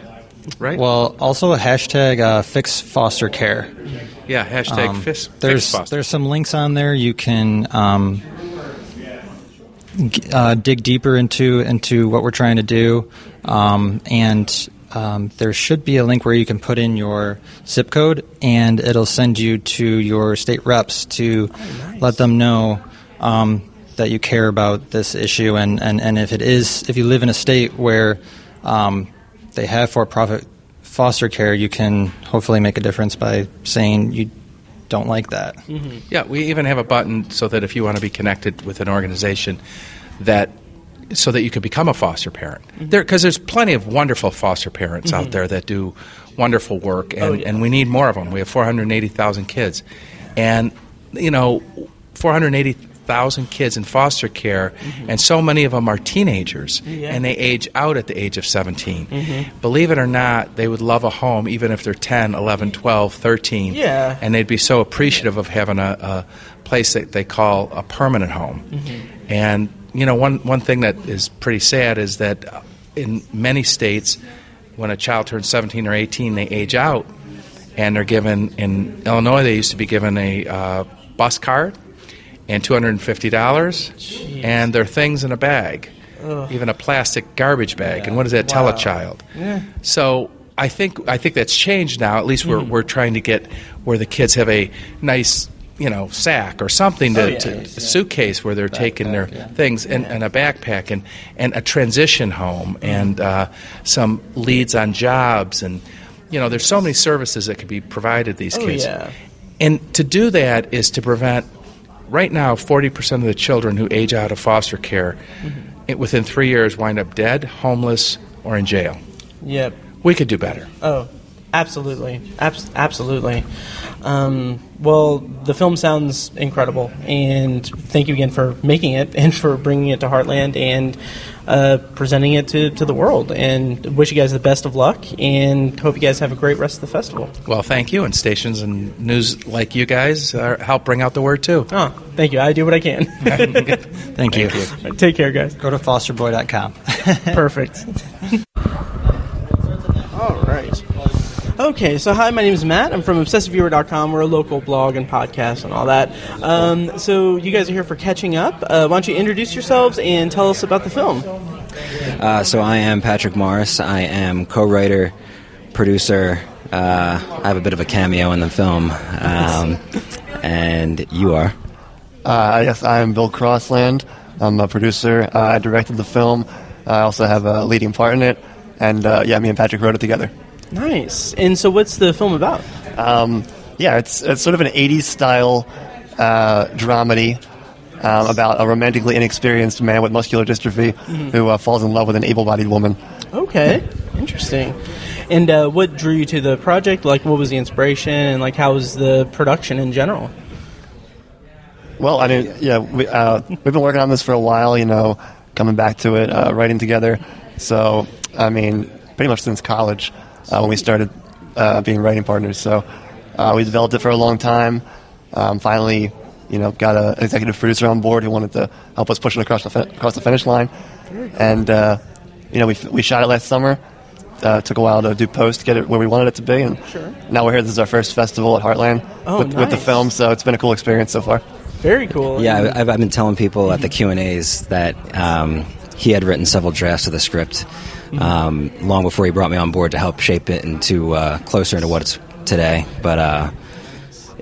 Speaker 16: right?
Speaker 17: Well, also a hashtag fix foster care.
Speaker 16: Yeah, hashtag fix foster.
Speaker 17: There's some links on there. You can dig deeper into what we're trying to do, and there should be a link where you can put in your zip code, and it'll send you to your state reps to let them know that you care about this issue, and if you live in a state where they have for-profit foster care, you can hopefully make a difference by saying you don't like that.
Speaker 1: Mm-hmm.
Speaker 16: Yeah, we even have a button so that if you want to be connected with an organization so that you could become a foster parent. Because there's plenty of wonderful foster parents out there that do wonderful work, and we need more of them. We have 480,000 kids. And, 480,000 kids in foster care, and so many of them are teenagers, and they age out at the age of 17. Believe it or not, they would love a home even if they're 10, 11, 12, 13.
Speaker 1: Yeah.
Speaker 16: And they'd be so appreciative of having a place that they call a permanent home. And one thing that is pretty sad is that in many states, when a child turns 17 or 18, they age out, and they're given, in Illinois, they used to be given a bus card and $250,
Speaker 1: Jeez.
Speaker 16: and their things in a bag, even a plastic garbage bag. And what does that tell a child?
Speaker 1: Yeah.
Speaker 16: So I think that's changed now. At least we're trying to get where the kids have a nice sack or something a suitcase where they're taking their things, and a backpack, and a transition home, and some leads on jobs, and there's so many services that could be provided these kids. And to do that is to prevent, right now, 40% of the children who age out of foster care within 3 years wind up dead, homeless, or in jail.
Speaker 1: Yep.
Speaker 16: We could do better.
Speaker 1: Oh, absolutely. Absolutely. Well, the film sounds incredible, and thank you again for making it and for bringing it to Heartland and presenting it to the world. And wish you guys the best of luck, and hope you guys have a great rest of the festival.
Speaker 16: Well, thank you, and stations and news like you guys help bring out the word, too.
Speaker 1: Oh, thank you. I do what I can.
Speaker 17: Thank you.
Speaker 1: Take care, guys.
Speaker 17: Go to fosterboy.com.
Speaker 1: Perfect. All right. Okay, so hi, my name is Matt. I'm from ObsessiveViewer.com. We're a local blog and podcast and all that. So you guys are here for catching up. Why don't you introduce yourselves and tell us about the film?
Speaker 18: So I am Patrick Morris. I am co-writer, producer. I have a bit of a cameo in the film. And you are?
Speaker 19: Yes, I am Bill Crossland. I'm a producer. I directed the film. I also have a leading part in it. And me and Patrick wrote it together.
Speaker 1: Nice. And so what's the film about?
Speaker 19: Yeah, it's sort of an 80s style dramedy about a romantically inexperienced man with muscular dystrophy who falls in love with an able-bodied woman.
Speaker 1: Okay, interesting. And what drew you to the project? Like, what was the inspiration, and like, how was the production in general?
Speaker 19: Well, I mean, yeah, we've been working on this for a while, coming back to it, writing together. So, I mean, pretty much since college when we started being writing partners. So we developed it for a long time. Finally, got an executive producer on board who wanted to help us push it across the finish line. And, we shot it last summer. Took a while to do post, get it where we wanted it to be. And now we're here. This is our first festival at Heartland with the film. So it's been a cool experience so far.
Speaker 1: Very cool.
Speaker 18: Yeah, I've been telling people at the Q&As that he had written several drafts of the script long before he brought me on board to help shape it into closer into what it's today. But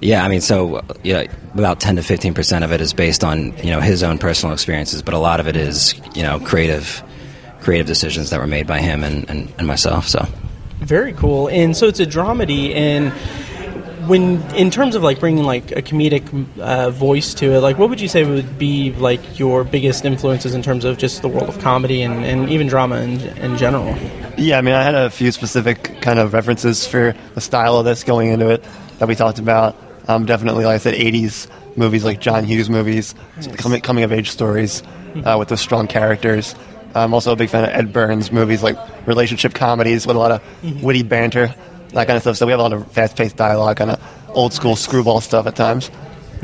Speaker 18: yeah, I mean, so about 10 to 15% of it is based on his own personal experiences, but a lot of it is creative decisions that were made by him and myself. So
Speaker 1: very cool. And so it's a dramedy, and when in terms of like bringing like a comedic voice to it, like what would you say would be like your biggest influences in terms of just the world of comedy and even drama in general?
Speaker 19: Yeah, I mean, I had a few specific kind of references for the style of this going into it that we talked about. Definitely, like I said, 80s movies like John Hughes movies, coming of age stories with those strong characters. I'm also a big fan of Ed Burns movies, like relationship comedies with a lot of witty banter, that kind of stuff. So we have a lot of fast-paced dialogue, kind of old-school screwball stuff at times.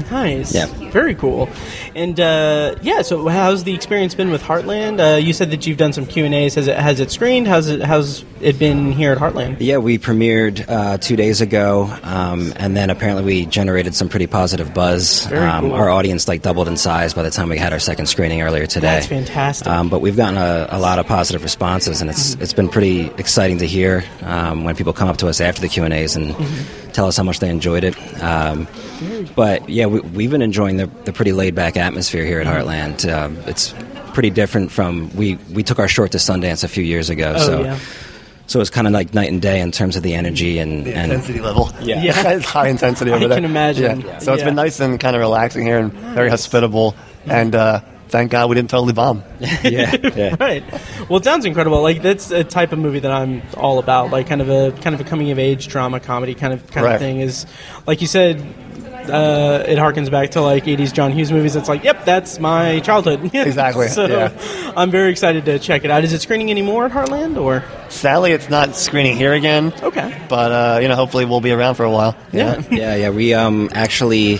Speaker 1: Nice.
Speaker 18: Yeah.
Speaker 1: Very cool. And so how's the experience been with Heartland? You said that you've done some Q&As. Has it screened? How's it been here at Heartland?
Speaker 18: Yeah, we premiered 2 days ago, and then apparently we generated some pretty positive buzz.
Speaker 1: Very cool.
Speaker 18: Our audience doubled in size by the time we had our second screening earlier today.
Speaker 1: That's fantastic.
Speaker 18: But we've gotten a lot of positive responses, and it's been pretty exciting to hear when people come up to us after the Q&As and tell us how much they enjoyed it. But yeah, we've been enjoying the pretty laid-back atmosphere here at Heartland. It's pretty different from we took our short to Sundance a few years ago. So it's kind of like night and day in terms of the energy and
Speaker 19: intensity level.
Speaker 18: Yeah.
Speaker 19: It's high intensity over there.
Speaker 1: I can imagine.
Speaker 19: Yeah. So it's been nice and kind of relaxing here and very hospitable. And thank God we didn't totally bomb.
Speaker 18: Yeah.
Speaker 1: Right. Well, it sounds incredible. Like that's a type of movie that I'm all about. Like kind of a coming of age drama comedy kind of thing. Is like you said. It harkens back to like 80s John Hughes movies. It's like, yep, that's my childhood.
Speaker 19: Exactly.
Speaker 1: So I'm very excited to check it out. Is it screening anymore at Heartland, or?
Speaker 19: Sadly, it's not screening here again.
Speaker 1: Okay.
Speaker 19: But hopefully we'll be around for a while.
Speaker 18: Yeah. We actually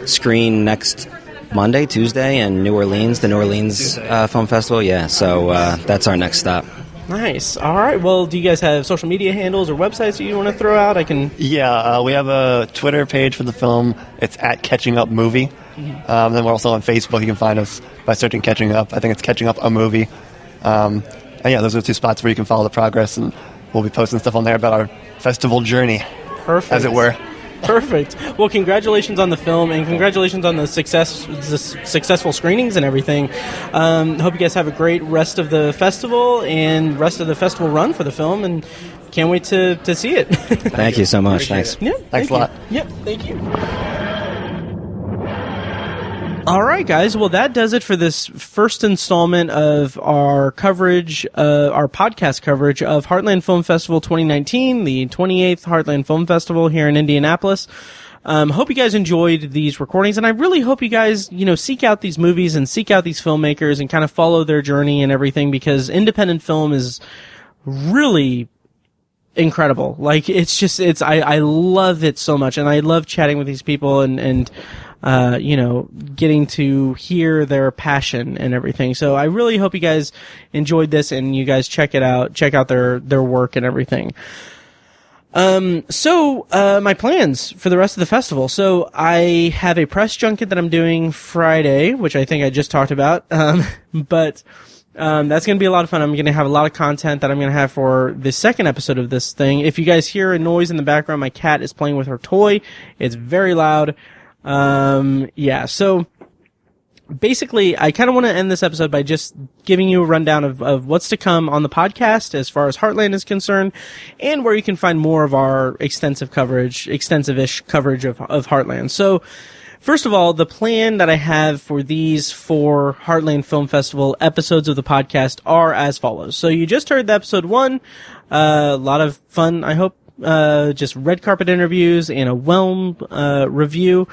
Speaker 18: screen next Monday, Tuesday in New Orleans, the New Orleans Film Festival. Yeah. So that's our next stop.
Speaker 1: Nice. All right. Well, do you guys have social media handles or websites that you want to throw out?
Speaker 19: Yeah, we have a Twitter page for the film. It's at Catching Up Movie. Then we're also on Facebook. You can find us by searching Catching Up. I think it's Catching Up a Movie. And yeah, those are the two spots where you can follow the progress, and we'll be posting stuff on there about our festival journey.
Speaker 1: Perfect.
Speaker 19: As it were.
Speaker 1: Perfect. Well, congratulations on the film, and congratulations on the successful screenings and everything. Hope you guys have a great rest of the festival and rest of the festival run for the film, and can't wait to see it.
Speaker 18: Thank you so much. Thanks.
Speaker 1: Yeah,
Speaker 19: Thanks a lot.
Speaker 1: Yep, thank you. All right, guys. Well, that does it for this first installment of our coverage, our podcast coverage of Heartland Film Festival 2019, the 28th Heartland Film Festival here in Indianapolis. Hope you guys enjoyed these recordings, and I really hope you guys, seek out these movies and seek out these filmmakers and kind of follow their journey and everything, because independent film is really incredible. Like, I love it so much, and I love chatting with these people and getting to hear their passion and everything. So I really hope you guys enjoyed this and you guys check out their work and everything. My plans for the rest of the festival. So I have a press junket that I'm doing Friday, which I think I just talked about. But that's going to be a lot of fun. I'm going to have a lot of content that I'm going to have for the second episode of this thing. If you guys hear a noise in the background, my cat is playing with her toy. It's very loud. So basically, I kind of want to end this episode by just giving you a rundown of what's to come on the podcast as far as Heartland is concerned, and where you can find more of our extensive-ish coverage of Heartland. So, first of all, the plan that I have for these 4 Heartland Film Festival episodes of the podcast are as follows. So you just heard the episode 1, a lot of fun, I hope, just red carpet interviews and a Whelm review.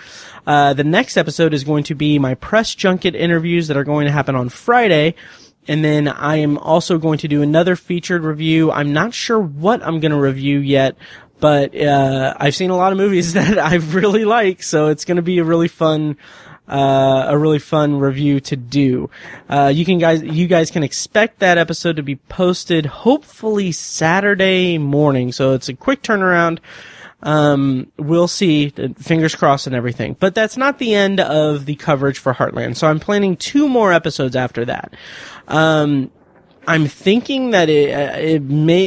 Speaker 1: The next episode is going to be my press junket interviews that are going to happen on Friday. And then I am also going to do another featured review. I'm not sure what I'm going to review yet, but I've seen a lot of movies that I really like, so it's going to be a really fun review to do. You guys can expect that episode to be posted hopefully Saturday morning, so it's a quick turnaround. We'll see, fingers crossed and everything. But that's not the end of the coverage for Heartland, so I'm planning 2 more episodes after that. I'm thinking that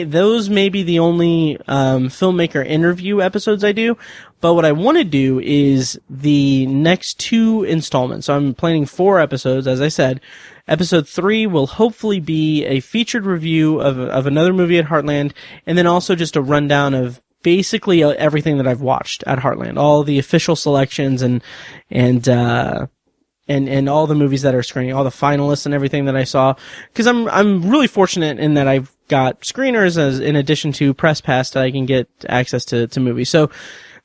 Speaker 1: those may be the only filmmaker interview episodes I do, but what I want to do is the next 2 installments. So I'm planning 4 episodes, as I said. Episode 3 will hopefully be a featured review of another movie at Heartland, and then also just a rundown of basically everything that I've watched at Heartland, all the official selections and all the movies that are screening, all the finalists and everything that I saw. Because I'm really fortunate in that I've got screeners as in addition to Press Pass that I can get access to movies. So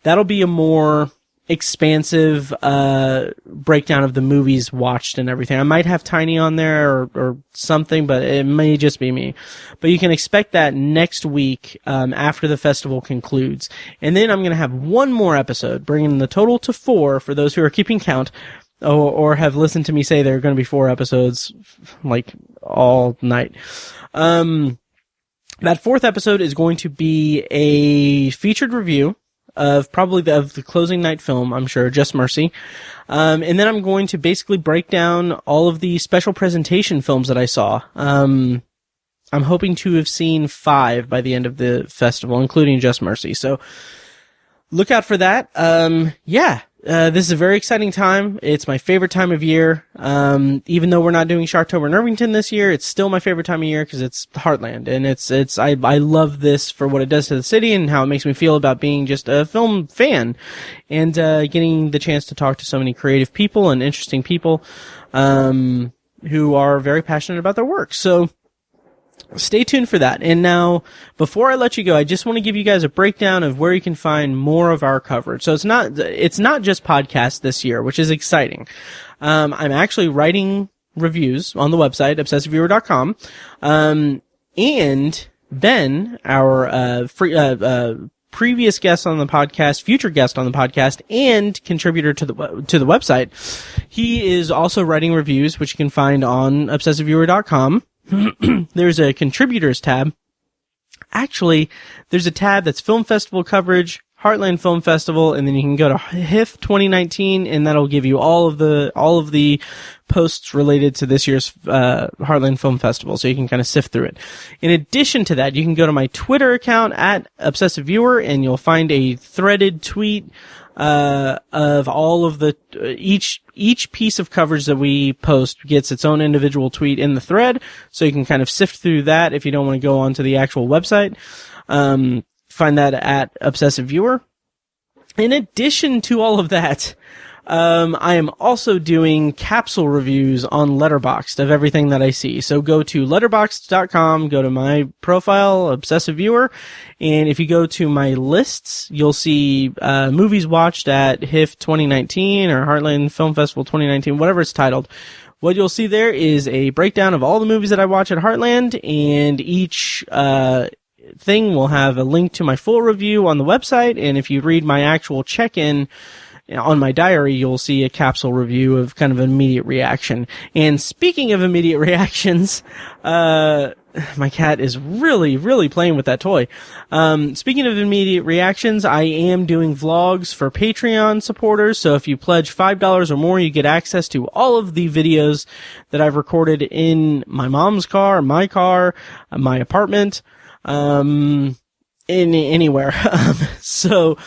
Speaker 1: that'll be a more expansive breakdown of the movies watched and everything. I might have Tiny on there or something, but it may just be me. But you can expect that next week after the festival concludes. And then I'm going to have 1 more episode, bringing the total to 4 for those who are keeping count. Or have listened to me say there are going to be 4 episodes, like, all night. That 4th episode is going to be a featured review of probably of the closing night film, I'm sure, Just Mercy. And then I'm going to basically break down all of the special presentation films that I saw. I'm hoping to have seen 5 by the end of the festival, including Just Mercy. So, look out for that. This is a very exciting time. It's my favorite time of year. Even though we're not doing Sharktober in Irvington this year, it's still my favorite time of year because it's Heartland, and I love this for what it does to the city and how it makes me feel about being just a film fan and getting the chance to talk to so many creative people and interesting people who are very passionate about their work. So stay tuned for that. And now, before I let you go, I just want to give you guys a breakdown of where you can find more of our coverage. So it's not just podcasts this year, which is exciting. I'm actually writing reviews on the website, obsessiveviewer.com. And Ben, our previous guest on the podcast, future guest on the podcast, and contributor to the website, he is also writing reviews, which you can find on obsessiveviewer.com. There's a contributors tab. Actually, there's a tab that's film festival coverage, Heartland Film Festival, and then you can go to HIFF2019, and that'll give you all of the posts related to this year's Heartland Film Festival, so you can kind of sift through it. In addition to that, you can go to my Twitter account at ObsessiveViewer, and you'll find a threaded tweet of all of the each piece of coverage that we post gets its own individual tweet in the thread, so you can kind of sift through that if you don't want to go onto the actual website. Find that at Obsessive Viewer. In addition to all of that, I am also doing capsule reviews on Letterboxd of everything that I see. So go to letterboxd.com, go to my profile, Obsessive Viewer, and if you go to my lists, you'll see movies watched at HIFF2019 or Heartland Film Festival 2019, whatever it's titled. What you'll see there is a breakdown of all the movies that I watch at Heartland, and each thing will have a link to my full review on the website, and if you read my actual check-in on my diary, you'll see a capsule review of kind of an immediate reaction. And speaking of immediate reactions, my cat is really, really playing with that toy. Speaking of immediate reactions, I am doing vlogs for Patreon supporters. So if you pledge $5 or more, you get access to all of the videos that I've recorded in my mom's car, my apartment, in anywhere. So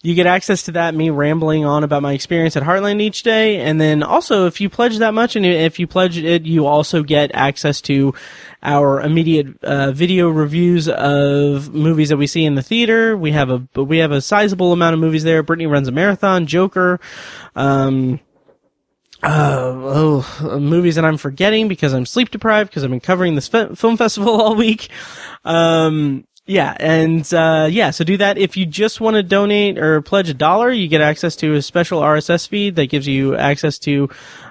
Speaker 1: you get access to that, me rambling on about my experience at Heartland each day. And then also, if you pledge that much, and if you pledge it, you also get access to our immediate video reviews of movies that we see in the theater. We have a sizable amount of movies there. Brittany runs a marathon, Joker, movies that I'm forgetting because I'm sleep deprived because I've been covering this film festival all week. So do that. If you just want to donate or pledge $1, you get access to a special RSS feed that gives you access to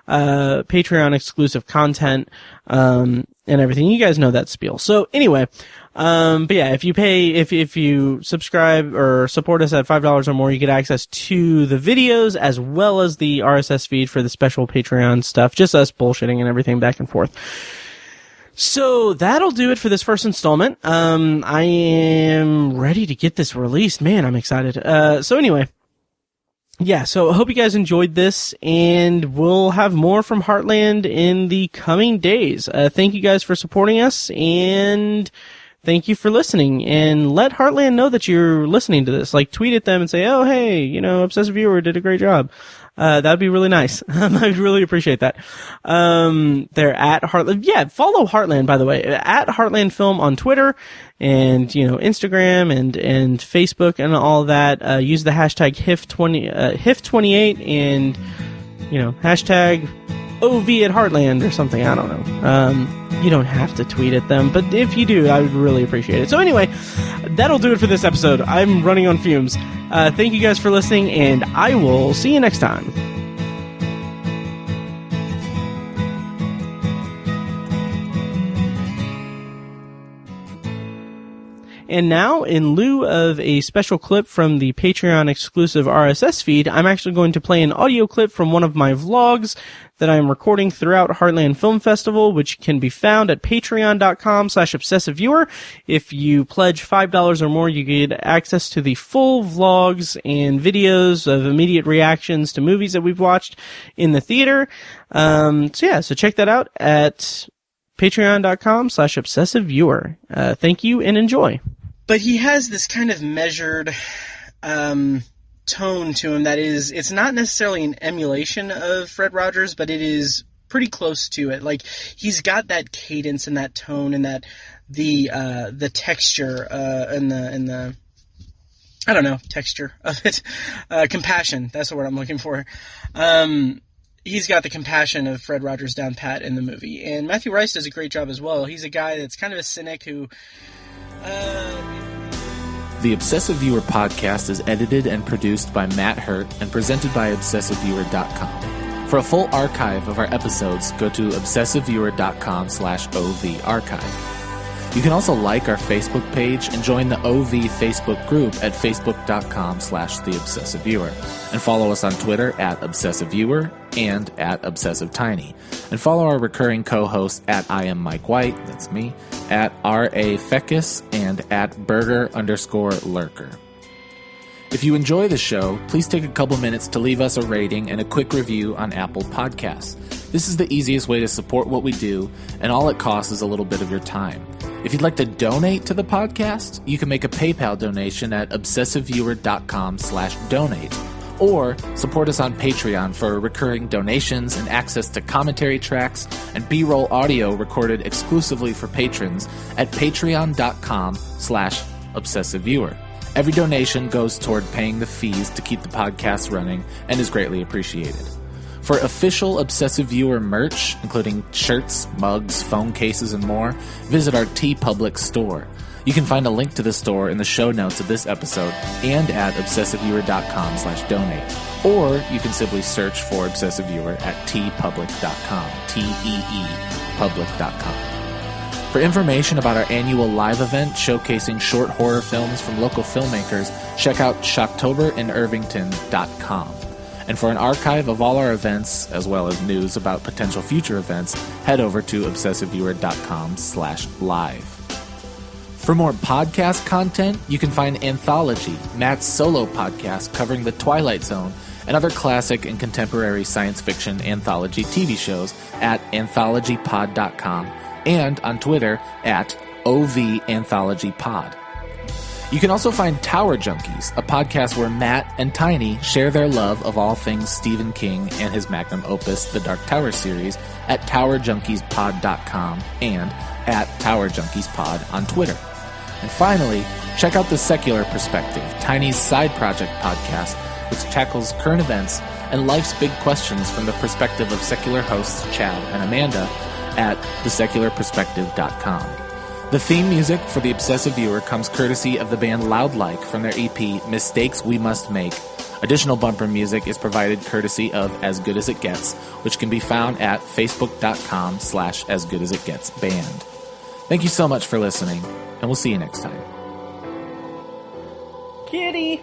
Speaker 1: Patreon exclusive content and everything. You guys know that spiel. So anyway, if you pay, if you subscribe or support us at $5 or more, you get access to the videos as well as the RSS feed for the special Patreon stuff. Just us bullshitting and everything back and forth. So that'll do it for this first installment. I am ready to get this released. Man, I'm excited. So I hope you guys enjoyed this, and we'll have more from Heartland in the coming days. Thank you guys for supporting us, and thank you for listening. And let Heartland know that you're listening to this. Like, tweet at them and say, oh, hey, Obsessive Viewer did a great job. That'd be really nice. I'd really appreciate that. They're at Heartland. Yeah, follow Heartland, by the way, at Heartland Film on Twitter and, Instagram and Facebook and all that. Use the hashtag HIFF28 and, hashtag OV at Heartland or something. I don't know. You don't have to tweet at them, but if you do, I would really appreciate it. So anyway, that'll do it for this episode. I'm running on fumes. Thank you guys for listening, and I will see you next time. And now, in lieu of a special clip from the Patreon exclusive RSS feed, I'm actually going to play an audio clip from one of my vlogs that I am recording throughout Heartland Film Festival, which can be found at patreon.com/obsessiveviewer. If you pledge $5 or more, you get access to the full vlogs and videos of immediate reactions to movies that we've watched in the theater. So check that out at patreon.com/obsessiveviewer. Thank you and enjoy. But he has this kind of measured tone to him that is, it's not necessarily an emulation of Fred Rogers, but it is pretty close to it. Like, he's got that cadence and that tone and that the texture and the I don't know, texture of it. Compassion, that's the word I'm looking for. He's got the compassion of Fred Rogers down pat in the movie. And Matthew Rice does a great job as well. He's a guy that's kind of a cynic who...
Speaker 20: The Obsessive Viewer podcast is edited and produced by Matt Hurt and presented by ObsessiveViewer.com. For a full archive of our episodes, go to ObsessiveViewer.com/OV archive. You can also like our Facebook page and join the OV Facebook group at facebook.com/TheObsessiveViewer. And follow us on Twitter at ObsessiveViewer and at ObsessiveTiny. And follow our recurring co-hosts at I Am Mike White, that's me, at R.A. Feckus, and at Burger_Lurker. If you enjoy the show, please take a couple minutes to leave us a rating and a quick review on Apple Podcasts. This is the easiest way to support what we do, and all it costs is a little bit of your time. If you'd like to donate to the podcast, you can make a PayPal donation at obsessiveviewer.com/donate, or support us on Patreon for recurring donations and access to commentary tracks and B-roll audio recorded exclusively for patrons at patreon.com/obsessiveviewer. Every donation goes toward paying the fees to keep the podcast running and is greatly appreciated. For official Obsessive Viewer merch, including shirts, mugs, phone cases, and more, visit our TeePublic store. You can find a link to the store in the show notes of this episode and at obsessiveviewer.com/donate. Or you can simply search for Obsessive Viewer at teepublic.com, T-E-E, public.com. For information about our annual live event showcasing short horror films from local filmmakers, check out shocktoberInIrvington.com. And for an archive of all our events, as well as news about potential future events, head over to obsessiveviewer.com/live. For more podcast content, you can find Anthology, Matt's solo podcast covering The Twilight Zone, and other classic and contemporary science fiction anthology TV shows at anthologypod.com and on Twitter at OVAnthologyPod. You can also find Tower Junkies, a podcast where Matt and Tiny share their love of all things Stephen King and his magnum opus, the Dark Tower series, at towerjunkiespod.com and at towerjunkiespod on Twitter. And finally, check out The Secular Perspective, Tiny's side project podcast, which tackles current events and life's big questions from the perspective of secular hosts Chad and Amanda at thesecularperspective.com. The theme music for The Obsessive Viewer comes courtesy of the band Loudlike from their EP Mistakes We Must Make. Additional bumper music is provided courtesy of As Good As It Gets, which can be found at facebook.com/asgoodasitgetsband. Thank you so much for listening, and we'll see you next time.
Speaker 1: Kitty!